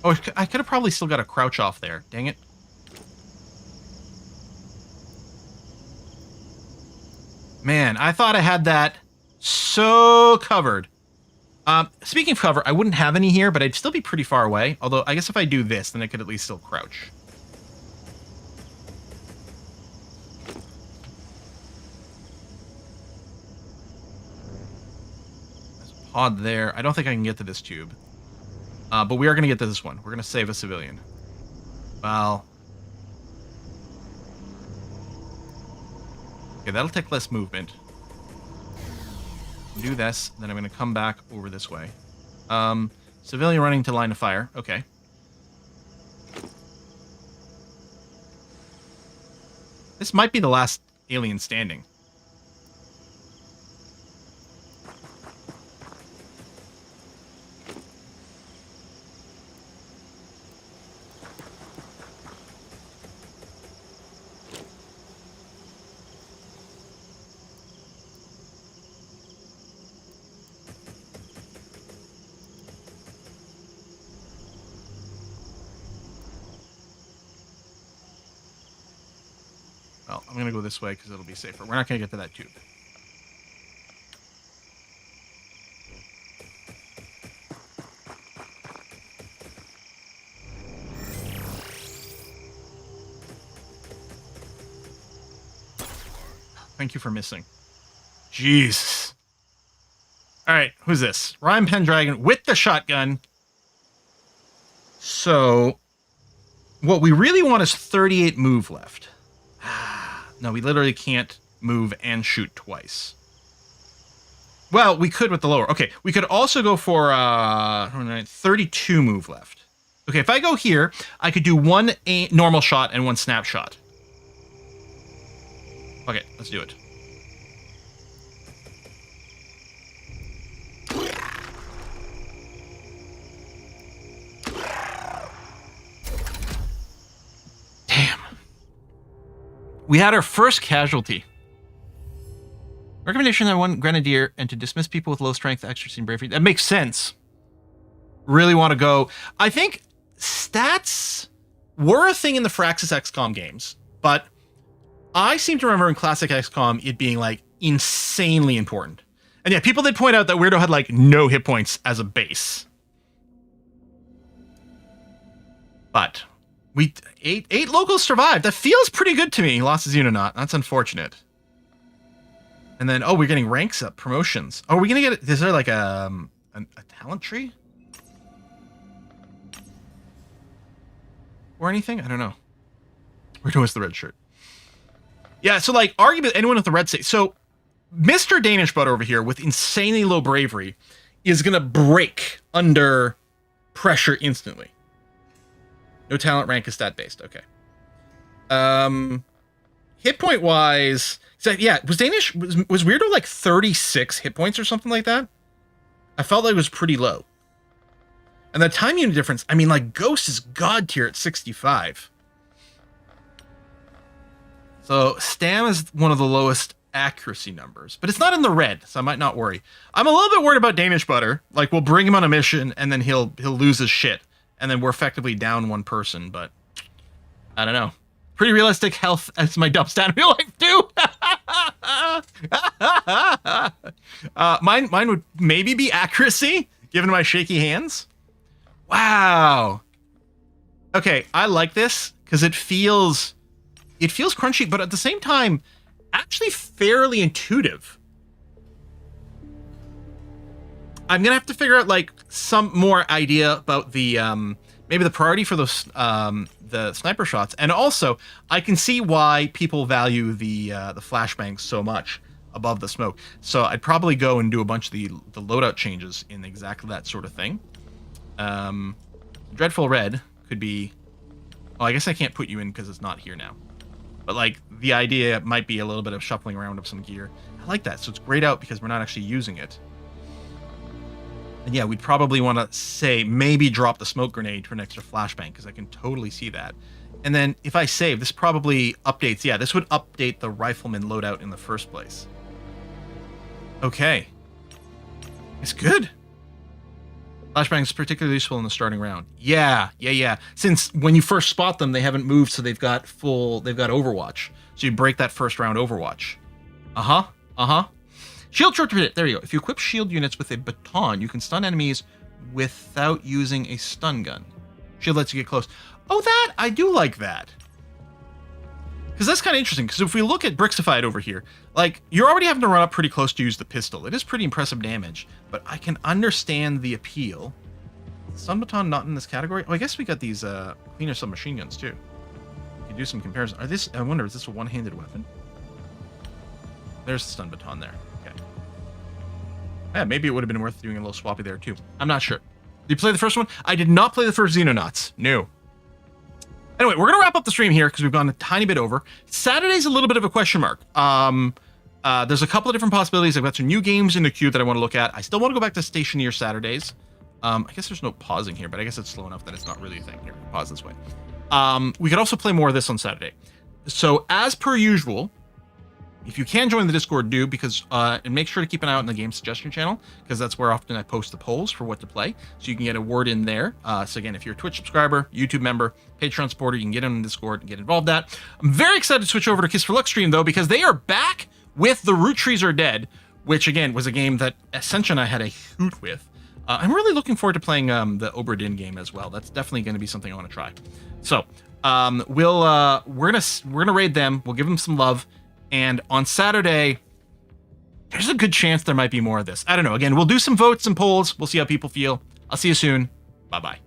Oh, I could have probably still got a crouch off there. Dang it. Man, I thought I had that so covered. Speaking of cover, I wouldn't have any here, but I'd still be pretty far away. Although, I guess if I do this, then I could at least still crouch. There's a pod there. I don't think I can get to this tube. But we are going to get to this one. We're going to save a civilian. Well... Okay, that'll take less movement. Do this, then I'm going to come back over this way. Civilian running to line of fire. Okay. This might be the last alien standing. Well, I'm going to go this way because it'll be safer. We're not going to get to that tube. Thank you for missing. Jeez. All right, who's this? Rhyme Pendragon with the shotgun. So, what we really want is 38 move left. No, we literally can't move and shoot twice. Well, we could with the lower. Okay, we could also go for 32 move left. Okay, if I go here, I could do one normal shot and one snapshot. Okay, let's do it. Damn. We had our first casualty. Recommendation that one grenadier and to dismiss people with low strength, accuracy, and bravery. That makes sense. Really want to go. I think stats were a thing in the Firaxis XCOM games, but I seem to remember in classic XCOM it being like insanely important. And yeah, people did point out that Weirdo had like no hit points as a base. But we eight locals survived. That feels pretty good to me. Lost a Xenonaut. That's unfortunate. And then, oh, we're getting ranks up, promotions. Oh, are we gonna get? Is there like a talent tree or anything? I don't know. We're doing the red shirt. Yeah, so like argument anyone with the red state. So Mr. Danish Butt over here with insanely low bravery is gonna break under pressure instantly. No talent, rank is stat based. Okay. Hit point wise, so yeah, was Weirdo like 36 hit points or something like that? I felt like it was pretty low. And the time unit difference, I mean, like Ghost is god tier at 65. So Stam is one of the lowest accuracy numbers, but it's not in the red, so I might not worry. I'm a little bit worried about Danish Butter. Like we'll bring him on a mission and then he'll lose his shit, and then we're effectively down one person. But I don't know. Pretty realistic health as my dump stat in real life too. Mine would maybe be accuracy, given my shaky hands. Wow. Okay, I like this because it feels crunchy, but at the same time, actually fairly intuitive. I'm gonna have to figure out like some more idea about the maybe the priority for those the sniper shots, and also I can see why people value the flashbangs so much above the smoke. So I'd probably go and do a bunch of the loadout changes in exactly that sort of thing. Dreadful Red could be. Oh, I guess I can't put you in because it's not here now. But like the idea might be a little bit of shuffling around of some gear. I like that. So it's grayed out because we're not actually using it. And yeah, we'd probably want to say maybe drop the smoke grenade for an extra flashbang because I can totally see that. And then if I save, this probably updates. Yeah, this would update the rifleman loadout in the first place. Okay. It's good. Flashbang is particularly useful in the starting round. Yeah. Since when you first spot them, they haven't moved, so they've got Overwatch. So you break that first round Overwatch. Shield short hit. There you go. If you equip shield units with a baton, you can stun enemies without using a stun gun. Shield lets you get close. Oh, I do like that. Because that's kind of interesting. Because if we look at Brixified over here, like, you're already having to run up pretty close to use the pistol. It is pretty impressive damage, but I can understand the appeal. Stun baton not in this category. Oh, I guess we got these cleaner submachine guns too. You can do some comparison. I wonder, is this a one-handed weapon? There's the stun baton there. Okay. Yeah, maybe it would have been worth doing a little swappy there too. I'm not sure. Did you play the first one? I did not play the first Xenonauts. No. Anyway, we're going to wrap up the stream here because we've gone a tiny bit over. Saturday's a little bit of a question mark. There's a couple of different possibilities. I've got some new games in the queue that I want to look at. I still want to go back to Stationeer Saturdays. I guess there's no pausing here, but I guess it's slow enough that it's not really a thing. Here, pause this way. We could also play more of this on Saturday. So, as per usual, if you can join the Discord, do, because and make sure to keep an eye out on the game suggestion channel, because that's where often I post the polls for what to play, so you can get a word in there. So again, if you're a Twitch subscriber, YouTube member, Patreon supporter, you can get in the Discord and get involved in that. I'm very excited to switch over to Kiss for Luck stream, though, because they are back with The Root Trees Are Dead, which again was a game that Ascension and I had a hoot with. I'm really looking forward to playing the Oberdin game as well. That's definitely going to be something I want to try. So we're gonna raid them. We'll give them some love. And on Saturday, there's a good chance there might be more of this. I don't know. Again, we'll do some votes and polls. We'll see how people feel. I'll see you soon. Bye-bye.